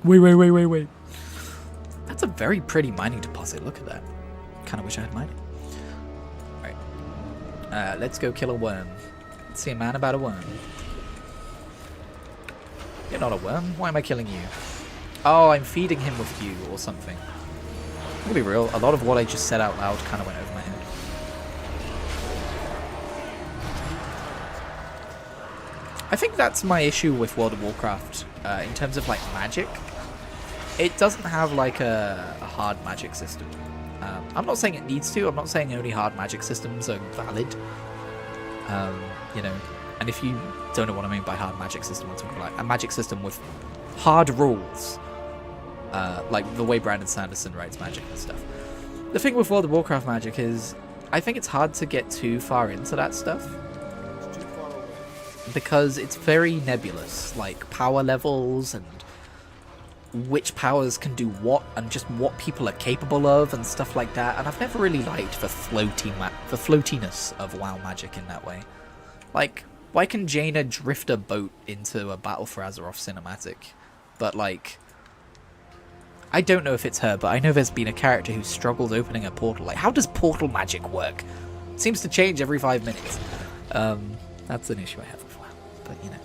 Wait. That's a very pretty mining deposit. Look at that. Kind of wish I had mining. Alright. Let's go kill a worm. Let's see a man about a worm. You're not a worm. Why am I killing you? Oh, I'm feeding him with you or something. I'm gonna be real. A lot of what I just said out loud kind of went over my head. I think that's my issue with World of Warcraft in terms of like magic. It doesn't have like a hard magic system. I'm not saying it needs to. I'm not saying only hard magic systems are valid. You know, and if you don't know what I mean by hard magic system, I'm talking about like a magic system with hard rules. Like the way Brandon Sanderson writes magic and stuff. The thing with World of Warcraft magic is, I think it's hard to get too far into that stuff. Because it's very nebulous, like power levels and which powers can do what and just what people are capable of and stuff like that. And I've never really liked the floatiness of WoW magic in that way. Like, why can Jaina drift a boat into a Battle for Azeroth cinematic? But like, I don't know if it's her, but I know there's been a character who struggles opening a portal. Like, how does portal magic work? It seems to change every 5 minutes. That's an issue I have with WoW. But, you know,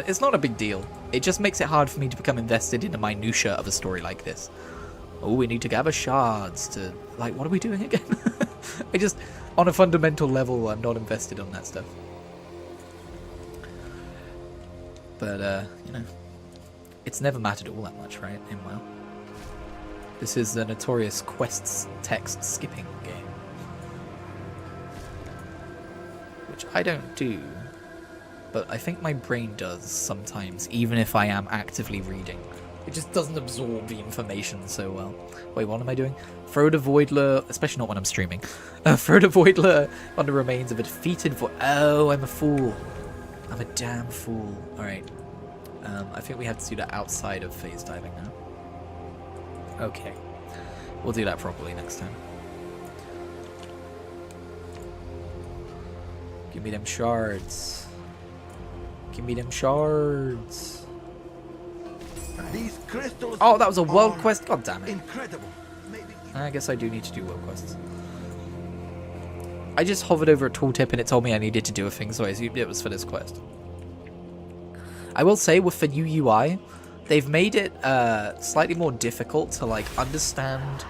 it's not a big deal. It just makes it hard for me to become invested in the minutia of a story like this. Oh, we need to gather shards to... Like, what are we doing again? I just... On a fundamental level, I'm not invested on that stuff. But, you know... It's never mattered all that much, right, in WoW? This is the notorious quests text skipping game. Which I don't do. But I think my brain does sometimes, even if I am actively reading. It just doesn't absorb the information so well. Wait, what am I doing? Throw the Voidler, especially not when I'm streaming. Throw the Voidler on the remains of a defeated Void... Oh, I'm a fool. I'm a damn fool. Alright. I think we have to do that outside of phase diving now. Okay. We'll do that properly next time. Give me them shards. Give me them shards. These crystals Oh, that was a world are quest. God damn it. Incredible. Maybe I guess I do need to do world quests. I just hovered over a tooltip and it told me I needed to do a thing, so I assumed it was for this quest. I will say, with the new UI, they've made it slightly more difficult to like understand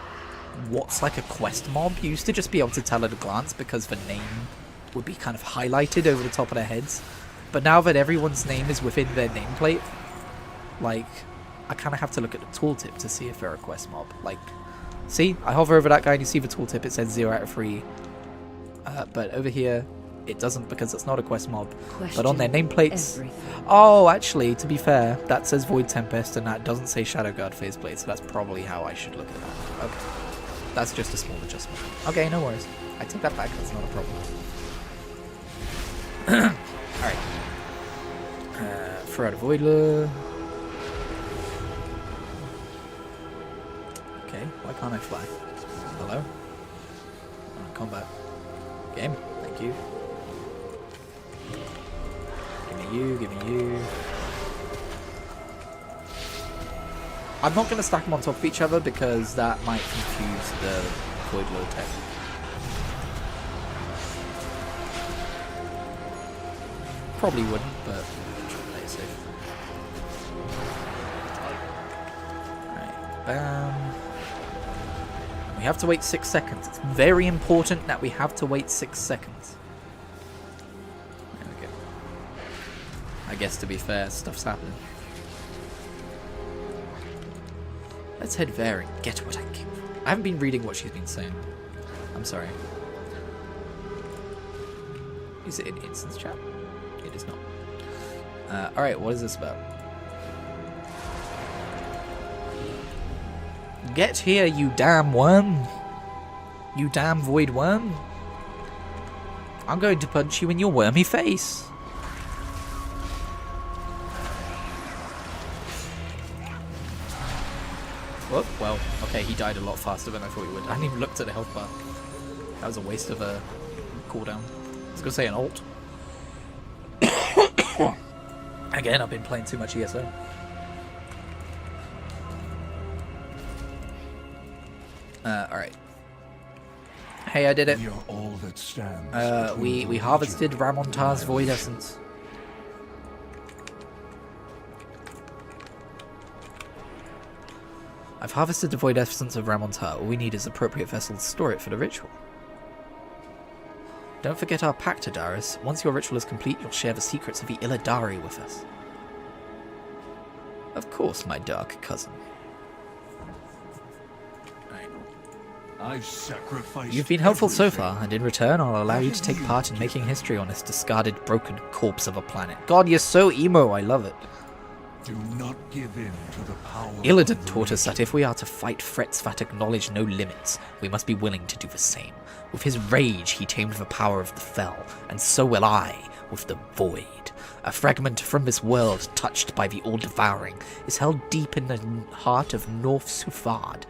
what's like a quest mob. You used to just be able to tell at a glance because the name would be kind of highlighted over the top of their heads. But now that everyone's name is within their nameplate, like, I kind of have to look at the tooltip to see if they're a quest mob. Like, see, I hover over that guy and you see the tooltip, it says 0 out of 3. But over here, it doesn't because it's not a quest mob. But on their nameplates... Everything. Oh, actually, to be fair, that says Void Tempest and that doesn't say Shadow Guard Faceplate, so that's probably how I should look at that. Okay. That's just a small adjustment. Okay, no worries. I take that back, that's not a problem. Alright. Throw out a Voidler. Okay, why can't I fly? Hello? Combat. Game, thank you. Give me you, give me you. I'm not going to stack them on top of each other because that might confuse the Void Lord tech. Probably wouldn't, but I'm trying to play it safe. Alright, bam. And we have to wait 6 seconds. It's very important that we have to wait 6 seconds. There we go. I guess to be fair, stuff's happening. Let's head there and get what I came for. I haven't been reading what she's been saying. I'm sorry. Is it in instance chat? It is not. Alright, what is this about? Get here, you damn worm. You damn void worm. I'm going to punch you in your wormy face. Whoop, well, okay, he died a lot faster than I thought he would. I hadn't even looked at the health bar. That was a waste of a cooldown. I was going to say an ult. Again, I've been playing too much ESO. Alright. Hey, I did it. We are all that stands. We harvested Ramontar's Void Essence. I've harvested the Void Essence of Ramontar. All we need is appropriate vessels to store it for the ritual. Don't forget our pact, Adaris. Once your ritual is complete, you'll share the secrets of the Illidari with us. Of course, my dark cousin. I've sacrificed. You've been helpful so everything. far, and in return, I'll allow you to take part in making history on this discarded, broken corpse of a planet. God, you're so emo, I love it. Do not give in to the power. Illidan of the taught us that Legion. if we are to fight threats that acknowledge no limits, we must be willing to do the same. With his rage, he tamed the power of the Fell, and so will I with the Void. A fragment from this world, touched by the all-devouring, is held deep in the heart of North Sufard.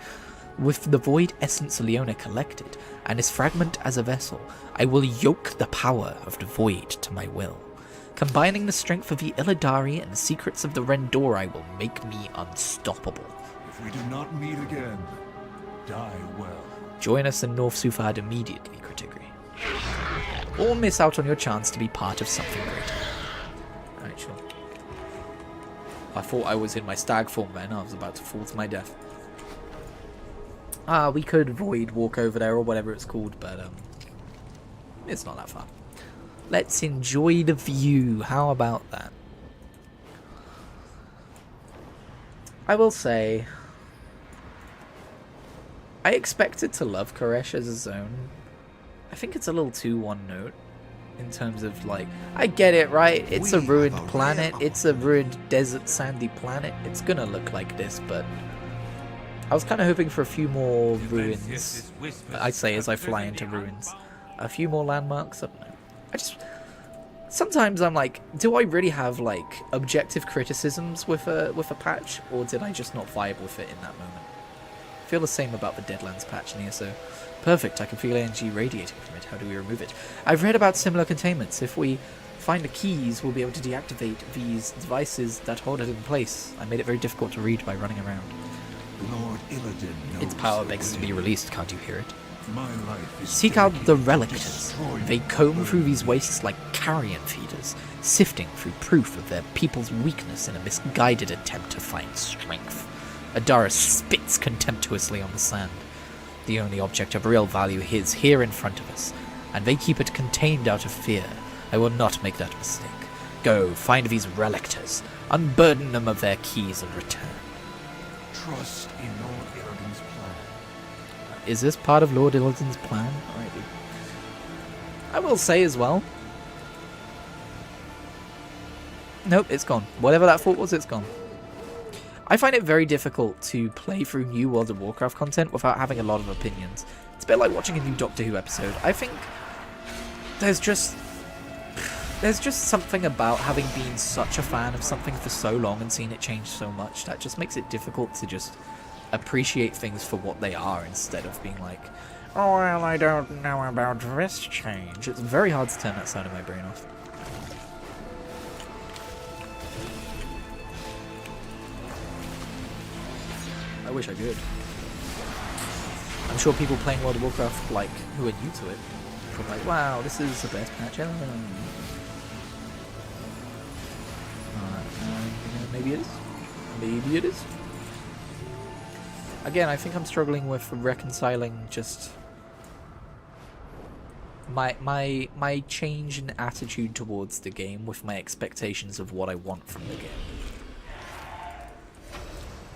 With the Void Essence Leona collected, and his fragment as a vessel, I will yoke the power of the Void to my will. Combining the strength of the Illidari and the secrets of the Rendori will make me unstoppable. If we do not meet again, die well. Join us in North Sufard immediately, Kritigri. Or miss out on your chance to be part of something greater. Alright, sure. I thought I was in my stag form then. I was about to fall to my death. We could Void walk over there or whatever it's called, but it's not that far. Let's enjoy the view. How about that? I will say, I expected to love Koresh as a zone. I think it's a little too one note in terms of like, I get it, right? It's a ruined planet. It's a ruined desert sandy planet. It's gonna look like this, but I was kind of hoping for a few more ruins. I say as I fly into ruins. A few more landmarks. I don't know. Sometimes I'm like, do I really have like objective criticisms with a patch, or did I just not vibe with it in that moment? I feel the same about the Deadlands patch in ESO. Perfect, I can feel energy radiating from it. How do we remove it? I've read about similar containments. If we Find the keys, we'll be able to deactivate these devices that hold it in place. I made it very difficult to read by running around. Lord Illidan knows Its power the begs to way. be released, can't you hear it? My life is Seek out the dedicated to relictors. destroying They comb through these wastes like carrion feeders, sifting through proof of their people's weakness in a misguided attempt to find strength. Adara spits contemptuously on the sand. The only object of real value is here in front of us, and they keep it contained out of fear. I will not make that mistake. Go, find these relictors, unburden them of their keys and return. trust in Lord Illidan's plan. Is this part of Lord Illidan's plan? Alrighty. I will say as well. Nope, it's gone. Whatever that thought was, it's gone. I find it very difficult to play through new World of Warcraft content without having a lot of opinions. It's a bit like watching a new Doctor Who episode. I think there's just something about having been such a fan of something for so long and seen it change so much that just makes it difficult to just appreciate things for what they are instead of being like, oh, well, I don't know about this change. It's very hard to turn that side of my brain off. I wish I could. I'm sure people playing World of Warcraft, like, who are new to it, are like, wow, this is the best patch ever. Maybe it is. Maybe it is. Again, I think I'm struggling with reconciling just my change in attitude towards the game with my expectations of what I want from the game.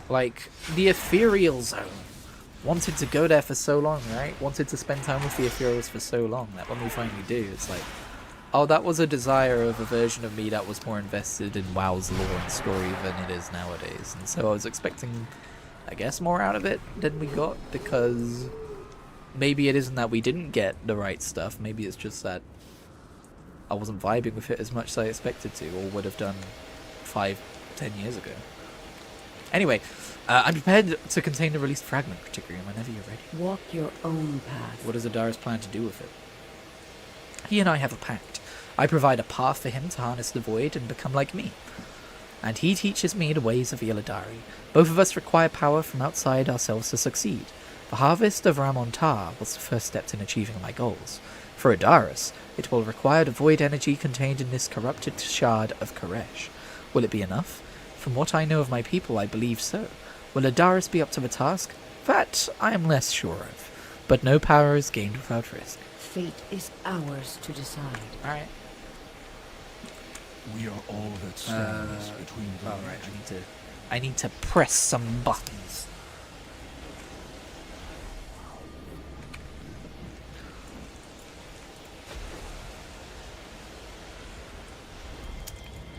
Like, the Ethereal Zone. Wanted to go there for so long, right? Wanted to spend time with the Ethereals for so long that when we finally do, it's like, oh, that was a desire of a version of me that was more invested in WoW's lore and story than it is nowadays. And so I was expecting, I guess, more out of it than we got, because maybe it isn't that we didn't get the right stuff. Maybe it's just that I wasn't vibing with it as much as I expected to, or would have done 5-10 years ago. Anyway, I'm prepared to contain the released fragment, Kritigri, whenever you're ready. Walk your own path. What does Adara's plan to do with it? He and I have a pact. I provide a path for him to harness the void and become like me. And he teaches me the ways of Illidari. Both of us require power from outside ourselves to succeed. The harvest of Ramontar was the first step in achieving my goals. For Adaris, it will require the void energy contained in this corrupted shard of Koresh. Will it be enough? From what I know of my people, I believe so. Will Adaris be up to the task? That I am less sure of. But no power is gained without risk. Fate is ours to decide. Alright. We are all that stands between the Alright, I need to press some buttons.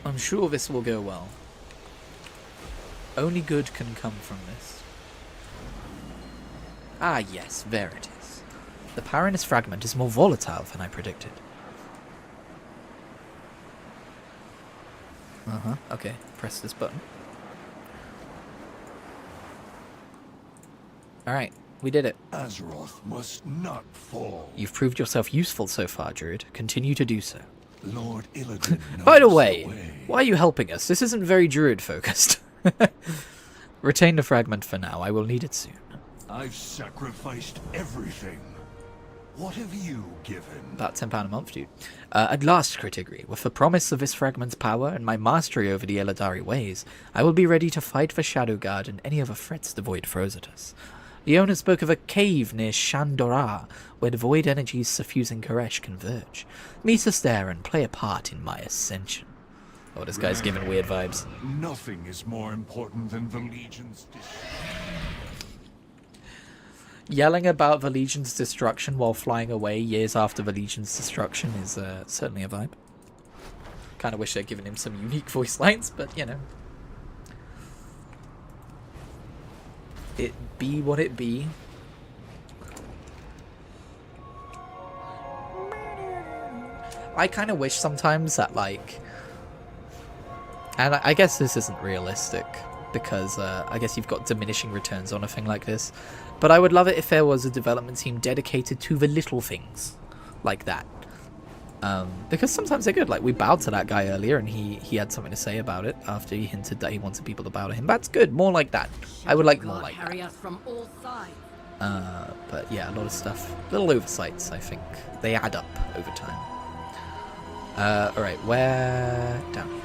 I'm sure this will go well. Only good can come from this. Ah yes, there it is. The power in this fragment is more volatile than I predicted. Okay, press this button. Alright, we did it. Azeroth must not fall. You've proved yourself useful so far, Druid. Continue to do so. Lord Illidan knows By the the way, way. why are you helping us? This isn't very Druid focused. Retain the fragment for now. I will need it soon. I've sacrificed everything. What have you given? About £10 a month, dude. At last, Kritigri, with the promise of this fragment's power and my mastery over the Illidari ways, I will be ready to fight for Shadowguard and any other threats the Void throws at us. The owner spoke of a cave near Shandora, where the Void energies suffusing Koresh converge. Meet us there and play a part in my ascension. Oh, this guy's giving weird vibes. Nothing is more important than the Legion's Yelling about the Legion's destruction while flying away years after the Legion's destruction is certainly a vibe. Kind of wish they'd given him some unique voice lines, but you know. It be what it be. I kind of wish sometimes that, like... And I guess this isn't realistic, because I guess you've got diminishing returns on a thing like this. But I would love it if there was a development team dedicated to the little things, like that. Because sometimes they're good. Like, we bowed to that guy earlier, and he had something to say about it after he hinted that he wanted people to bow to him. That's good. More like that. I would like more like that. Harry us from all sides. But yeah, a lot of stuff. Little oversights, I think. They add up over time. Alright, where... down here.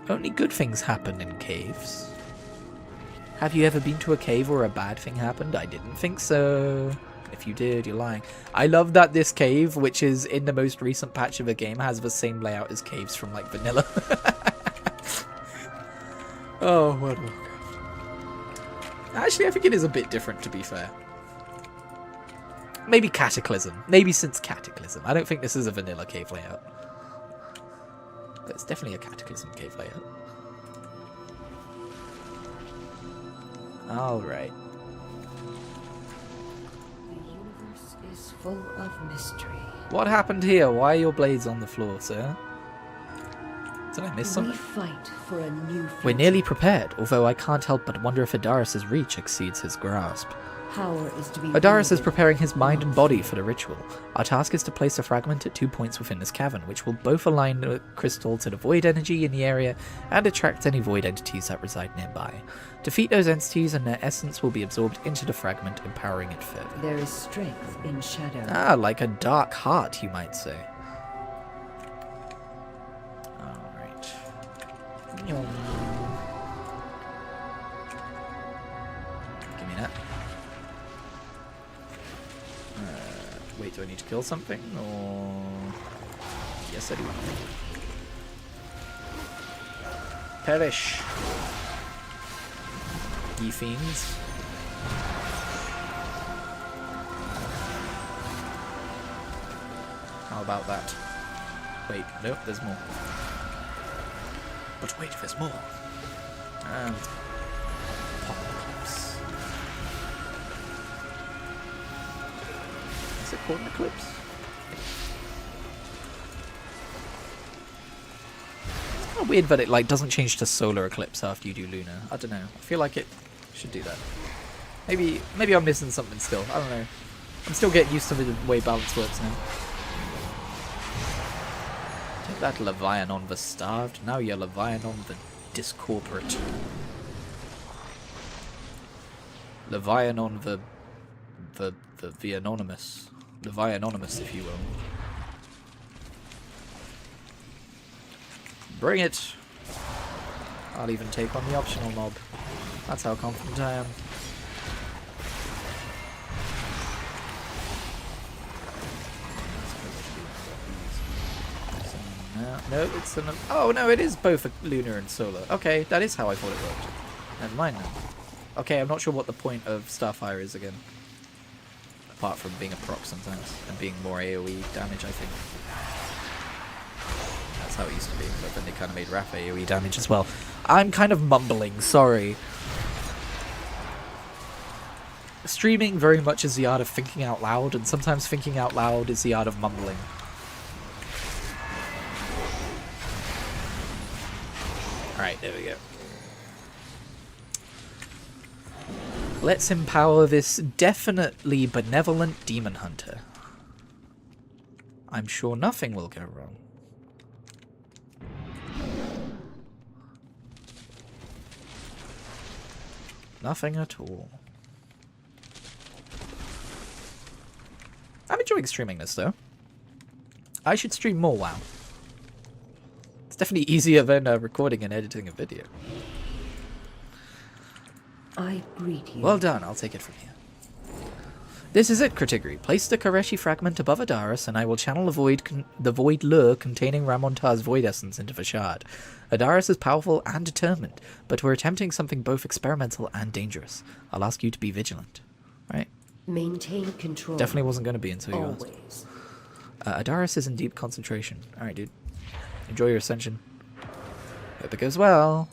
Only good things happen in caves. Have you ever been to a cave where a bad thing happened? I didn't think so. If you did, you're lying. I love that this cave, which is in the most recent patch of the game, has the same layout as caves from, like, vanilla. Oh, World of Warcraft. Actually, I think it is a bit different, to be fair. Maybe Cataclysm. Maybe since Cataclysm. I don't think this is a vanilla cave layout. But it's definitely a Cataclysm cave layout. Alright. The universe is full of mystery. What happened here? Why are your blades on the floor, sir? Did I miss something? We fight for a new future. We're nearly prepared, although I can't help but wonder if Adaris' reach exceeds his grasp. Power is to be Adaris is wielded. preparing his mind and body for the ritual. Our task is to place a fragment at 2 points within this cavern, which will both align the crystal to the void energy in the area and attract any void entities that reside nearby. Defeat those entities and their essence will be absorbed into the fragment, empowering it further. There is strength in shadow. Ah, like a dark heart, you might say. Alright. Give me that. Wait, do I need to kill something? Or... yes, I do. Perish! Ye fiends. How about that? Wait, nope, there's more. But wait, there's more. And... apocalypse. Is it called an eclipse? It's kind of weird that it like doesn't change to solar eclipse after you do lunar. I don't know. I feel like it should do that. Maybe I'm missing something still. I don't know. I'm still getting used to the way balance works now. Take that, Levianon the Starved. Now you're Levianon the Discorporate. Levianon the Anonymous. Levianonymous, if you will. Bring it! I'll even take on the optional mob. That's how confident I am. No, it's an... oh, no, it is both a lunar and solar. Okay, that is how I thought it worked. Never mind then. Okay, I'm not sure what the point of Starfire is again. Apart from being a proc sometimes, and being more AoE damage, I think. That's how it used to be, but then they kind of made Wrath AoE damage as well. I'm kind of mumbling, sorry. Streaming very much is the art of thinking out loud, and sometimes thinking out loud is the art of mumbling. Alright, there we go. Let's empower this definitely benevolent demon hunter. I'm sure nothing will go wrong. Nothing at all. I'm enjoying streaming this though. I should stream more WoW. It's definitely easier than recording and editing a video. I greet you. Well done, I'll take it from here. This is it, Kritigri. Place the Koreshi fragment above Adaris, and I will channel the void lure containing Ramontar's void essence into the shard. Adaris is powerful and determined, but we're attempting something both experimental and dangerous. I'll ask you to be vigilant. Right? Maintain control. Definitely wasn't going to be until you asked. Always. Adaris is in deep concentration. Alright, dude. Enjoy your ascension. Hope it goes well.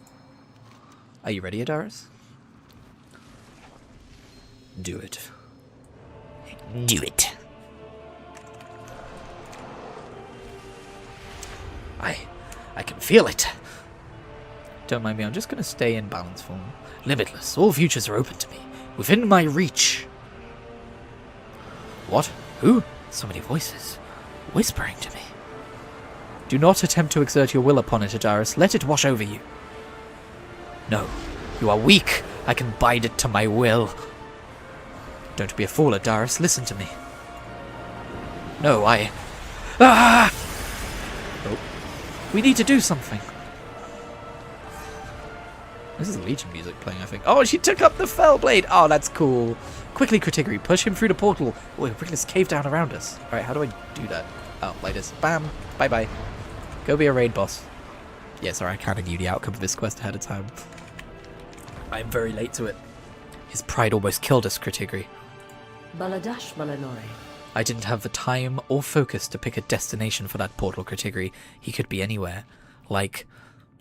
Are you ready, Adaris? Do it. Do it. I can feel it. Don't mind me, I'm just going to stay in balance form. Limitless. All futures are open to me. Within my reach. What? Who? So many voices. Whispering to me. Do not attempt to exert your will upon it, Adaris. Let it wash over you. No. You are weak. I can bind it to my will. Don't be a fool, Adaris. Listen to me. No, Ah! Oh. We need to do something. This is Legion music playing, I think. Oh, she took up the Fell Blade. Oh, that's cool. Quickly, Kritigri, push him through the portal. Oh, bring this cave down around us. Alright, how do I do that? Oh, like this. Bam. Bye-bye. Go be a raid boss. Yeah, sorry, I kind of knew the outcome of this quest ahead of time. I'm very late to it. His pride almost killed us, Kritigri. Baladash Malanore. I didn't have the time or focus to pick a destination for that portal, Kritigri. He could be anywhere. Like,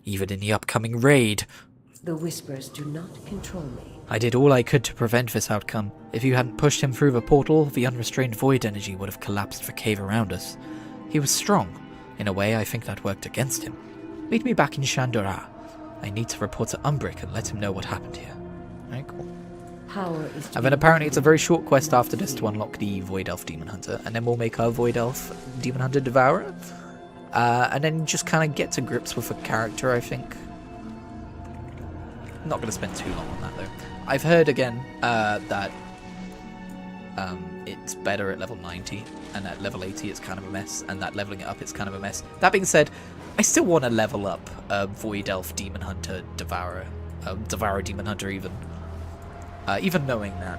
even in the upcoming raid. The whispers do not control me. I did all I could to prevent this outcome. If you hadn't pushed him through the portal, the unrestrained void energy would have collapsed the cave around us. He was strong. In a way, I think that worked against him. Meet me back in Shandora. I need to report to Umbrick and let him know what happened here. Alright, cool. Power is to And then be apparently it's a very short quest after this to unlock the Void Elf Demon Hunter, and then we'll make our Void Elf Demon Hunter Devourer. And then just kind of get to grips with a character, I think. Not going to spend too long on that, though. I've heard, again, that it's better at level 90, and at level 80 it's kind of a mess, and that leveling it up it's kind of a mess. That being said, I still want to level up Void Elf Demon Hunter Devourer. Devourer Demon Hunter, even. Even knowing that.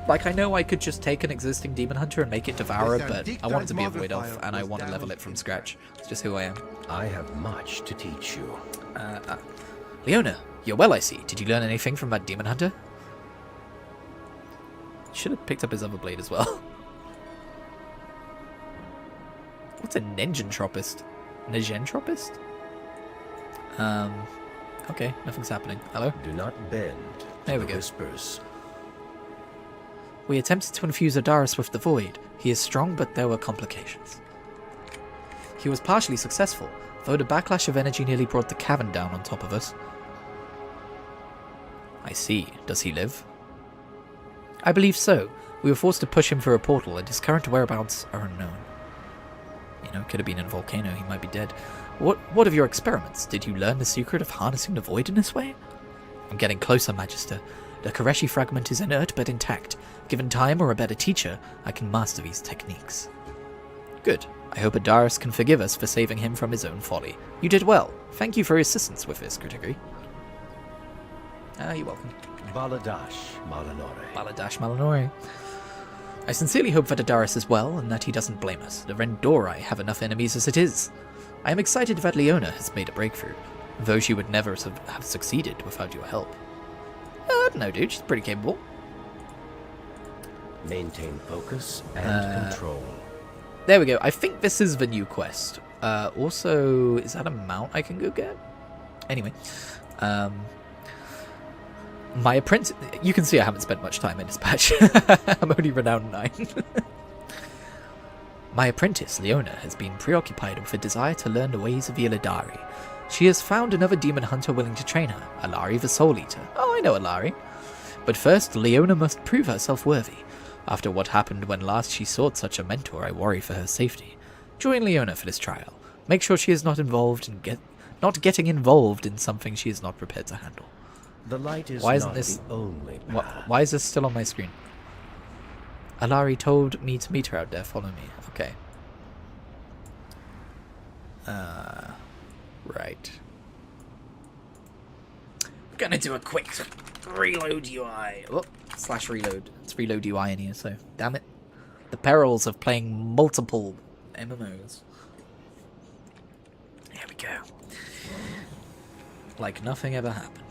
Like, I know I could just take an existing Demon Hunter and make it Devourer, but I want it to be a Void Elf, and I want to level it from scratch. It's just who I am. I have much to teach you. Leona, you're well, I see. Did you learn anything from that Demon Hunter? Should have picked up his other blade as well. What's a Negentropist? Negentropist? Okay, nothing's happening. Hello? Do not bend There to we the go. whispers. We attempted to infuse Adaris with the Void. He is strong, but there were complications. He was partially successful, though the backlash of energy nearly brought the cavern down on top of us. I see. Does he live? I believe so. We were forced to push him through a portal, and his current whereabouts are unknown. You know, could have been in a volcano, he might be dead. What of your experiments? Did you learn the secret of harnessing the Void in this way? I'm getting closer, Magister. The Koreshi fragment is inert but intact. Given time or a better teacher, I can master these techniques. Good. I hope Adaris can forgive us for saving him from his own folly. You did well. Thank you for your assistance with this, Kritigri. You're welcome. Baladash Malanore. Baladash Malanore. I sincerely hope that Adaris is well and that he doesn't blame us. The Rendorai have enough enemies as it is. I am excited that Leona has made a breakthrough, though she would never have succeeded without your help. I don't know, dude. She's pretty capable. Maintain focus and control. There we go. I think this is the new quest. Also, is that a mount I can go get? Anyway, my apprentice... You can see I haven't spent much time in this patch. I'm only renowned 9. My apprentice, Leona, has been preoccupied with a desire to learn the ways of Illidari. She has found another demon hunter willing to train her, Alari the Soul Eater. Oh, I know Alari. But first, Leona must prove herself worthy. After what happened when last she sought such a mentor, I worry for her safety. Join Leona for this trial. Make sure she is not getting involved in something she is not prepared to handle. The light is Why isn't not this- the only path. Why is this still on my screen? Alari told me to meet her out there. Follow me. Okay. Right. I'm gonna do a quick reload UI. Oh, / reload. It's reload UI in here, so damn it. The perils of playing multiple MMOs. Here we go. Like nothing ever happened.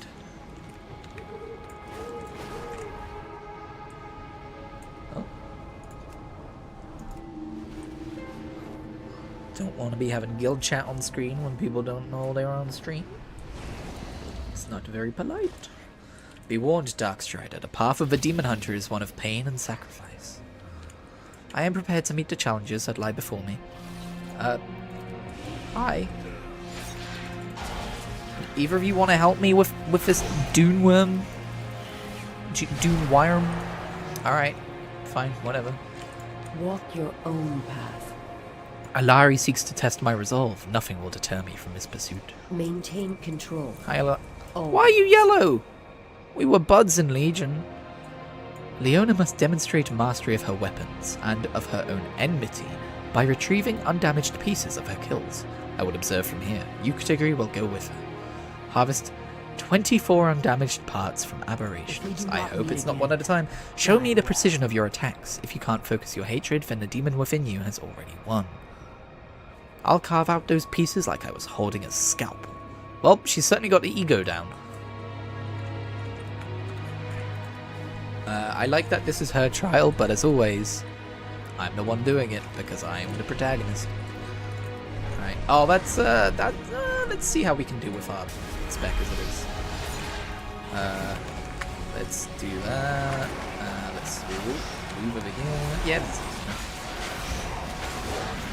Don't want to be having guild chat on screen when people don't know they're on stream. It's not very polite. Be warned, Darkstrider, the path of the Demon Hunter is one of pain and sacrifice. I am prepared to meet the challenges that lie before me. Hi. Either of you want to help me with this Dune worm? Dune worm? Alright, fine, whatever. Walk your own path. Alari seeks to test my resolve. Nothing will deter me from his pursuit. Maintain control. Hi, Oh. why are you yellow? We were buds in Legion. Leona must demonstrate mastery of her weapons and of her own enmity by retrieving undamaged pieces of her kills. I will observe from here. You, Kritigri, will go with her. Harvest 24 undamaged parts from aberrations. I hope it's not one at a time. Show me the precision of your attacks. If you can't focus your hatred, then the demon within you has already won. I'll carve out those pieces like I was holding a scalpel. Well, she's certainly got the ego down. I like that this is her trial, but as always, I'm the one doing it because I'm the protagonist. Alright. Oh, let's see how we can do with our spec as it is. Let's do that. Let's move over here. Yeah, that's easy enough.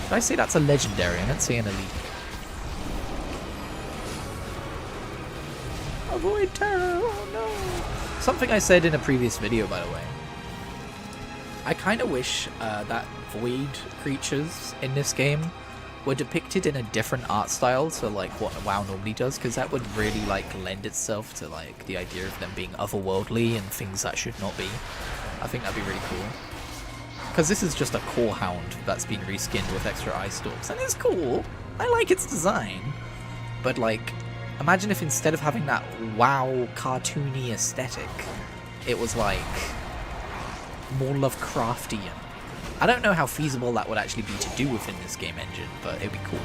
Did I say that's a legendary? I didn't say an elite. Avoid terror! Oh no! Something I said in a previous video, by the way. I kind of wish that void creatures in this game were depicted in a different art style to like what WoW normally does, because that would really like lend itself to like the idea of them being otherworldly and things that should not be. I think that'd be really cool. Because this is just a core hound that's been reskinned with extra eye stalks, and it's cool. I like its design, but like, imagine if instead of having that WoW cartoony aesthetic, it was like more Lovecraftian. I don't know how feasible that would actually be to do within this game engine, but it'd be cool.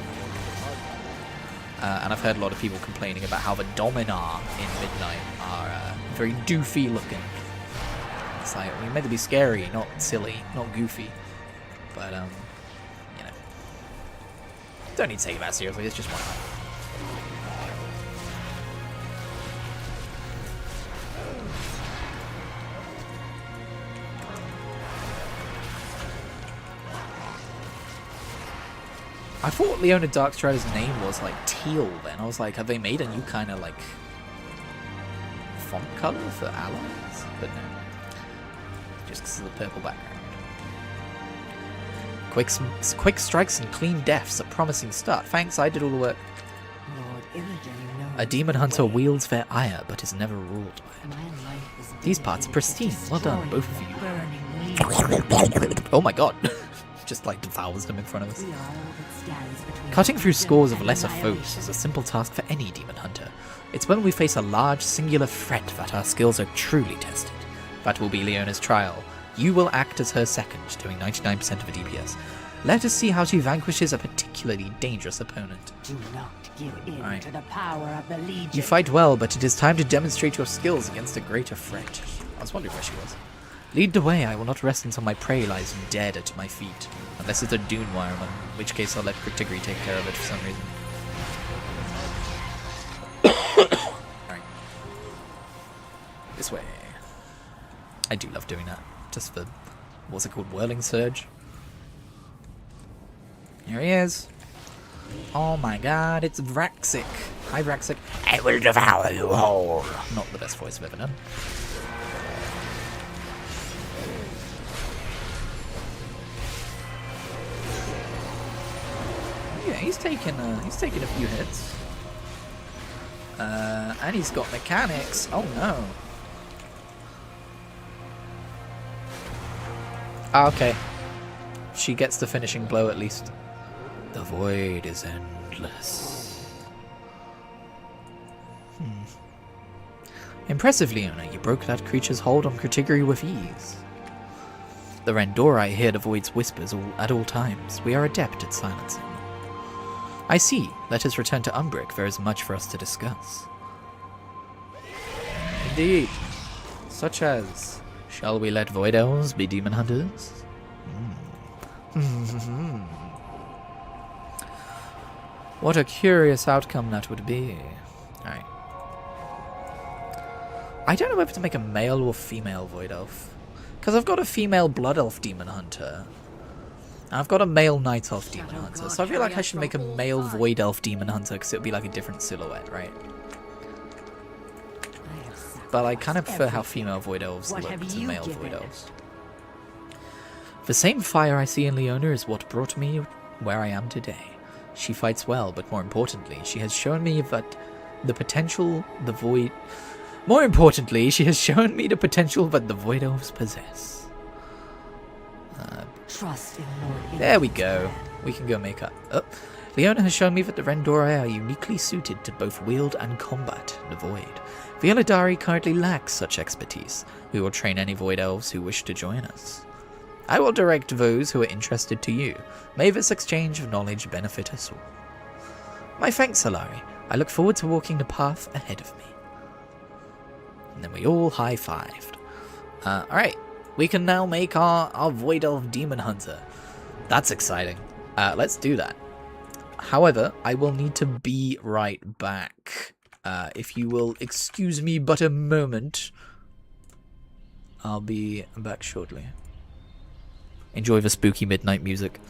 And I've heard a lot of people complaining about how the Dominar in Midnight are very doofy looking. It's like, we're meant to be scary, not silly, not goofy. But, you know. Don't need to take it that seriously, it's just one. I thought Leona Darkstrider's name was like teal then. I was like, have they made a new kind of like font color for allies? But no. Just because of the purple background. Quick strikes and clean deaths. A promising start. Thanks, I did all the work. Lord Illidan knows A demon hunter wields their ire, but is never ruled by my life is it. These parts are pristine. Well done, both of you. Burning leaves. Oh my god. Just like devours them in front of us. We are all that stands between Cutting through freedom scores of and lesser foes annihilation. is a simple task for any demon hunter. It's when we face a large, singular threat that our skills are truly tested. That will be Leona's trial. You will act as her second, doing 99% of the DPS. Let us see how she vanquishes a particularly dangerous opponent. Do not give in Alright. to the power of the Legion. You fight well, but it is time to demonstrate your skills against a greater threat. I was wondering where she was. Lead the way. I will not rest until my prey lies dead at my feet. Unless it's a Dune Wireman, in which case I'll let Kritigri take care of it for some reason. Alright. This way. I do love doing that. Just for, what's it called, Whirling Surge? Here he is. Oh my god, it's Vraxic. Hi Vraxic. I will devour you whole. Not the best voice I've ever done. Yeah, he's taken a few hits. And he's got mechanics. Oh no. Ah, okay. She gets the finishing blow at least. The void is endless. Impressive, Leona. You broke that creature's hold on Kritigri with ease. The Randorai hear the void's whispers at all times. We are adept at silencing. I see. Let us return to Umbric. There is much for us to discuss. Indeed. Such as, shall we let Void Elves be demon hunters? What a curious outcome that would be. Alright. I don't know whether to make a male or female Void Elf. Because I've got a female Blood Elf Demon Hunter. And I've got a male Night Elf Demon Hunter. So I feel like I should make a male Void Elf Demon Hunter because it would be like a different silhouette, right? but I kind of prefer how female Void Elves What look have to you male given Void it? Elves. The same fire I see in Leona is what brought me where I am today. She fights well, but more importantly, she has shown me that the potential the Void... More importantly, she has shown me the potential that the Void Elves possess. Trust in Lord. There we go. We can go make up. Oh, Leona has shown me that the Rendore are uniquely suited to both wield and combat the Void. The Eladari currently lacks such expertise. We will train any Void Elves who wish to join us. I will direct those who are interested to you. May this exchange of knowledge benefit us all. My thanks, Alari. I look forward to walking the path ahead of me. And then we all high-fived. Alright, we can now make our Void Elf Demon Hunter. That's exciting. Let's do that. However, I will need to be right back. If you will excuse me but a moment, I'll be back shortly. Enjoy the spooky midnight music.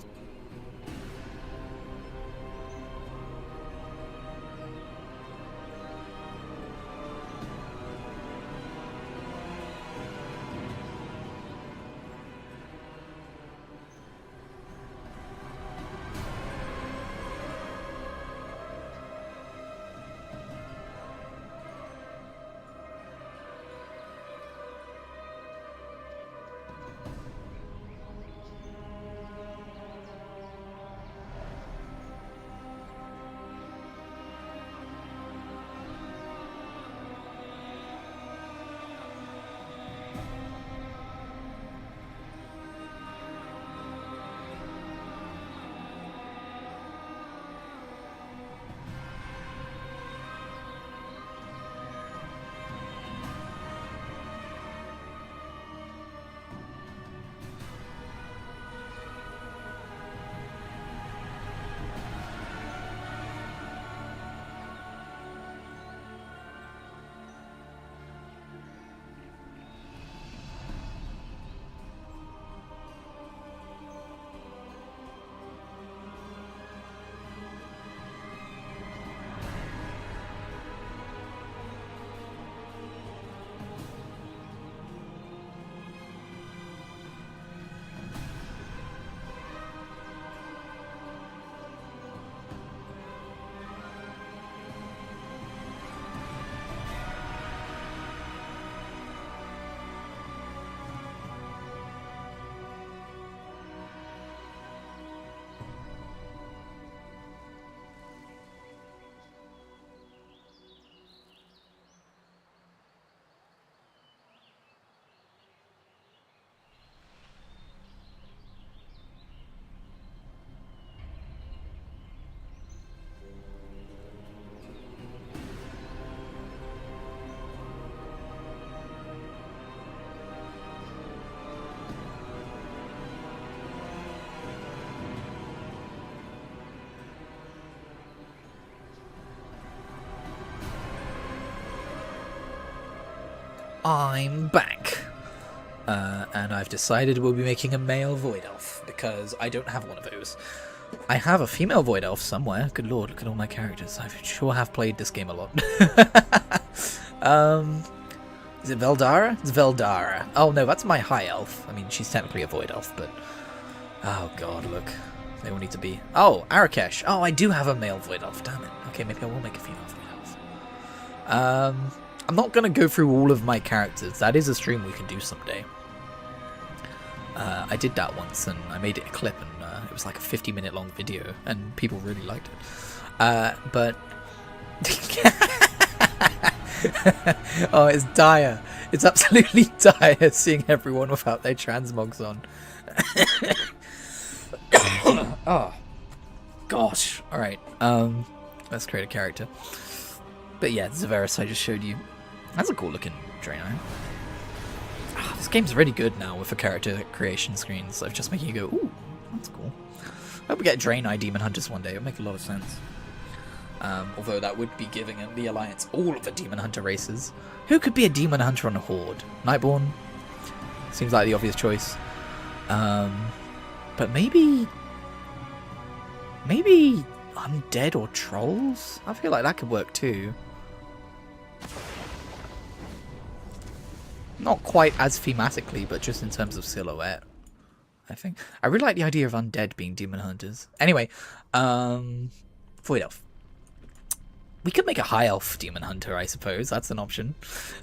I'm back. And I've decided we'll be making a male Void Elf, because I don't have one of those. I have a female Void Elf somewhere. Good lord, look at all my characters. I sure have played this game a lot. Is it Veldara? It's Veldara. Oh no, that's my High Elf. I mean, she's technically a Void Elf, but... Oh god, look. They all need to be... Oh, Arakesh. Oh, I do have a male Void Elf, damn it. Okay, maybe I will make a female Void Elf. I'm not going to go through all of my characters. That is a stream we can do someday. I did that once, and I made it a clip, and it was like a 50-minute long video, and people really liked it. But... Oh, it's dire. It's absolutely dire seeing everyone without their transmogs on. Oh. Gosh. Alright, let's create a character. But yeah, Zeveris I just showed you. That's a cool looking Draenei. This game's really good now with the character creation screens of just making you go, ooh, that's cool. I hope we get Draenei Demon Hunters one day. It would make a lot of sense. Although that would be giving the Alliance all of the Demon Hunter races. Who could be a Demon Hunter on a Horde? Nightborn? Seems like the obvious choice. But maybe undead or trolls? I feel like that could work too. Not quite as thematically, but just in terms of silhouette, I think. I really like the idea of undead being demon hunters. Anyway, Void Elf. We could make a high elf demon hunter, I suppose. That's an option.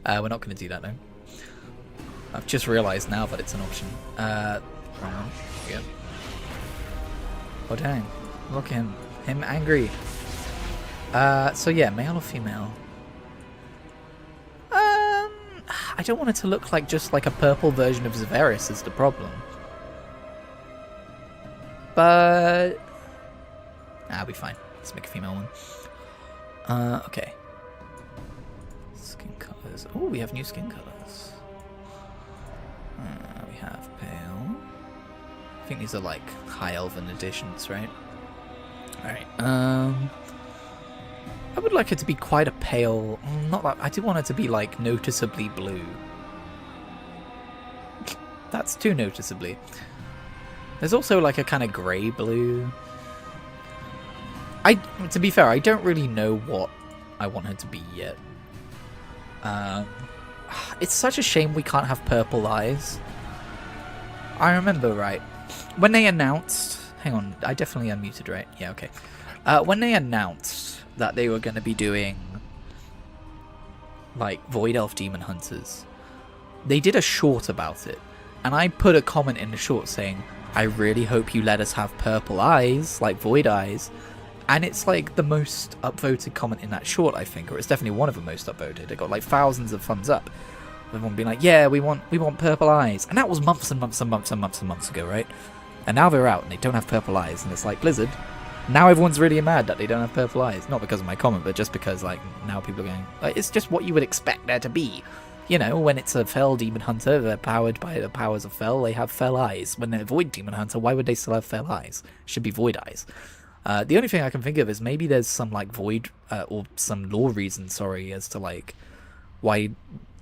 We're not going to do that, though. I've just realised now that it's an option. Wrong one. Yeah. Oh, dang. Look at him. Him angry. So yeah, male or female? I don't want it to look like just like a purple version of Zeveris is the problem. But I'll be fine. Let's make a female one. Okay. Skin colors. Oh, we have new skin colors. We have pale. I think these are like high elven editions, right? Alright. I would like it to be quite a pale. Not that I do want it to be like noticeably blue. That's too noticeably. There's also like a kind of grey blue. To be fair, I don't really know what I want her to be yet. It's such a shame we can't have purple eyes. I remember, right, when they announced... Hang on, I definitely unmuted, right? Yeah, okay. When they announced that they were going to be doing, like, Void Elf Demon Hunters, they did a short about it. And I put a comment in the short saying, I really hope you let us have purple eyes, like Void Eyes. And it's like the most upvoted comment in that short, I think, or it's definitely one of the most upvoted. It got like thousands of thumbs up. Everyone being like, yeah, we want purple eyes. And that was months and months and months and months and months ago, right? And now they're out and they don't have purple eyes. And it's like, Blizzard, now everyone's really mad that they don't have purple eyes. Not because of my comment, but just because like now people are going, like, it's just what you would expect there to be. You know, when it's a Fel Demon Hunter, they're powered by the powers of Fel, they have Fel eyes. When they're a Void Demon Hunter, why would they still have Fel eyes? Should be Void eyes. The only thing I can think of is maybe there's some like Void, or some lore reason, sorry, as to like why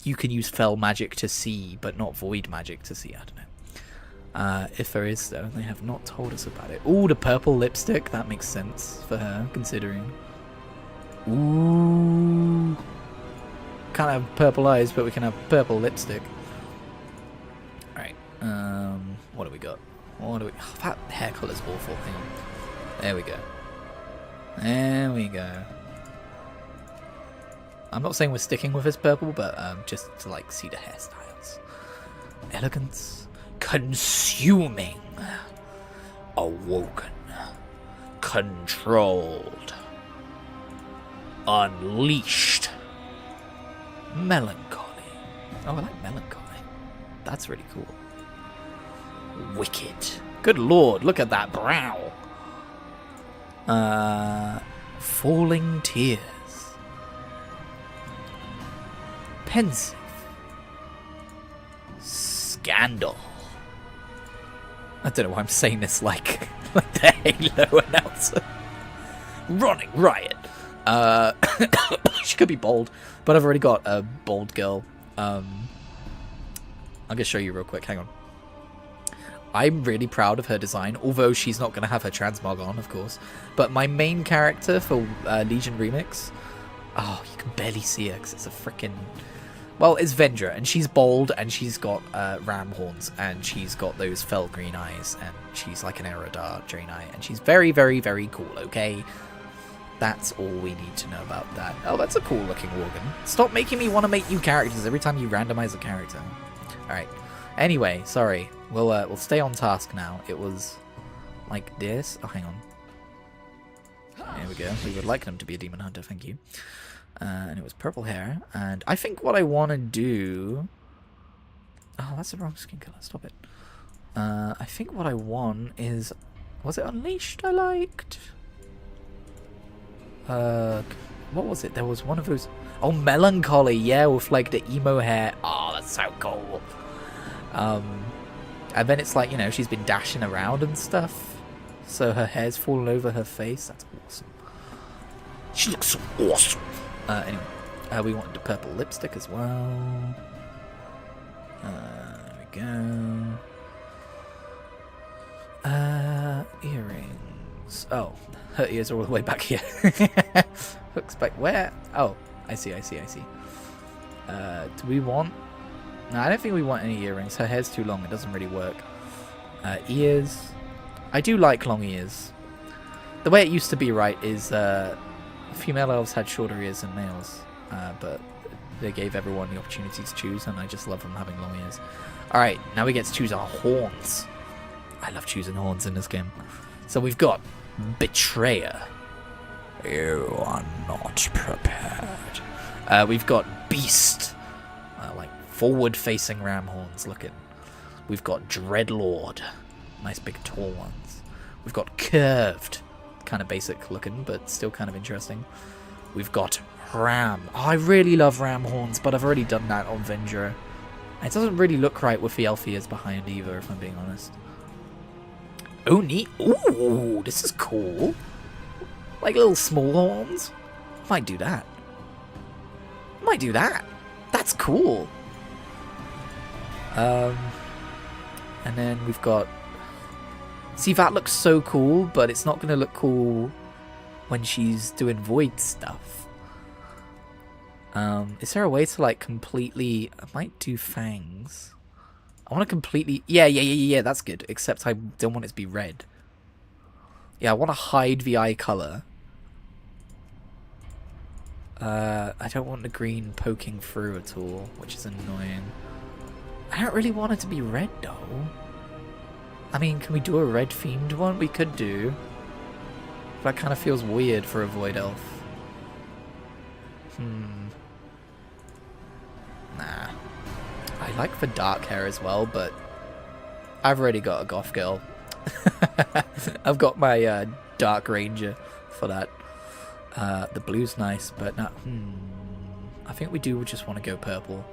you can use Fel magic to see, but not Void magic to see. I don't know. If there is, though, they have not told us about it. Ooh, the purple lipstick, that makes sense for her, considering. Ooh. Can't have purple eyes, but we can have purple lipstick. Alright, what do we got? What do we... Oh, that hair colour's awful. Hang on. There we go. There we go. I'm not saying we're sticking with this purple, but just to like see the hairstyles. Elegance. Consuming. Awoken. Controlled. Unleashed. Melancholy. Oh, I like melancholy. That's really cool. Wicked. Good lord, look at that brow. Falling tears. Pensive. Scandal. I don't know why I'm saying this like the Halo announcer. Running riot. She could be bold, but I've already got a bold girl. I'm gonna show you real quick. Hang on. I'm really proud of her design, although she's not going to have her transmog on, of course. But my main character for Legion Remix... Oh, you can barely see her because it's a freaking... Well, it's Vendra, and she's bold, and she's got ram horns, and she's got those fell green eyes, and she's like an Aerodar Draenei, and she's very, very, very cool, okay? That's all we need to know about that. Oh, that's a cool looking Worgen. Stop making me want to make new characters every time you randomize a character. Alright. Anyway, sorry. We'll stay on task now. It was like this. Oh, hang on. There we go. We would like them to be a demon hunter, thank you. And it was purple hair. And I think what I want to do... Oh, that's the wrong skin color. Stop it. I think what I want is... Was it Unleashed I liked? What was it? There was one of those... Oh, Melancholy. Yeah, with like the emo hair. Oh, that's so cool. And then it's like, you know, she's been dashing around and stuff. So her hair's fallen over her face. That's awesome. She looks so awesome. Anyway, we wanted the purple lipstick as well. There we go. Earrings. Oh, her ears are all the way back here. Hooks back where? Oh, I see. Do we want No, I don't think we want any earrings. Her hair's too long. It doesn't really work. Ears. I do like long ears. The way it used to be, right, is female elves had shorter ears than males. But they gave everyone the opportunity to choose, and I just love them having long ears. Alright, now we get to choose our horns. I love choosing horns in this game. So we've got Betrayer. You are not prepared. We've got Beast. Like forward-facing ram horns looking. We've got Dreadlord. Nice big tall ones. We've got Curved. Kind of basic looking, but still kind of interesting. We've got Ram. Oh, I really love ram horns, but I've already done that on Ventura. It doesn't really look right with the elf ears behind either, if I'm being honest. Oh, neat. Ooh, this is cool. Like little small horns. Might do that. Might do that. That's cool. And then we've got... See, that looks so cool, but it's not going to look cool when she's doing void stuff. Is there a way to, like, completely... I might do fangs. I want to completely... Yeah, that's good. Except I don't want it to be red. Yeah, I want to hide the eye color. I don't want the green poking through at all, which is annoying. I don't really want it to be red, though. I mean, can we do a red-themed one? We could do. That kind of feels weird for a Void Elf. Nah. I like the dark hair as well, but I've already got a goth girl. I've got my Dark Ranger for that. The blue's nice, but not... I think we do just want to go purple.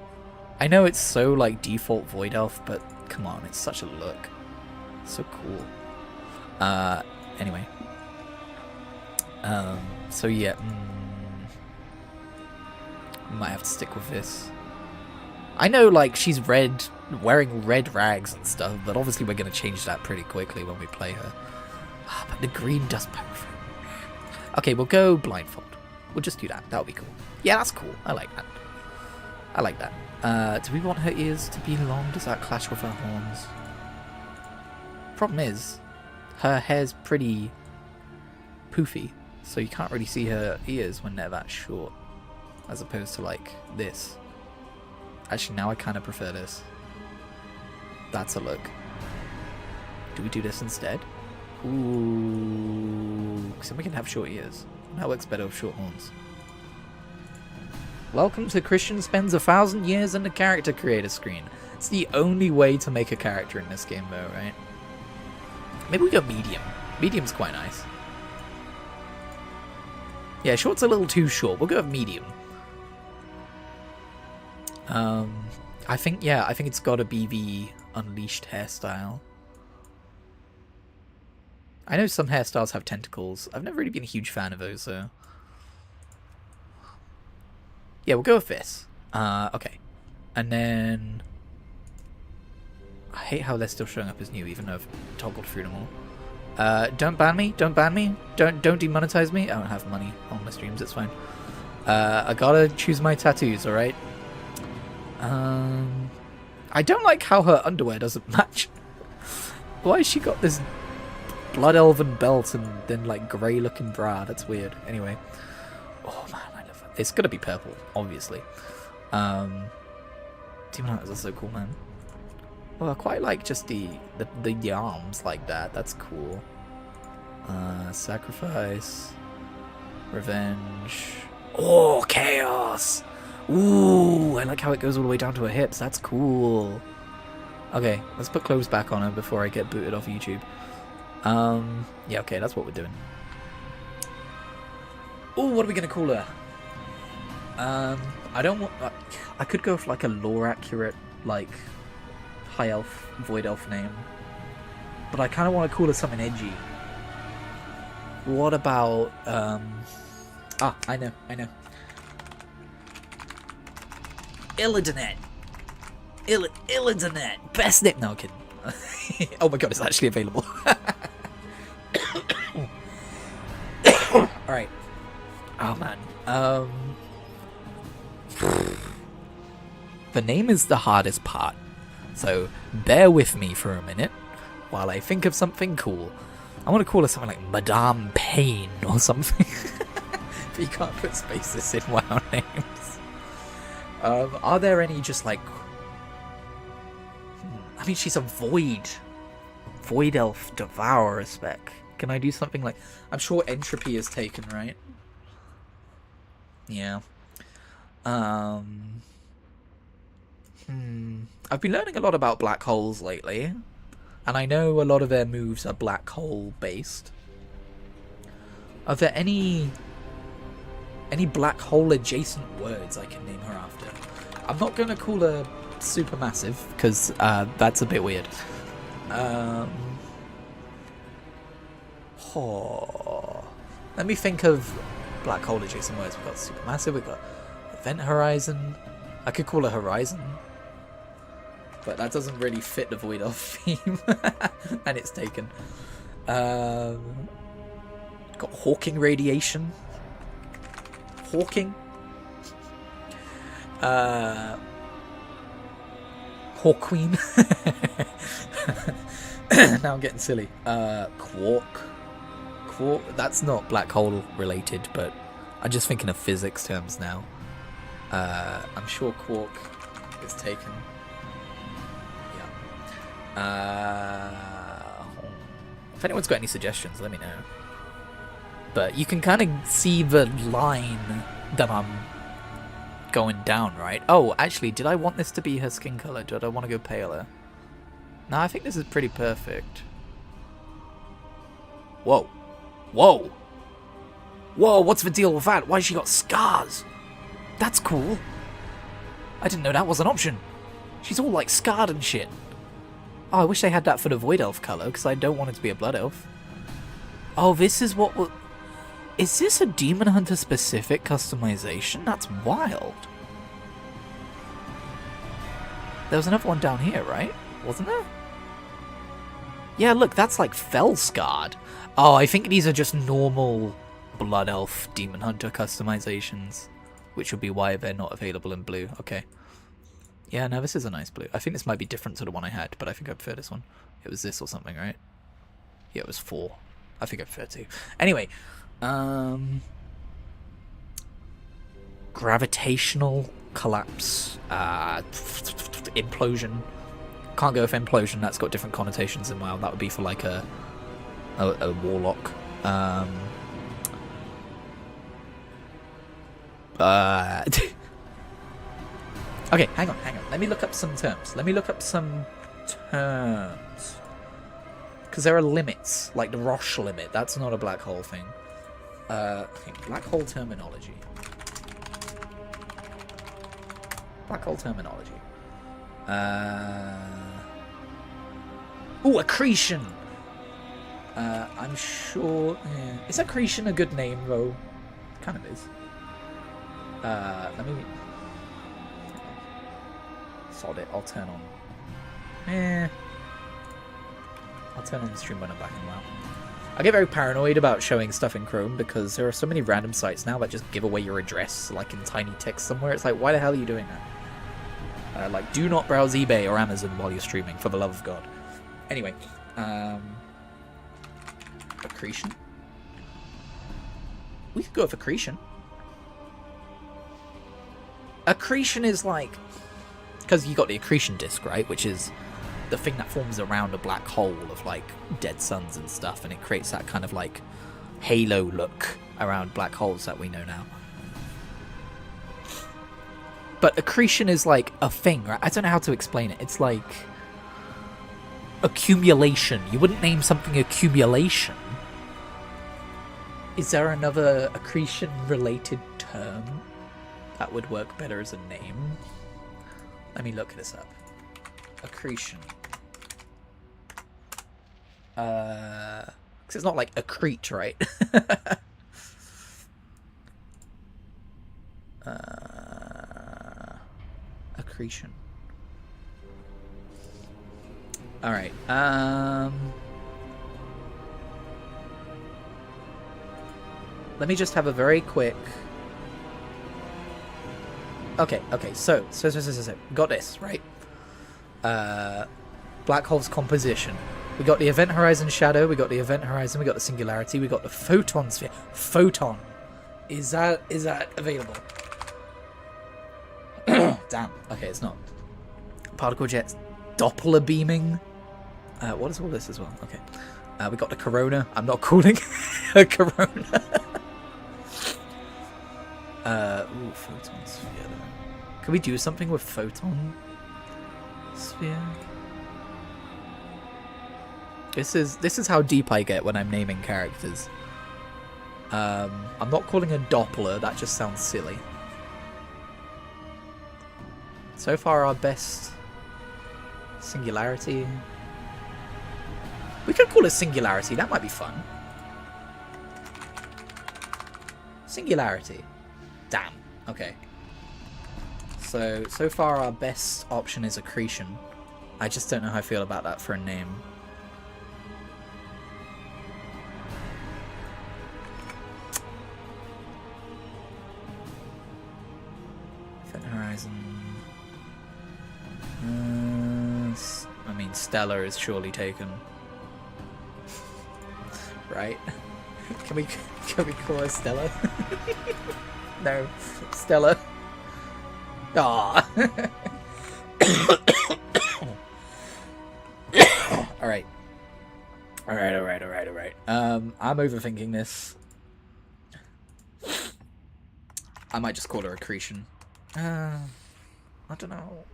I know it's so, like, default Void Elf, but come on, it's such a look. So cool. Anyway. So yeah. Might have to stick with this. I know, like, she's red, wearing red rags and stuff, but obviously we're going to change that pretty quickly when we play her. But the green does perfect. Okay, we'll go blindfold. We'll just do that. That'll be cool. Yeah, that's cool. I like that. I like that. Do we want her ears to be long? Does that clash with her horns? Problem is, her hair's pretty poofy, so you can't really see her ears when they're that short, as opposed to, like, this. Actually, now I kind of prefer this. That's a look. Do we do this instead? Ooh, because then we can have short ears. That works better with short horns. Welcome to Christian Spends 1,000 Years in the Character Creator screen. It's the only way to make a character in this game, though, right? Maybe we go medium. Medium's quite nice. Yeah, short's a little too short. We'll go with medium. I think it's got to be the Unleashed hairstyle. I know some hairstyles have tentacles. I've never really been a huge fan of those, so... Yeah, we'll go with this. Okay. And then... I hate how they're still showing up as new, even though I've toggled through them all. Don't ban me. Don't ban me. Don't demonetize me. I don't have money on my streams. It's fine. I gotta choose my tattoos, alright? I don't like how her underwear doesn't match. Why has she got this blood elven belt and then, like, grey looking bra? That's weird. Anyway. Oh man, I love it. It's gonna be purple, obviously. Demon Hunters are so cool, man. Well, I quite like just the arms like that. That's cool. Sacrifice. Revenge. Oh, Chaos! Ooh, I like how it goes all the way down to her hips. That's cool. Okay, let's put clothes back on her before I get booted off YouTube. Yeah, okay, that's what we're doing. Ooh, what are we gonna call her? I don't want... I could go for, like, a lore-accurate, like... High elf, void elf name, but I kind of want to call her something edgy. What about I know Illidanet. Illidanet, best name. No, I'm kidding. Oh my god, it's actually available. All right. Oh man. The name is the hardest part. So bear with me for a minute while I think of something cool. I want to call her something like Madame Pain or something. But you can't put spaces in WoW names. Are there any just like... I mean, she's a Void Elf Devourer spec. Can I do something like... I'm sure Entropy is taken, right? Yeah. I've been learning a lot about black holes lately, and I know a lot of their moves are black hole based. Are there any black hole adjacent words I can name her after? I'm not going to call her Supermassive, because that's a bit weird. Let me think of black hole adjacent words. We've got Supermassive, we've got Event Horizon. I could call her Horizon, but that doesn't really fit the Void Elf theme. And it's taken. Got Hawking Radiation. Hawking. Hawqueen. Now I'm getting silly. Quark. That's not black hole related, but I'm just thinking of physics terms now. I'm sure Quark is taken. Yeah. If anyone's got any suggestions, let me know. But you can kind of see the line that I'm going down, right? Oh, actually, did I want this to be her skin color? Did I want to go paler? No, I think this is pretty perfect. Whoa. Whoa! Whoa, what's the deal with that? Why has she got scars? That's cool. I didn't know that was an option. She's all like scarred and shit. Oh, I wish they had that for the Void Elf color, because I don't want it to be a Blood Elf. Oh, this is what will... Is this a Demon Hunter specific customization? That's wild. There was another one down here, right? Wasn't there? Yeah, look, that's like Fell Scarred. Oh, I think these are just normal Blood Elf Demon Hunter customizations, which would be why they're not available in blue. Okay. Yeah, no, this is a nice blue. I think this might be different to the one I had, but I think I prefer this one. It was this or something, right? Yeah, it was 4. I think I prefer 2. Anyway, gravitational collapse, implosion. Can't go with implosion. That's got different connotations in WoW. That would be for like a warlock. Okay, hang on. Let me look up some terms. Because there are limits, like the Roche limit. That's not a black hole thing. Okay, black hole terminology. Ooh, accretion! I'm sure... Yeah. Is accretion a good name, though? It kind of is. Let me... Sod it, I'll turn on... I'll turn on the stream when I'm back in WoW. I get very paranoid about showing stuff in Chrome because there are so many random sites now that just give away your address, like in tiny text somewhere. It's like, why the hell are you doing that? Like, do not browse eBay or Amazon while you're streaming, for the love of God. Anyway, accretion. We could go with accretion. Accretion is like... Because you got the accretion disk, right? Which is the thing that forms around a black hole of, like, dead suns and stuff. And it creates that kind of, like, halo look around black holes that we know now. But accretion is, like, a thing, right? I don't know how to explain it. It's like... accumulation. You wouldn't name something accumulation. Is there another accretion-related term that would work better as a name? Let me look this up. Accretion. Because it's not like accrete, right? Accretion. Alright, let me just have a very quick Okay. So. Got this, right? Black hole's composition. We got the event horizon shadow, we got the event horizon, we got the singularity, we got the photon sphere. Photon. Is that available? Damn. Okay, it's not. Particle jets. Doppler beaming. What is all this as well? Okay. We got the corona. I'm not calling a corona. Ooh, photon sphere. Can we do something with photon sphere? This is how deep I get when I'm naming characters. I'm not calling a Doppler, that just sounds silly. So far our best singularity. We could call it singularity, that might be fun. Singularity. Damn. Okay. So far our best option is accretion. I just don't know how I feel about that for a name. Horizon. I mean, Stellar is surely taken, right? Can we call her Stella? No, Stella. Ah. All right. I'm overthinking this. I might just call her Accretion. I don't know.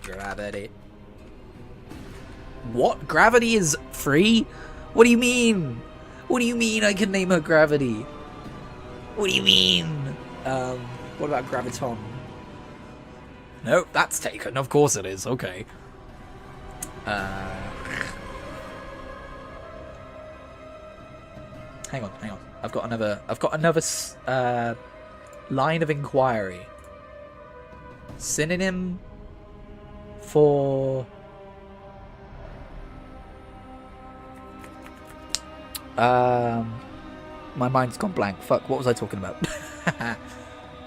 Gravity. What? Gravity is free? What do you mean? What do you mean I can name her Gravity? What do you mean? What about Graviton? Nope, that's taken. Of course it is. Okay. Hang on. I've got another line of inquiry. Synonym for my mind's gone blank. Fuck, what was I talking about?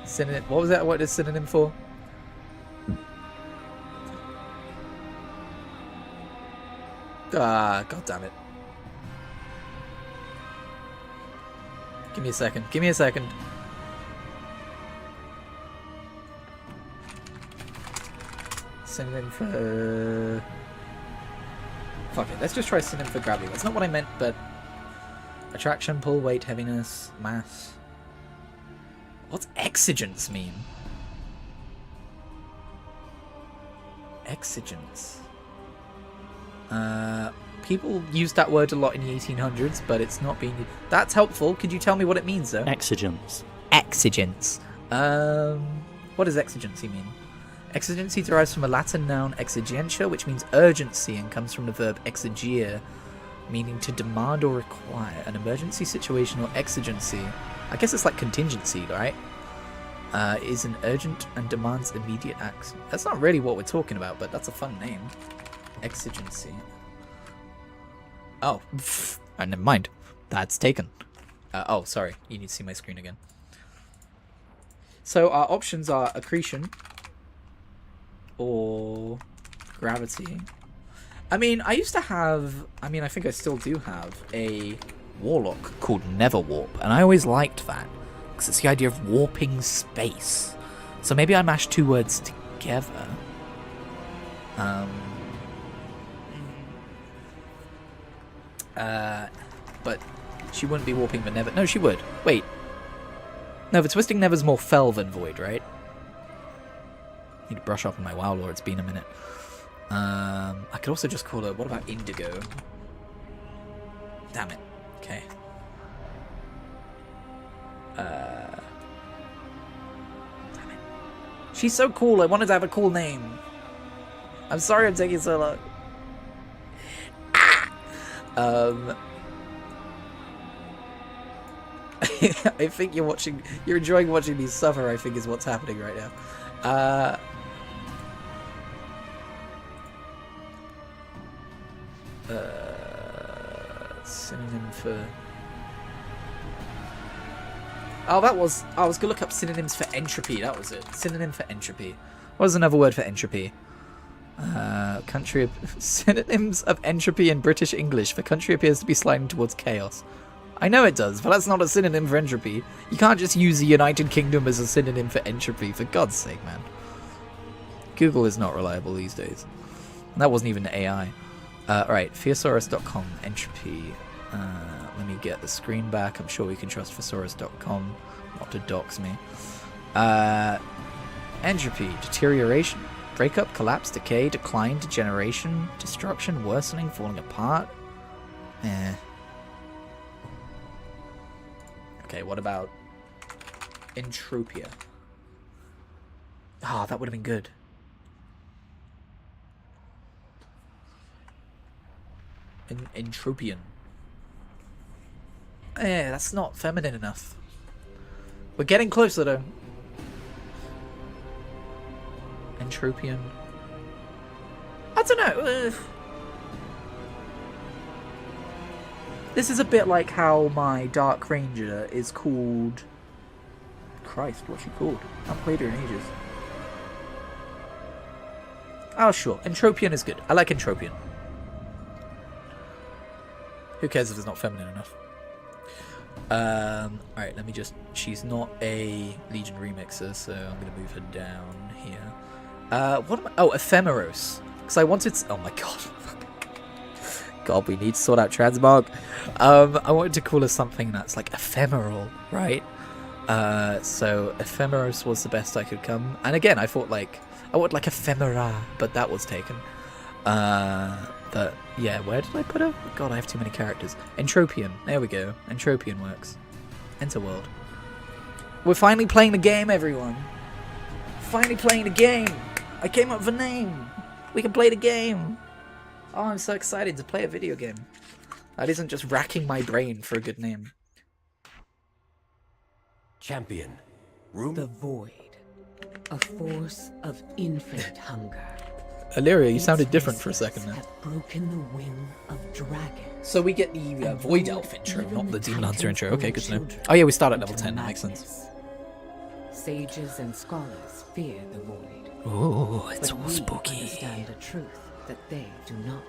Synonym. What was that? What is synonym for? God damn it. Give me a second. Synonym for... Fuck it, let's just try synonym for gravity. That's not what I meant, but... Attraction, pull, weight, heaviness, mass... What's exigence mean? Exigence. People use that word a lot in the 1800s, but it's not being... That's helpful. Could you tell me what it means, though? Exigence. Exigence. What does exigency mean? Exigency derives from a Latin noun exigentia, which means urgency, and comes from the verb exigere, meaning to demand or require. An emergency situation or exigency, I guess it's like contingency, right? Is an urgent and demands immediate action. That's not really what we're talking about, but that's a fun name. Exigency. Oh, never mind. That's taken. Oh, sorry. You need to see my screen again. So our options are accretion or gravity. I mean, I used to have... I mean, I think I still do have a warlock called Neverwarp, and I always liked that because it's the idea of warping space. So maybe I mashed two words together. But she wouldn't be warping the Never. No, she would. Wait. No, the Twisting Never's more Fel than Void, right? Need to brush up on my WoW lore. It's been a minute. I could also just call her... What about Indigo? Damn it. Okay. Damn it. She's so cool. I wanted to have a cool name. I'm sorry I'm taking so long. I think you're enjoying watching me suffer, I think is what's happening right now. Synonym for... Oh, that was... I was going to look up synonyms for entropy. That was it. Synonym for entropy. What was another word for entropy? Country... Synonyms of entropy in British English. The country appears to be sliding towards chaos. I know it does, but that's not a synonym for entropy. You can't just use the United Kingdom as a synonym for entropy, for God's sake, man. Google is not reliable these days. And that wasn't even AI. Alright, thesaurus.com, entropy. Let me get the screen back. I'm sure we can trust thesaurus.com not to dox me. Entropy, deterioration, breakup, collapse, decay, decline, degeneration, destruction, worsening, falling apart. Okay, what about entropia? Ah, that would have been good. Entropian. That's not feminine enough. We're getting closer though. Entropian. I don't know. This is a bit like how my Dark Ranger is called... Christ, what's she called? I haven't played her in ages. Oh, sure. Entropian is good. I like Entropian. Who cares if it's not feminine enough? Alright, let me just... She's not a Legion remixer, so I'm going to move her down here. What am I... Oh, Ephemeros. Because I wanted... Oh my god. God, we need to sort out Transmog. I wanted to call her something that's like ephemeral, right? So Ephemeros was the best I could come. And again, I thought like... I want like ephemera, but that was taken. But yeah, where did I put her? God, I have too many characters. Entropian. There we go. Entropian works. Enter world. We're finally playing the game, everyone. Finally playing the game. I came up with a name. We can play the game. Oh, I'm so excited to play a video game. That isn't just racking my brain for a good name. Champion. The void. A force of infinite hunger. Illyria, you sounded different for a second there. Have broken the wing of dragons. So we get the Void Elf intro, not the Demon Hunter intro. Okay, good to know. Oh yeah, we start at level 10, that makes sense. Sages and scholars fear the void. Ooh, it's but all we spooky. understand a truth that they do not.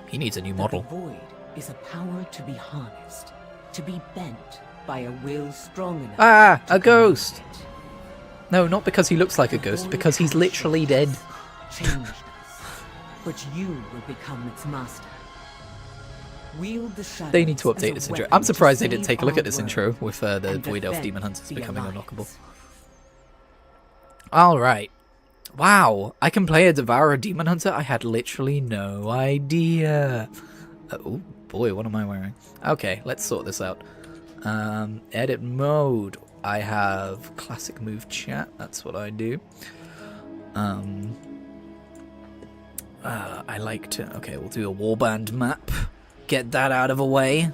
He needs a new That model. the void is a power to be harnessed, to be bent by a will strong enough. Ah, to a ghost. command it. No, not because he looks like a ghost, because he's literally dead. Changed us, but you will become its master. Wield the shadows They need to as update a this intro. weapon I'm surprised to they didn't save take a look our at this world intro with the and Void Elf defend Demon Hunters the becoming Alliance. unlockable. Alright. Wow, I can play a Devourer Demon Hunter? I had literally no idea. Oh boy, what am I wearing? Okay, let's sort this out. Edit mode. I have classic move chat, that's what I do. I like to... Okay, we'll do a warband map. Get that out of the way.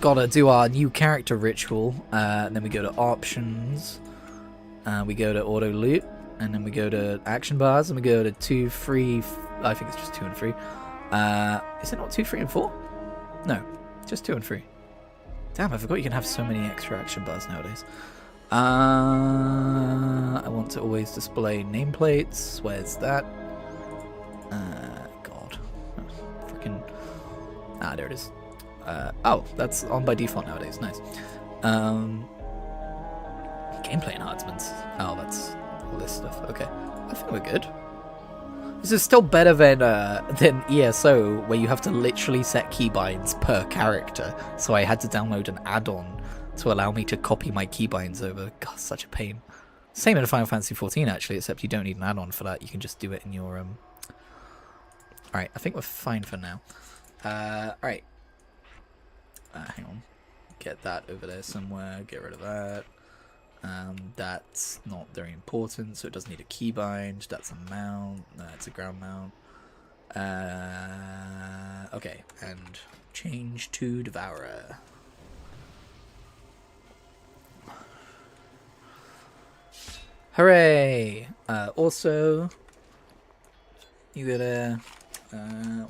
Gotta do our new character ritual. And then we go to options. We go to auto loot. And then we go to action bars. And we go to 2, 3... I think it's just 2 and 3. Is it not 2, 3, and 4? No, just 2 and 3. Damn, I forgot you can have so many extra action bars nowadays. I want to always display nameplates. Where's that? God. Freaking... Ah, there it is. Oh, that's on by default nowadays. Nice. Gameplay enhancements. Oh, that's all this stuff. Okay. I think we're good. This is still better than ESO, where you have to literally set keybinds per character. So I had to download an add-on to allow me to copy my keybinds over. God, such a pain. Same in Final Fantasy XIV, actually, except you don't need an add-on for that. You can just do it in your... Alright, I think we're fine for now. Alright. Hang on. Get that over there somewhere. Get rid of that. That's not very important, so it doesn't need a keybind. That's a mount. That's a ground mount. Okay, and change to Devourer. Hooray! Also, you gotta...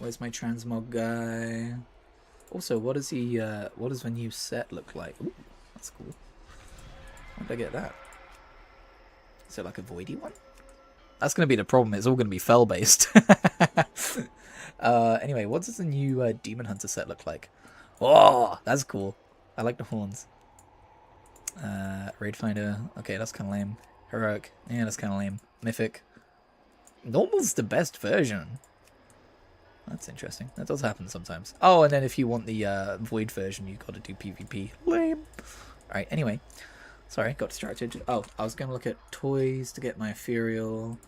where's my transmog guy? Also, what does he, what does the new set look like? Ooh, that's cool. How did I get that? Is it like a voidy one? That's going to be the problem. It's all going to be fell based. Anyway, what does the new Demon Hunter set look like? Oh, that's cool. I like the horns. Raid Finder. Okay, that's kind of lame. Heroic. Yeah, that's kind of lame. Mythic. Normal's the best version. That's interesting. That does happen sometimes. Oh, and then if you want the Void version, you got to do PvP. Lame. Alright, anyway. Sorry, got distracted. Oh, I was going to look at toys to get my ethereal.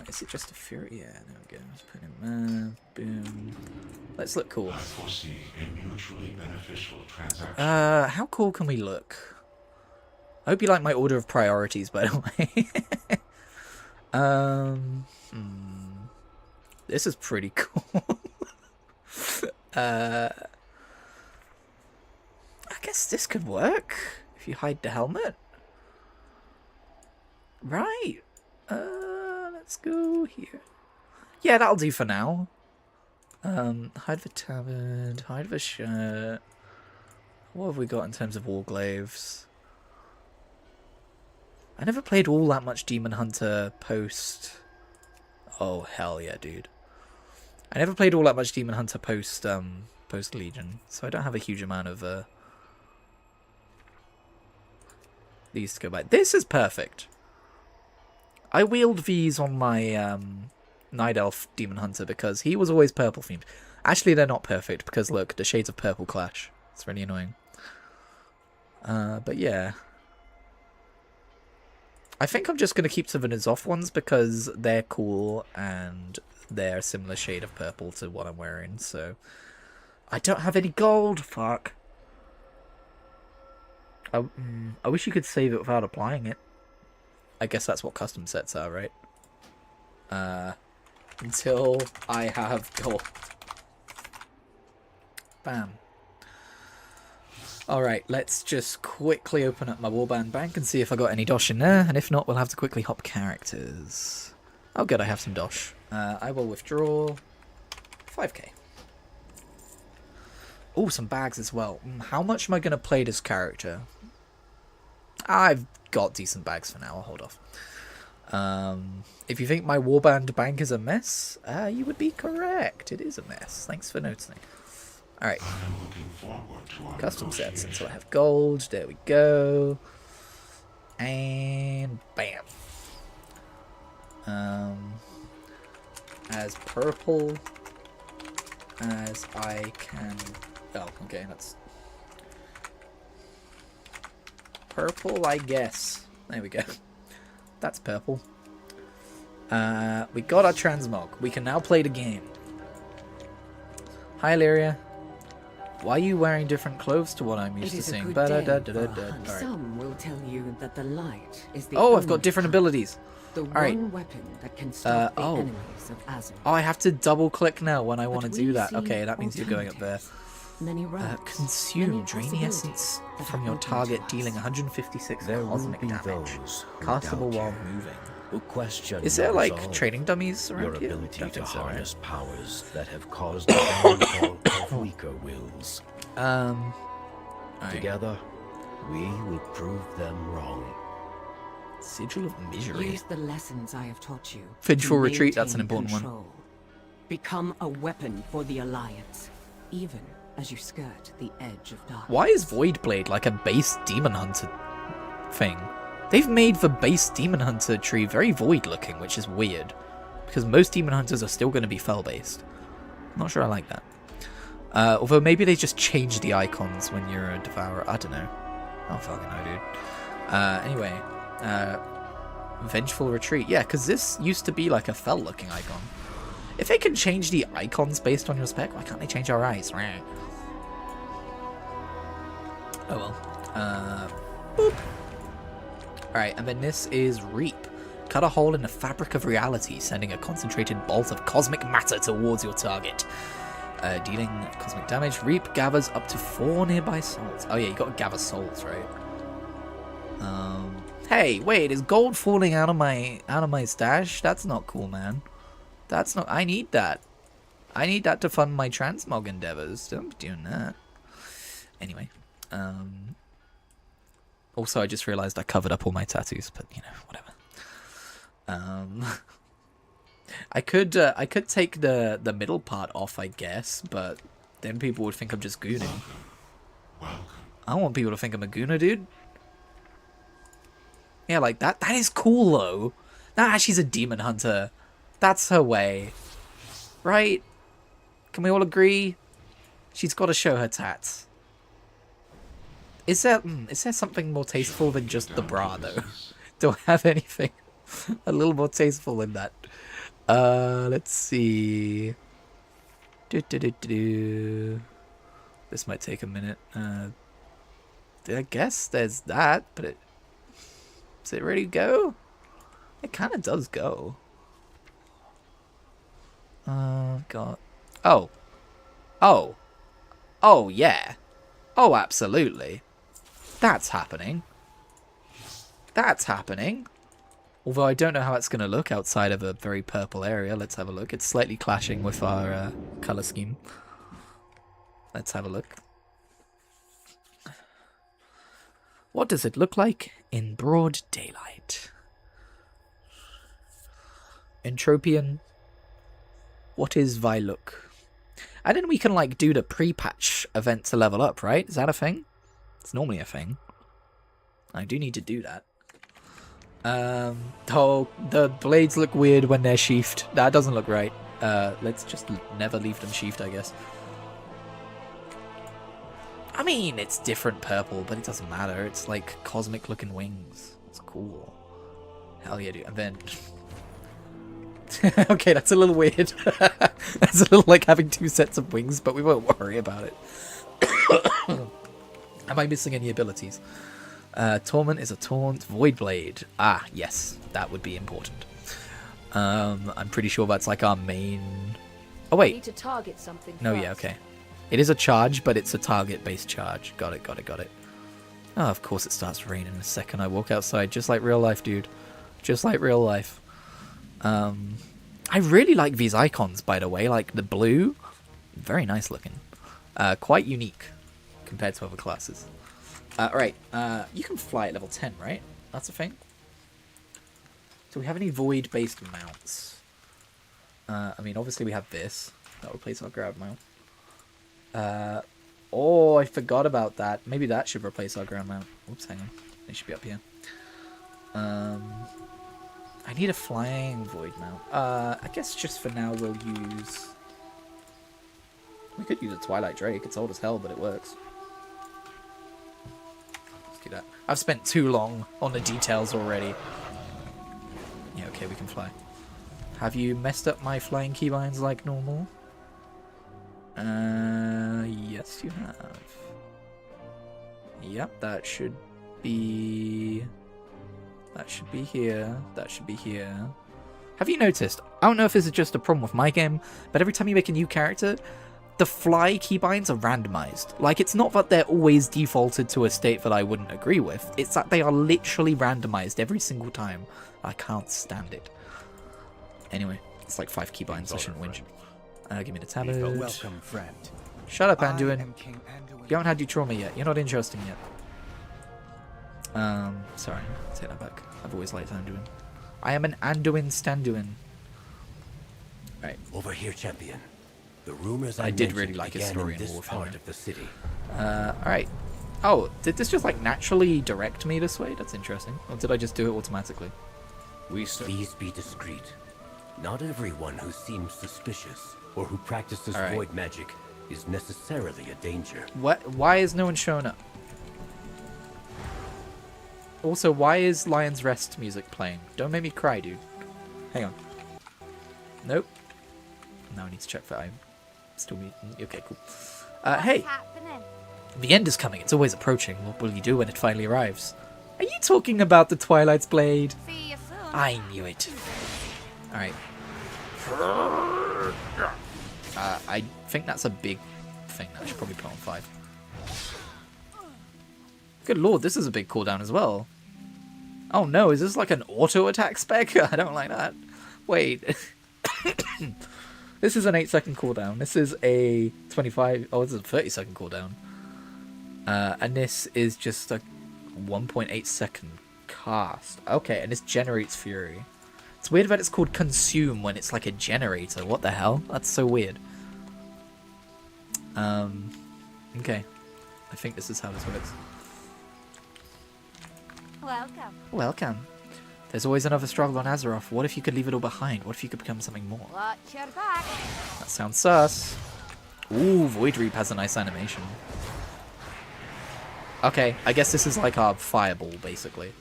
Is it just ethereal? Yeah, there we go. Let's put in there. Boom. Let's look cool. I foresee a mutually beneficial transaction. How cool can we look? I hope you like my order of priorities, by the way. This is pretty cool. I guess this could work if you hide the helmet. Right. Let's go here. Yeah, that'll do for now. Hide the tabard, hide the shirt. What have we got in terms of warglaives? I never played all that much Demon Hunter post. Oh hell yeah, dude! I never played all that much Demon Hunter post post Legion, so I don't have a huge amount of these to go by. This is perfect. I wield these on my Night Elf Demon Hunter because he was always purple themed. Actually, they're not perfect because look, the shades of purple clash. It's really annoying. But yeah. I think I'm just going to keep to the N'Zoth ones because they're cool and they're a similar shade of purple to what I'm wearing, so... I don't have any gold, fuck. I wish you could save it without applying it. I guess that's what custom sets are, right? Until I have gold. Bam. Alright, let's just quickly open up my warband bank and see if I got any dosh in there, and if not, we'll have to quickly hop characters. Oh good, I have some dosh. I will withdraw 5k. Oh, some bags as well. How much am I going to play this character? I've got decent bags for now, I'll hold off. If you think my warband bank is a mess, you would be correct. It is a mess. Thanks for noticing. Alright. Custom sets until I have gold. There we go. And bam. As purple as I can. Oh, okay, that's purple, I guess. There we go. That's purple. We got our transmog. We can now play the game. Hi, Illyria. Why are you wearing different clothes to what I'm used to seeing? Some will tell you that the light is the I've got different abilities. The one weapon that can stop the enemies of Azul. Oh, I have to double click now when I want to do that. Okay, that means you're going up there. Consume drain the essence from your target, dealing 156 cosmic damage. Castable while moving. Who question Is there your like resolve, training dummies around your here? ability Don't to think so, right? harness powers that have caused the downfall of weaker wills. Alright. Together, we will prove them wrong. Sigil of Misery. Use the lessons I have taught you. Vengeful to Retreat, that's an maintain important one. control. Become a weapon for the Alliance, even as you skirt the edge of darkness. Why is Voidblade like a base Demon Hunter thing? They've made the base Demon Hunter tree very void looking, which is weird. Because most Demon Hunters are still going to be fell based. Not sure I like that. Although maybe they just change the icons when you're a Devourer. I don't know. I don't fucking know, dude. Anyway. Vengeful Retreat. Yeah, because this used to be like a fell looking icon. If they can change the icons based on your spec, why can't they change our eyes? Oh well. Boop. Alright, and then this is Reap. Cut a hole in the fabric of reality, sending a concentrated bolt of cosmic matter towards your target. Dealing cosmic damage. Reap gathers up to 4 nearby souls. Oh yeah, you gotta gather souls, right? Hey, wait, is gold falling out of my stash? That's not cool, man. That's not... I need that. I need that to fund my transmog endeavors. Don't be doing that. Anyway. Also, I just realized I covered up all my tattoos, but you know, whatever. I could take the middle part off, I guess, but then people would think I'm just gooning. I don't want people to think I'm a gooner, dude. Yeah, like that is cool though. Nah, she's a demon hunter. That's her way. Right? Can we all agree? She's got to show her tats. Is there something more tasteful than just the bra though? Do I have anything a little more tasteful than that? Let's see. This might take a minute. I guess there's that, but does it really go? It kind of does go. God. Oh, yeah. Oh, absolutely. That's happening. That's happening. Although I don't know how it's going to look outside of a very purple area. Let's have a look. It's slightly clashing with our color scheme. Let's have a look. What does it look like in broad daylight? Entropian. What is Viluk? And then we can like do the pre-patch event to level up, right? Is that a thing? It's normally a thing. I do need to do that. Oh, the blades look weird when they're sheathed. That doesn't look right. Let's just never leave them sheathed, I guess. I mean, it's different purple, but it doesn't matter. It's like cosmic looking wings. It's cool. Hell yeah, dude. And then... okay, that's a little weird. That's a little like having two sets of wings, but we won't worry about it. Am I missing any abilities? Torment is a taunt. Void Blade. Ah, yes. That would be important. I'm pretty sure that's like our main... Oh, wait. Need to target something No, first. yeah, okay. It is a charge, but it's a target-based charge. Got it. Oh, of course it starts raining in a second. I walk outside just like real life, dude. Just like real life. I really like these icons, by the way. Like the blue. Very nice looking. Quite unique compared to other classes. Alright, you can fly at level 10, right? That's a thing. Do we have any void-based mounts? I mean, obviously we have this. That'll replace our grab mount. Oh, I forgot about that. Maybe that should replace our ground mount. Oops, hang on. It should be up here. I need a flying void mount. I guess just for now we'll use... We could use a Twilight Drake. It's old as hell, but it works. Let's do that. I've spent too long on the details already. Yeah, okay, we can fly. Have you messed up my flying keybinds like normal? Yes, you have. Yep, that should be... That should be here. That should be here. Have you noticed? I don't know if this is just a problem with my game, but every time you make a new character, the fly keybinds are randomized. Like, it's not that they're always defaulted to a state that I wouldn't agree with. It's that they are literally randomized every single time. I can't stand it. Anyway, it's like 5 keybinds. I shouldn't whinge. Give me the tablet. Welcome, friend. Shut up, I Anduin. am King Anduin. You haven't had your trauma yet. You're not interesting yet. Sorry. Take that back. I've always liked Anduin. I am an Anduin Standuin. Right. Over here, champion. The rumors I did really like his story in this Warfare. part of the city. Alright. Oh, did this just like naturally direct me this way? That's interesting. Or did I just do it automatically? Please be discreet. Not everyone who seems suspicious or who practices All right. void magic is necessarily a danger. What? Why is no one showing up? Also, why is Lion's Rest music playing? Don't make me cry, dude. Hang on. Nope. Now I need to check that I'm still mutant. Okay, cool. Hey! Happening? The end is coming. It's always approaching. What will you do when it finally arrives? Are you talking about the Twilight's Blade? See you soon. I knew it. Alright. I think that's a big thing that I should probably put on 5. Good lord, this is a big cooldown as well. Oh no, is this like an auto attack spec? I don't like that. Wait. This is an 8-second cooldown. This is a 25... Oh, this is a 30-second cooldown. And this is just a 1.8 second cast. Okay, and this generates fury. It's weird that it's called consume when it's like a generator. What the hell? That's so weird. Okay. I think this is how this works. Welcome. Welcome. There's always another struggle on Azeroth. What if you could leave it all behind? What if you could become something more? Watch your back. That sounds sus. Ooh, Void Reap has a nice animation. Okay, I guess this is like our fireball, basically.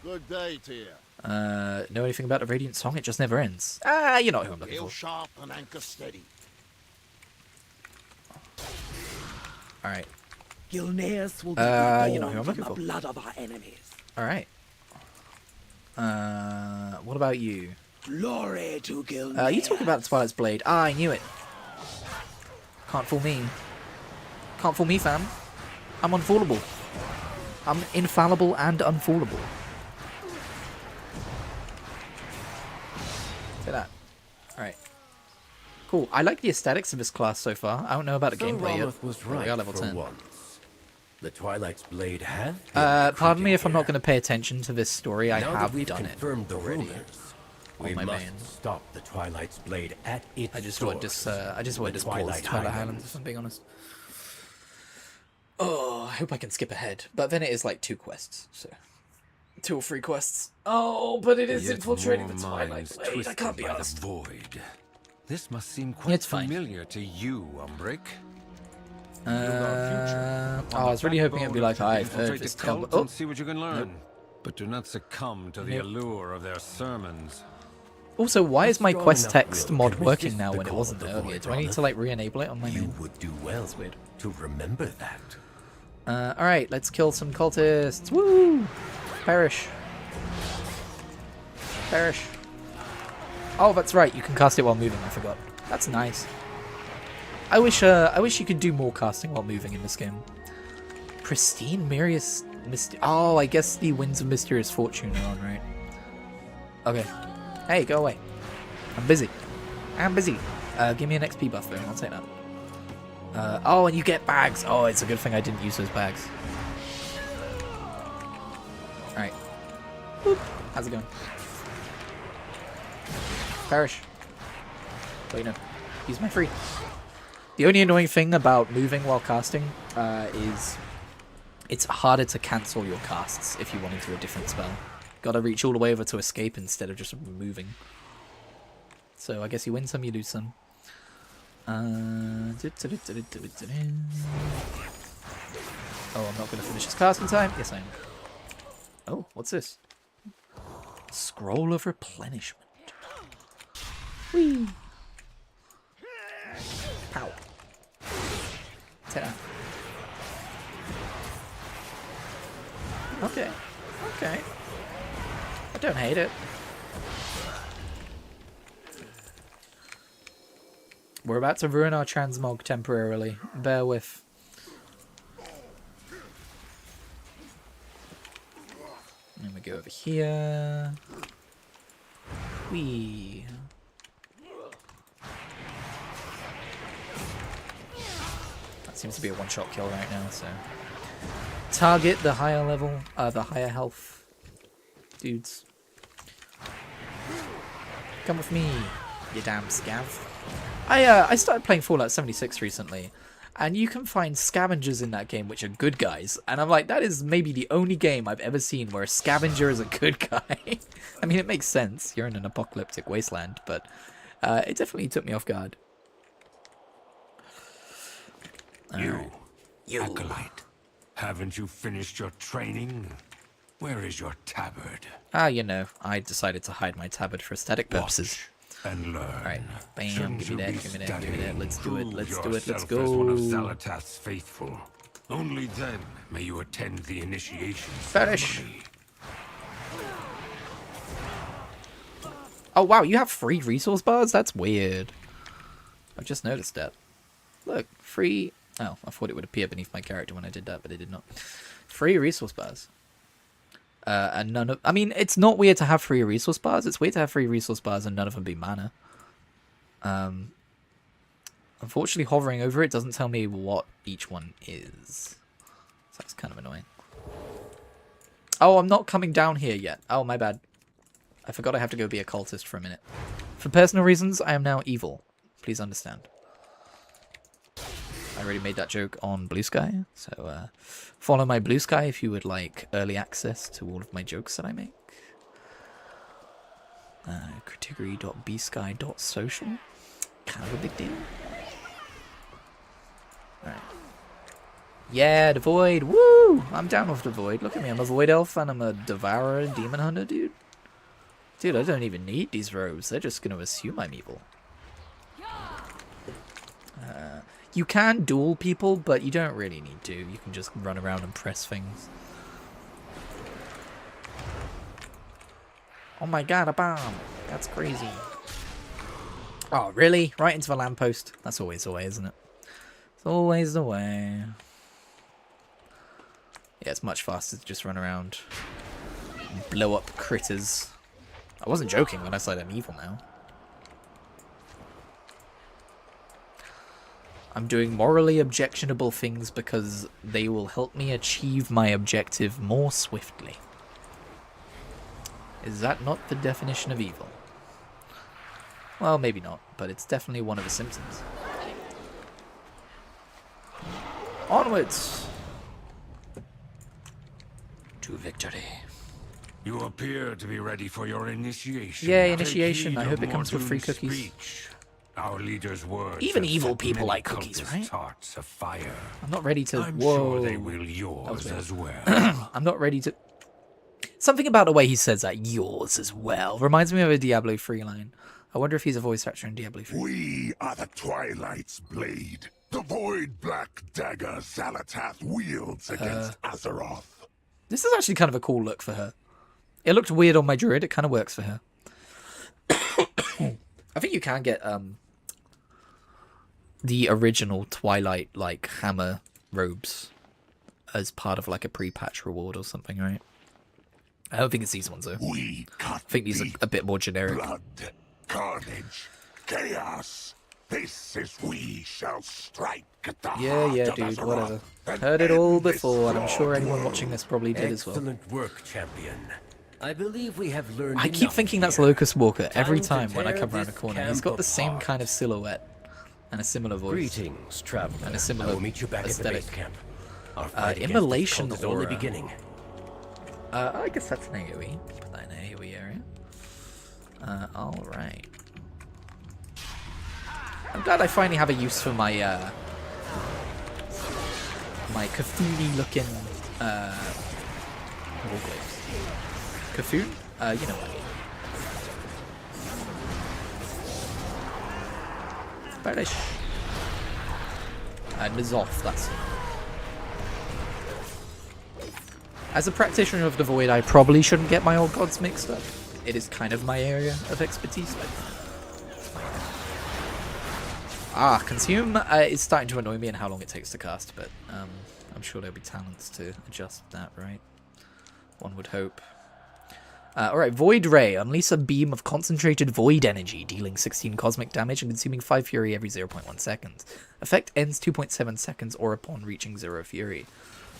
Good day to you. Know anything about the Radiant Song? It just never ends. Ah, you know who I'm looking Heel for. sharp and anchor steady. Alright. Gilneas will be you know who I'm reborn looking from for. the blood of our enemies. Alright. What about you? Glory to Gilneas. You talking about Twilight's Blade. Ah, I knew it. Can't fool me. Can't fool me, fam. I'm unfoolable. I'm infallible and unfoolable. Say that. Alright. Cool. I like the aesthetics of this class so far. I don't know about the So gameplay yet. Romoth was but we right are level for 10. once. The Twilight's Blade have. Pardon me if I'm not going to pay attention to this story. I Now have that we've done it confirmed the already. rumors, we my must bane. stop the Twilight's Blade at its I just source. want I just want the to pause Twilight Twilight Highlands, Highlands. if I'm being honest. Oh, I hope I can skip ahead. But then it is like 2 quests, so 2 or 3 quests. Oh, but it is Yet infiltrating the more Twilight minds Blade. I twisted can't be by the asked. void. This must seem quite It's fine. familiar to you, Umbric. I was really hoping it'd be like, I've heard this tale. cult Oh, and see what you can learn. But do not succumb to the allure of their sermons. also, why is my Strong quest enough text will mod can working resist now the when it call wasn't of the earlier? void, Do I need to like re-enable it on my You main? would do well weird. to remember that. Alright, let's kill some cultists. Woo! Perish. Perish. Oh, that's right. You can cast it while moving. I forgot. That's nice. I wish you could do more casting while moving in this game. Pristine Mysterious. Oh, I guess the Winds of Mysterious Fortune are on, right? Okay. Hey, go away. I'm busy. I'm busy. Give me an XP buff though. I'll take that. Oh, and you get bags. Oh, it's a good thing I didn't use those bags. Alright. How's it going? Perish. Wait, no. Use my free. The only annoying thing about moving while casting is it's harder to cancel your casts if you want into a different spell. Gotta reach all the way over to escape instead of just moving. So I guess you win some, you lose some. Oh, I'm not gonna finish this cast in time. Yes, I am. Oh, what's this? Scroll of Replenishment. Whee! Pow. Ta-da. Okay. Okay. I don't hate it. We're about to ruin our transmog temporarily. Bear with. And we go over here. Whee. That seems to be a one-shot kill right now, so... Target the higher level, the higher health dudes. Come with me, you damn scav. I started playing Fallout 76 recently, and you can find scavengers in that game which are good guys, and I'm like, that is maybe the only game I've ever seen where a scavenger is a good guy. I mean, it makes sense. You're in an apocalyptic wasteland, but it definitely took me off guard. You, Acolyte. Haven't you finished your training? Where is your tabard? You know, I decided to hide my tabard for aesthetic purposes. Watch and learn. Alright, bam, Shouldn't give me you that, be give me that, give me that. studying? Let's do it, Prove let's do it, let's yourself go. as one of Xal'atath's faithful. Only then may you attend the initiation Fetish. ceremony. Oh wow, you have free resource bars? That's weird. I've just noticed that. Look, free... Oh, I thought it would appear beneath my character when I did that, but it did not. Free resource bars. And none of... I mean, it's not weird to have free resource bars. It's weird to have free resource bars and none of them be mana. Unfortunately, hovering over it doesn't tell me what each one is. So that's kind of annoying. Oh, I'm not coming down here yet. Oh, my bad. I forgot I have to go be a cultist for a minute. For personal reasons, I am now evil. Please understand. I already made that joke on Blue Sky, so follow my Blue Sky if you would like early access to all of my jokes that I make. Kritigri.bsky.social. Kind of a big deal. Alright. Yeah, the Void. Woo! I'm down with the Void. Look at me. I'm a Void Elf and I'm a Devourer and Demon Hunter, dude. Dude, I don't even need these robes. They're just going to assume I'm evil. You can duel people, but you don't really need to. You can just run around and press things. Oh my god, a bomb. That's crazy. Oh, really? Right into the lamppost? That's always the way, isn't it? It's always the way. Yeah, it's much faster to just run around and blow up critters. I wasn't joking when I said I'm evil now. I'm doing morally objectionable things because they will help me achieve my objective more swiftly. Is that not the definition of evil? Well, maybe not, but it's definitely one of the symptoms. Onwards! To victory. You appear to be ready for your initiation. Yeah, Take initiation. heed I of hope it comes with free Mordu's cookies. speech. Our leader's words. Even have evil set people many like cookies, cultist right? hearts afire. I'm not ready to... I'm Whoa. sure they will yours as well. I'm not ready to... Something about the way he says that, yours as well, reminds me of a Diablo 3 line. I wonder if he's a voice actor in Diablo 3. We are the Twilight's blade. The void black dagger Zalatath wields against Azeroth. This is actually kind of a cool look for her. It looked weird on my druid. It kind of works for her. I think you can get the original Twilight like hammer robes as part of like a pre-patch reward or something, right? I don't think it's these ones though. We cut I think these are a bit more generic. blood, carnage, chaos. This is we shall strike at the Yeah, heart yeah, of dude, Azeroth whatever. and Heard it all end this before, and I'm sure flawed anyone world. watching this probably did as well. Excellent work, champion. I believe we have learned I keep enough thinking that's here. Locust Walker every Time time to when I tear come around the this corner. He's camp got the same apart. kind of silhouette and a similar voice. Greetings, traveler. And a similar I will meet you back aesthetic. at the base camp. Our fight against immolation this cult is only aura. beginning. I guess that's an AoE. Put that in an AoE area. Alright. I'm glad I finally have a use for my, my Cthulhu looking, warglaves. Cthulhu? You know what I mean. Perish. Nizoth, that's it. As a practitioner of the Void, I probably shouldn't get my old gods mixed up. It is kind of my area of expertise. Consume is starting to annoy me in how long it takes to cast, but I'm sure there'll be talents to adjust that, right? One would hope. Alright, Void Ray. Unleash a beam of concentrated void energy, dealing 16 cosmic damage and consuming 5 fury every 0.1 seconds. Effect ends 2.7 seconds or upon reaching 0 fury.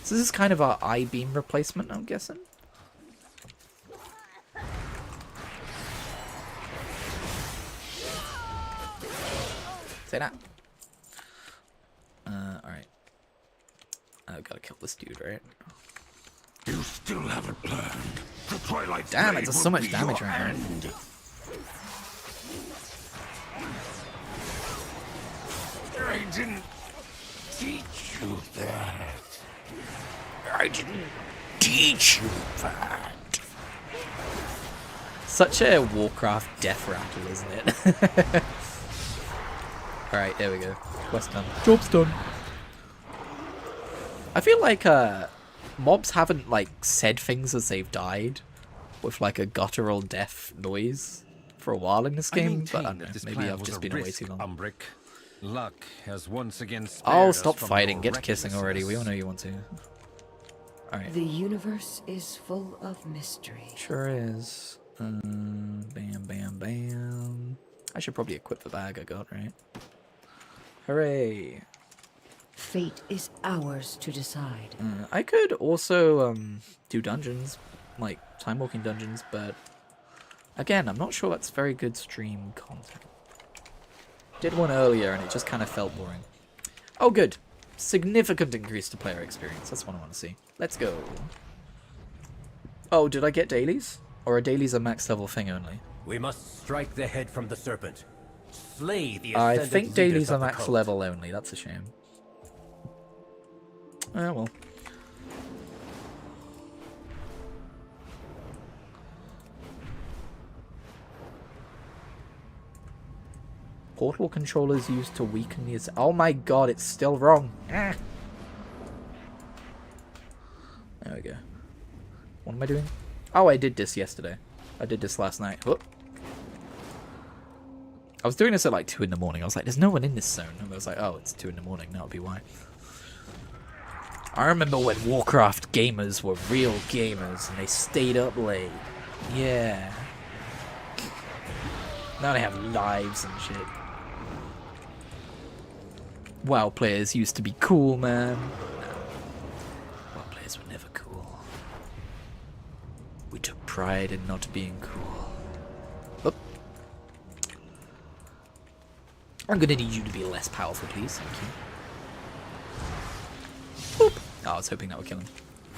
So this is kind of our eye beam replacement, I'm guessing. Say that. Alright. I've got to kill this dude, right? You still haven't learned. The Twilight Damn, it Blade does will so much be damage your right now. end. I didn't teach you that. I didn't teach you that. Such a Warcraft death rattle, isn't it? Alright, there we go. Quest done. Job's done. I feel like mobs haven't like said things as they've died with like a guttural death noise for a while in this game, but I don't know, maybe I've just been away too long. Umbric. Luck has once again spared Oh, us stop from fighting. your Get to kissing already. We all know you want to. Alright. The universe is full of mystery. Sure is. Bam, bam, bam. I should probably equip the bag I got, right? Hooray. Fate is ours to decide. I could also do dungeons, like time walking dungeons, but again, I'm not sure that's very good stream content. Did one earlier and it just kind of felt boring. Oh, good. Significant increase to player experience. That's what I want to see. Let's go. Oh, did I get dailies? Or are dailies a max level thing only? We must strike the head from the serpent. Slay the I ascended think dailies leaders are of the max cult. level only. That's a shame. Oh well. Portal controllers used to weaken the... Oh my god, it's still wrong. Ah. There we go. What am I doing? Oh, I did this yesterday. I did this last night. Whoop. I was doing this at like 2 in the morning. I was like, there's no one in this zone. And I was like, oh, it's 2 in the morning. That would be why. I remember when Warcraft gamers were real gamers and they stayed up late. Yeah. Now they have lives and shit. WoW players used to be cool, man. No. WoW players were never cool. We took pride in not being cool. Oop. I'm gonna need you to be less powerful, please. Thank you. Boop. Oh, I was hoping that would kill him.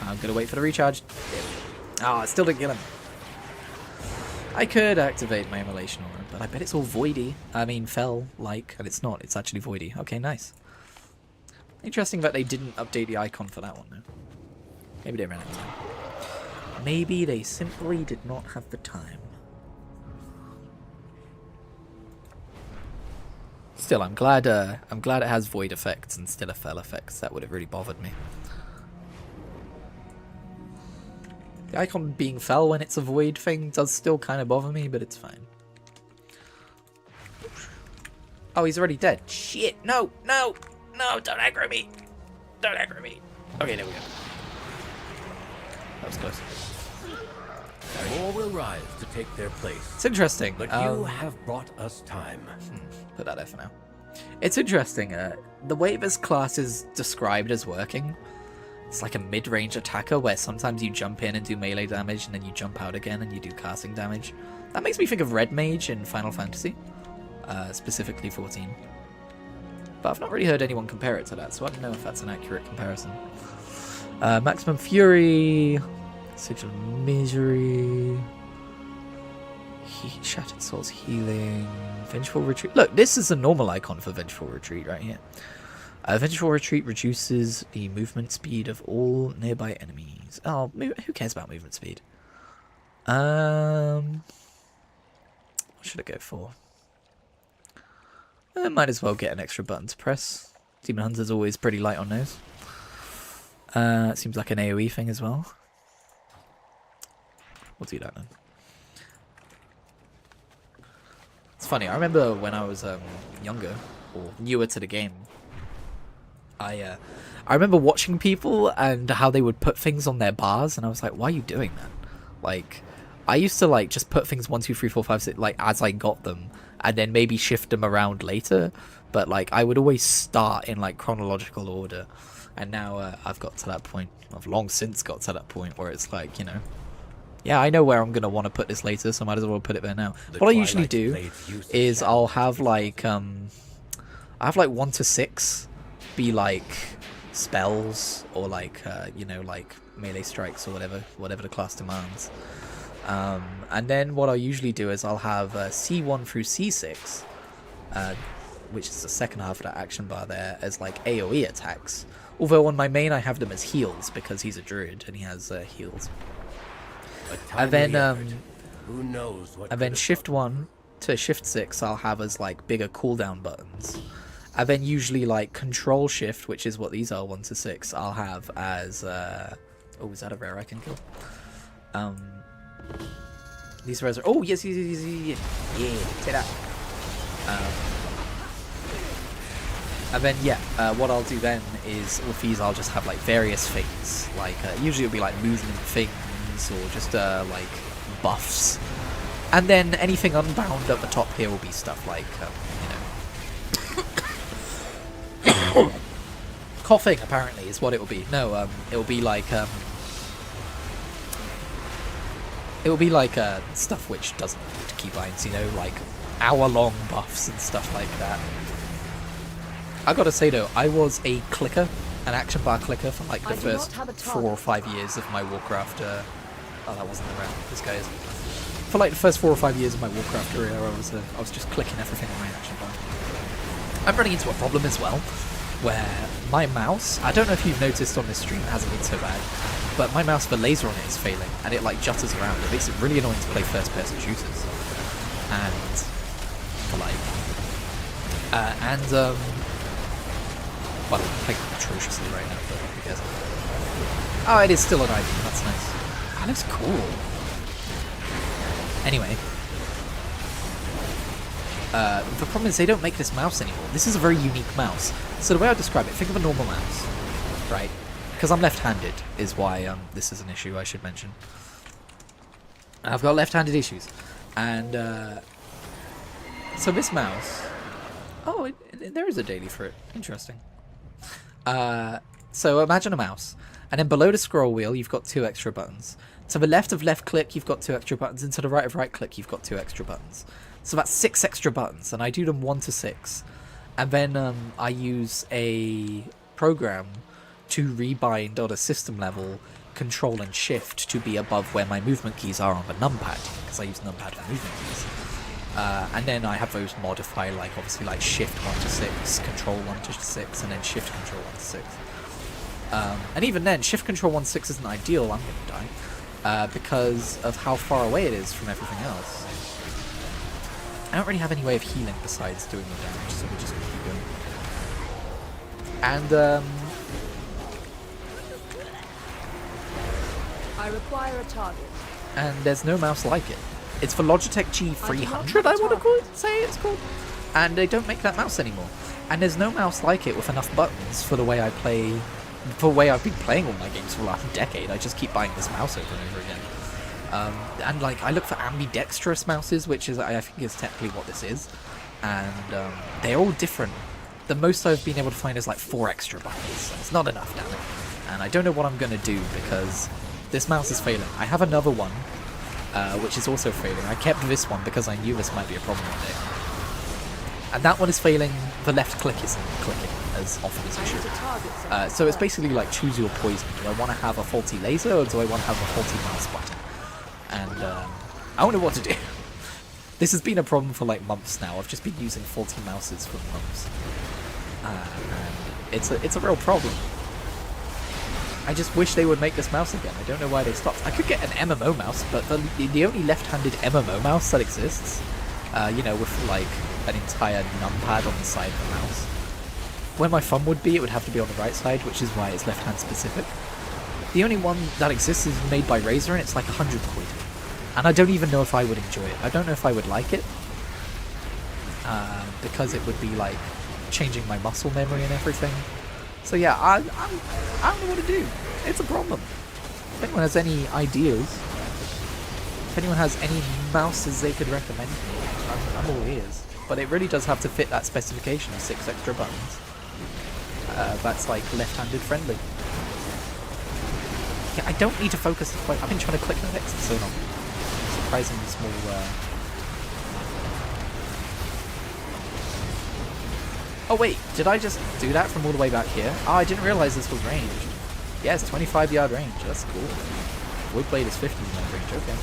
I'm gonna wait for the recharge. Oh, it still didn't kill him. I could activate my immolation aura, but I bet it's all voidy. I mean, fell-like, and it's not. It's actually voidy. Okay, nice. Interesting that they didn't update the icon for that one, though. Maybe they ran out of time. Maybe they simply did not have the time. Still, I'm glad it has void effects instead of fell effects. That would have really bothered me. The icon being fell when it's a void thing does still kind of bother me, but it's fine. Oh, he's already dead. Shit, no, no, no, don't aggro me. Don't aggro me. Okay, there we go. That was close. More will rise to take their place. It's interesting. But you have brought us time. Put that there for now. It's interesting. The way this class is described as working, it's like a mid-range attacker where sometimes you jump in and do melee damage and then you jump out again and you do casting damage. That makes me think of Red Mage in Final Fantasy, specifically 14. But I've not really heard anyone compare it to that, so I don't know if that's an accurate comparison. Maximum Fury, Sigil of Misery, Shattered Souls Healing, Vengeful Retreat. Look, this is a normal icon for Vengeful Retreat right here. Vengeful Retreat reduces the movement speed of all nearby enemies. Oh, who cares about movement speed? What should I go for? I might as well get an extra button to press. Demon Hunter's always pretty light on those. It seems like an AoE thing as well. We'll do that then. It's funny, I remember when I was younger, or newer to the game, I remember watching people and how they would put things on their bars, and I was like, why are you doing that? Like, I used to like just put things 1, 2, 3, 4, 5, 6, like as I got them, and then maybe shift them around later, but like I would always start in like chronological order, and now I've got to that point. I've long since got to that point where it's like, you know, yeah, I know where I'm gonna want to put this later, so I might as well put it there now. What I usually do is I'll have like 1 to 6 be like spells or like you know, like melee strikes or whatever the class demands. And then what I'll usually do is I'll have C1 through C6, which is the second half of that action bar there, as like AoE attacks. Although on my main I have them as heals because he's a druid and he has heals. And then who knows what, and then shift 1 to shift 6 I'll have as like bigger cooldown buttons. And then usually like control shift, which is what these are, 1 to 6, I'll have as oh, is that a rare I can kill? These rares are, oh yes, yeah, take that. And then yeah, what I'll do then is with these I'll just have like various things, like usually it'll be like movement things or just like buffs, and then anything unbound at the top here will be stuff like you know, Coughing, apparently, is what it will be. No, it will be like, stuff which doesn't need keybinds, you know, like hour-long buffs and stuff like that. I gotta say though, I was a clicker, an action bar clicker for like the first 4 or 5 years of my Warcraft, oh, that wasn't the round, this guy is. For like the first 4 or 5 years of my Warcraft career, I was just clicking everything on my action bar. I'm running into a problem as well, where my mouse, I don't know if you've noticed on this stream, it hasn't been so bad, but my mouse, the laser on it is failing, and it like jutters around. It makes it really annoying to play first-person shooters. And, well, I'm playing atrociously right now, but who cares? Oh, it is still an item, that's nice. That looks cool. Anyway. The problem is they don't make this mouse anymore. This is a very unique mouse. So the way I describe it, think of a normal mouse, right? Because I'm left-handed is why this is an issue I should mention. I've got left-handed issues. And, so this mouse... Oh, there is a daily for it. Interesting. So imagine a mouse. And then below the scroll wheel, you've got 2 extra buttons. To the left of left click, you've got 2 extra buttons. And to the right of right click, you've got 2 extra buttons. So that's 6 extra buttons. And I do them 1 to 6. And then I use a program to rebind on a system level Control and Shift to be above where my movement keys are on the numpad, because I use numpad for movement keys. And then I have those modify, like obviously like Shift 1 to 6, Control 1 to 6, and then Shift Control 1 to 6. And even then, Shift Control 1 to 6 isn't ideal, I'm going to die, because of how far away it is from everything else. I don't really have any way of healing besides doing the damage, so we're just going to keep going. And, I require a target. and there's no mouse like it. It's for Logitech G300, I want to say it's called. And they don't make that mouse anymore. And there's no mouse like it with enough buttons for the way I play, for the way I've been playing all my games for the last decade. I just keep buying this mouse over and over again. And like, I look for ambidextrous mouses, which is, I think is technically what this is. And they're all different. The most I've been able to find is like 4 extra buttons. It's not enough, damn it. And I don't know what I'm going to do because this mouse is failing. I have another one, which is also failing. I kept this one because I knew this might be a problem one day. And that one is failing. The left click isn't clicking as often as it should. So it's basically like choose your poison. Do I want to have a faulty laser or do I want to have a faulty mouse button? And I don't know what to do. This has been a problem for like months now. I've just been using faulty mouses for months. And it's a real problem. I just wish they would make this mouse again. I don't know why they stopped. I could get an MMO mouse, but the only left-handed MMO mouse that exists, you know, with like an entire numpad on the side of the mouse. Where my thumb would be, it would have to be on the right side, which is why it's left-hand specific. The only one that exists is made by Razer, and it's like 100 quid. And I don't even know if I would enjoy it. I don't know if I would like it, because it would be like changing my muscle memory and everything. So yeah, I don't know what to do. It's a problem. If anyone has any ideas, if anyone has any mouses they could recommend me, I'm all ears. But it really does have to fit that specification of 6 extra buttons. That's like left-handed friendly. Yeah, I don't need to focus. I've been trying to click the text for so long. Surprisingly small. Oh wait, did I just do that from all the way back here? Oh, I didn't realize this was ranged. Yeah, it's 25-yard range. That's cool. Woodblade is 50-yard range. Okay.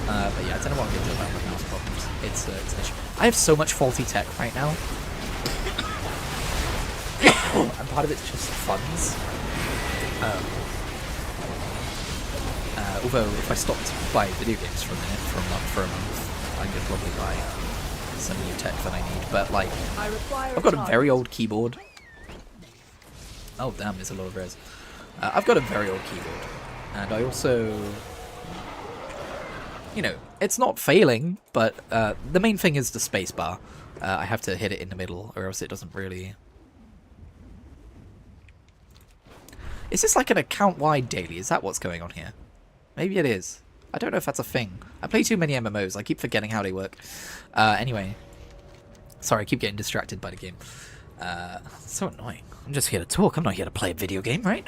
But yeah, I don't know what I'm going to do about my mouse problems. It's an issue. I have so much faulty tech right now. And part of it's just funds. Although, if I stopped buying video games for a minute, for a month, I could probably buy some new tech that I need. But, like, I've got a very old keyboard. Oh, damn, there's a lot of res. I've got a very old keyboard. And I also... You know, it's not failing, but the main thing is the spacebar. I have to hit it in the middle, or else it doesn't really... Is this like an account-wide daily? Is that what's going on here? Maybe it is. I don't know if that's a thing. I play too many MMOs. I keep forgetting how they work. Anyway. Sorry, I keep getting distracted by the game. So annoying. I'm just here to talk. I'm not here to play a video game, right?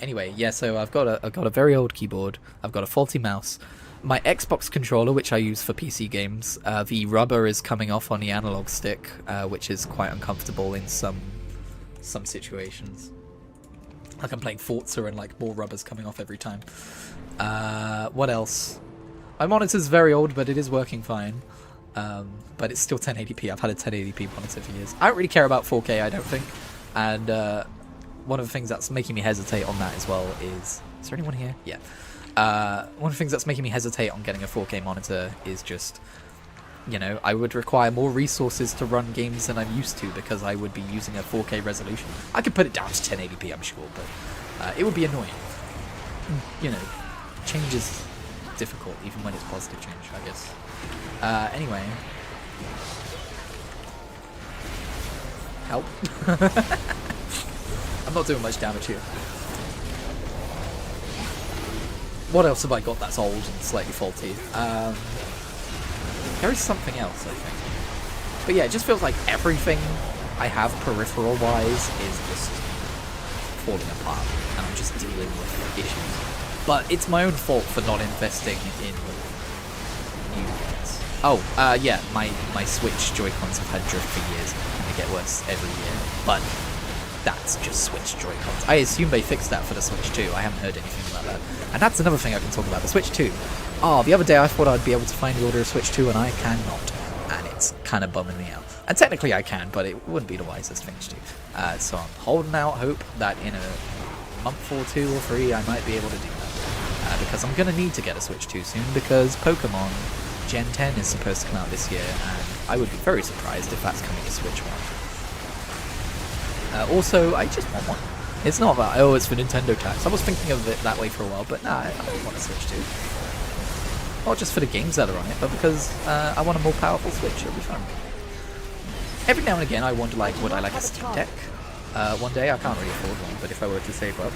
Anyway, yeah. So I've got a very old keyboard. I've got a faulty mouse. My Xbox controller, which I use for PC games, the rubber is coming off on the analog stick, which is quite uncomfortable in some situations. Like I'm playing Forza and like more rubber's coming off every time. What else? My monitor's very old, but it is working fine. But it's still 1080p. I've had a 1080p monitor for years. I don't really care about 4K, I don't think. And one of the things that's making me hesitate on that as well is there anyone here? Yeah. One of the things that's making me hesitate on getting a 4K monitor is just, you know, I would require more resources to run games than I'm used to because I would be using a 4K resolution. I could put it down to 1080p, I'm sure, but it would be annoying. You know, change is difficult, even when it's positive change, I guess. Anyway. Help. I'm not doing much damage here. What else have I got that's old and slightly faulty? There is something else, I think. But yeah, it just feels like everything I have peripheral-wise is just falling apart, and I'm just dealing with issues. But it's my own fault for not investing in new ones. Oh, yeah, my Switch Joy-Cons have had drift for years, and they get worse every year. But that's just Switch Joy-Cons. I assume they fixed that for the Switch 2. I haven't heard anything about that. And that's another thing I can talk about, the Switch 2. Oh, the other day I thought I'd be able to find the order of Switch 2, and I cannot. And it's kind of bumming me out. And technically I can, but it wouldn't be the wisest thing to do. So I'm holding out hope that in a month or 2 or 3 I might be able to do that. Because I'm going to need to get a Switch 2 soon, because Pokemon Gen 10 is supposed to come out this year, and I would be very surprised if that's coming to Switch 1. Also, I just want one. It's not that, oh, it's for Nintendo tax. I was thinking of it that way for a while, but nah, I don't want a Switch 2. Not just for the games that are on it, but because I want a more powerful Switch. It'll be fun. Every now and again, I wonder, like, would I like a Steam Deck? One day, I can't really afford one, but if I were to save up.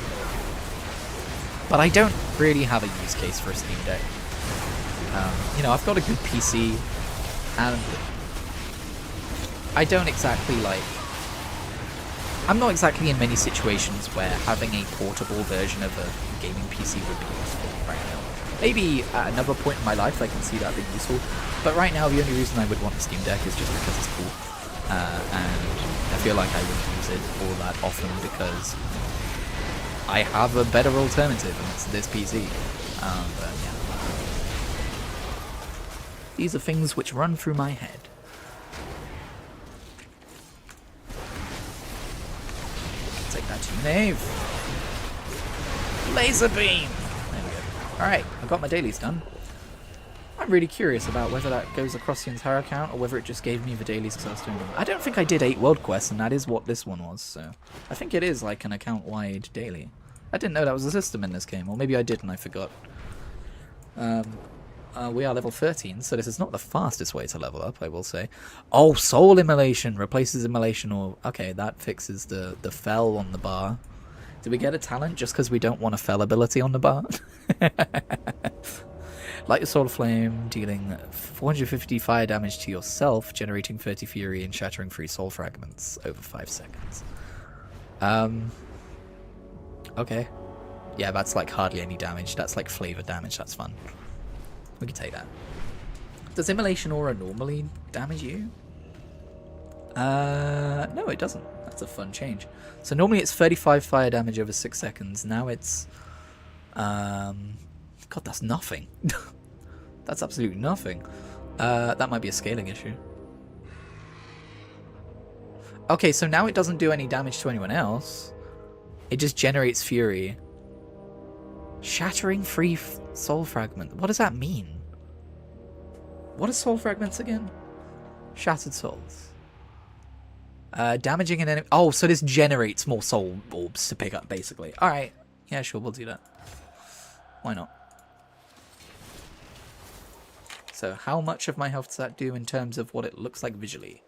But I don't really have a use case for a Steam Deck. You know, I've got a good PC, and I don't exactly, like... I'm not exactly in many situations where having a portable version of a gaming PC would be useful right now. Maybe at another point in my life I can see that being useful, but right now the only reason I would want a Steam Deck is just because it's cool. And I feel like I wouldn't use it all that often because I have a better alternative, and it's this PC. But yeah. These are things which run through my head. Take that to you, Knave. Laser beam! There we go. Alright, I've got my dailies done. I'm really curious about whether that goes across the entire account or whether it just gave me the dailies because I was doing them. I don't think I did 8 world quests, and that is what this one was, so I think it is like an account-wide daily. I didn't know that was a system in this game, or maybe I did and I forgot. We are level 13, so this is not the fastest way to level up, I will say. Oh, soul immolation replaces immolation, or... Okay, that fixes the fell on the bar. Did we get a talent just because we don't want a fell ability on the bar? Light your soul flame, dealing 450 fire damage to yourself, generating 30 fury and shattering 3 soul fragments over 5 seconds. Okay. Yeah, that's like hardly any damage. That's like flavor damage. That's fun. We can take that. Does Immolation Aura normally damage you? No, it doesn't. That's a fun change. So normally it's 35 fire damage over 6 seconds. Now it's... God, that's nothing. That's absolutely nothing. That might be a scaling issue. Okay, so now it doesn't do any damage to anyone else. It just generates fury. Shattering 3 soul fragment. What does that mean? What are soul fragments again? Shattered souls. Damaging an enemy. Oh, so this generates more soul orbs to pick up, basically. Alright. Yeah, sure, we'll do that. Why not? So, how much of my health does that do in terms of what it looks like visually?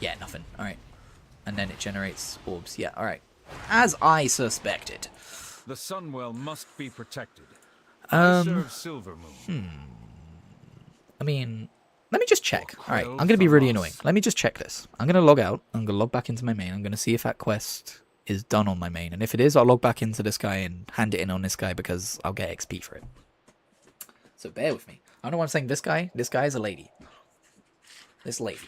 Yeah, nothing. Alright. And then it generates orbs. Yeah, alright. As I suspected. The Sunwell must be protected. I serve Silver Moon. I mean, Let me just check. Alright, I'm going to be really annoying. Let me just check this. I'm going to log out. I'm going to log back into my main. I'm going to see if that quest is done on my main. And if it is, I'll log back into this guy and hand it in on this guy because I'll get XP for it. So bear with me. I don't know why I'm saying this guy. This guy is a lady. This lady.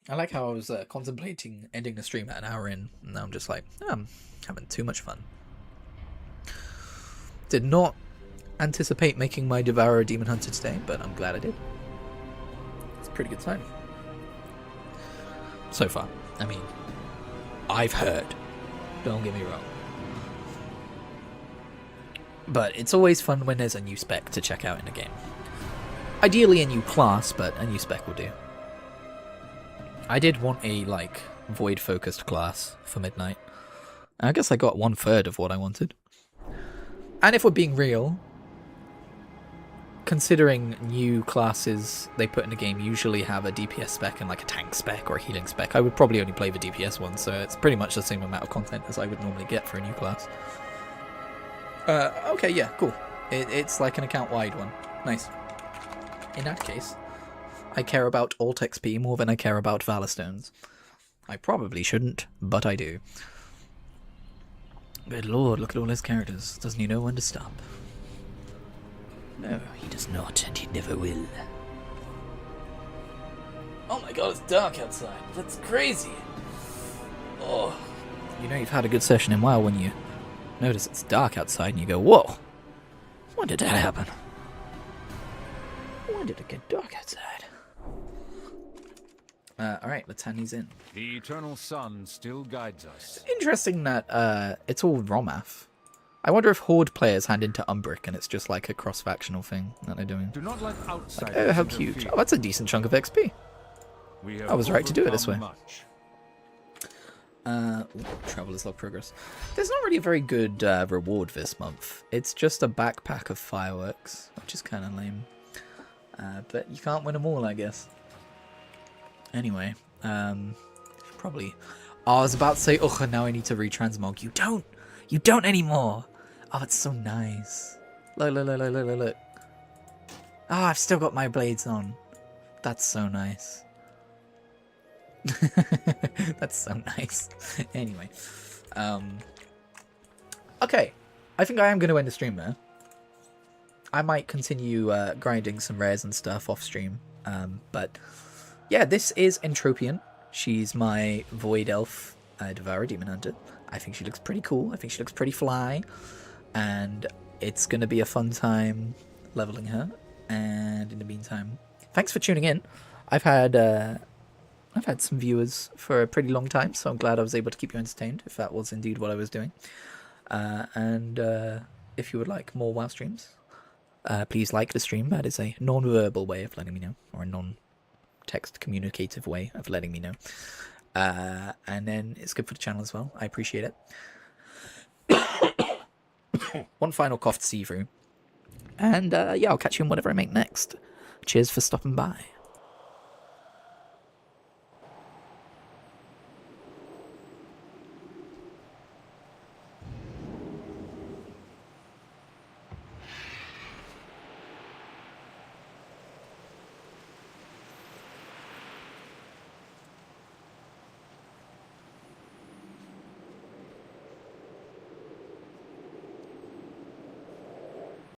I like how I was contemplating ending the stream at an hour in, and now I'm just like, oh, I'm having too much fun. Did not anticipate making my Devourer Demon Hunter today, but I'm glad I did. It's a pretty good time. So far. I mean, I've heard. Don't get me wrong. But it's always fun when there's a new spec to check out in a game. Ideally a new class, but a new spec will do. I did want a, like, void-focused class for Midnight. I guess I got 1/3 of what I wanted. And if we're being real, considering new classes they put in the game usually have a DPS spec and like a tank spec or a healing spec, I would probably only play the DPS one, so it's pretty much the same amount of content as I would normally get for a new class. Okay, yeah, cool. It's like an account-wide one. Nice. In that case, I care about alt XP more than I care about Valor Stones. I probably shouldn't, but I do. Good lord, look at all his characters. Doesn't he know when to stop? No, he does not, and he never will. Oh my god, it's dark outside. That's crazy. Oh. You know you've had a good session in WoW when you notice it's dark outside and you go, whoa! When did that happen? When did it get dark outside? Alright, let's hand these in. The eternal sun still guides us. Interesting that it's all Romath. I wonder if Horde players hand into Umbric and it's just like a cross-factional thing that they're doing. Do not let outsiders Like, oh, how cute. interfere. Oh, that's a decent chunk of XP. We have I was right to do it this way. overcome much. Traveler's Log Progress. There's not really a very good reward this month. It's just a backpack of fireworks, which is kind of lame. But you can't win them all, I guess. Anyway, probably... Oh, I was about to say, oh, now I need to retransmog. You don't! You don't anymore! Oh, it's so nice. Look, look, look, look, look, look, look. Oh, I've still got my blades on. That's so nice. That's so nice. Anyway. Okay. I think I am going to end the stream there. I might continue grinding some rares and stuff off stream. But yeah, this is Entropian. She's my Void Elf Devourer Demon Hunter. I think she looks pretty cool. I think she looks pretty fly. And it's going to be a fun time leveling her. And in the meantime, thanks for tuning in. I've had some viewers for a pretty long time, so I'm glad I was able to keep you entertained, if that was indeed what I was doing. And if you would like more WoW streams, please like the stream. That is a non-verbal way of letting me know, or a non-text communicative way of letting me know. And then it's good for the channel as well. I appreciate it. One final cough to see you through. And yeah, I'll catch you in whatever I make next. Cheers for stopping by.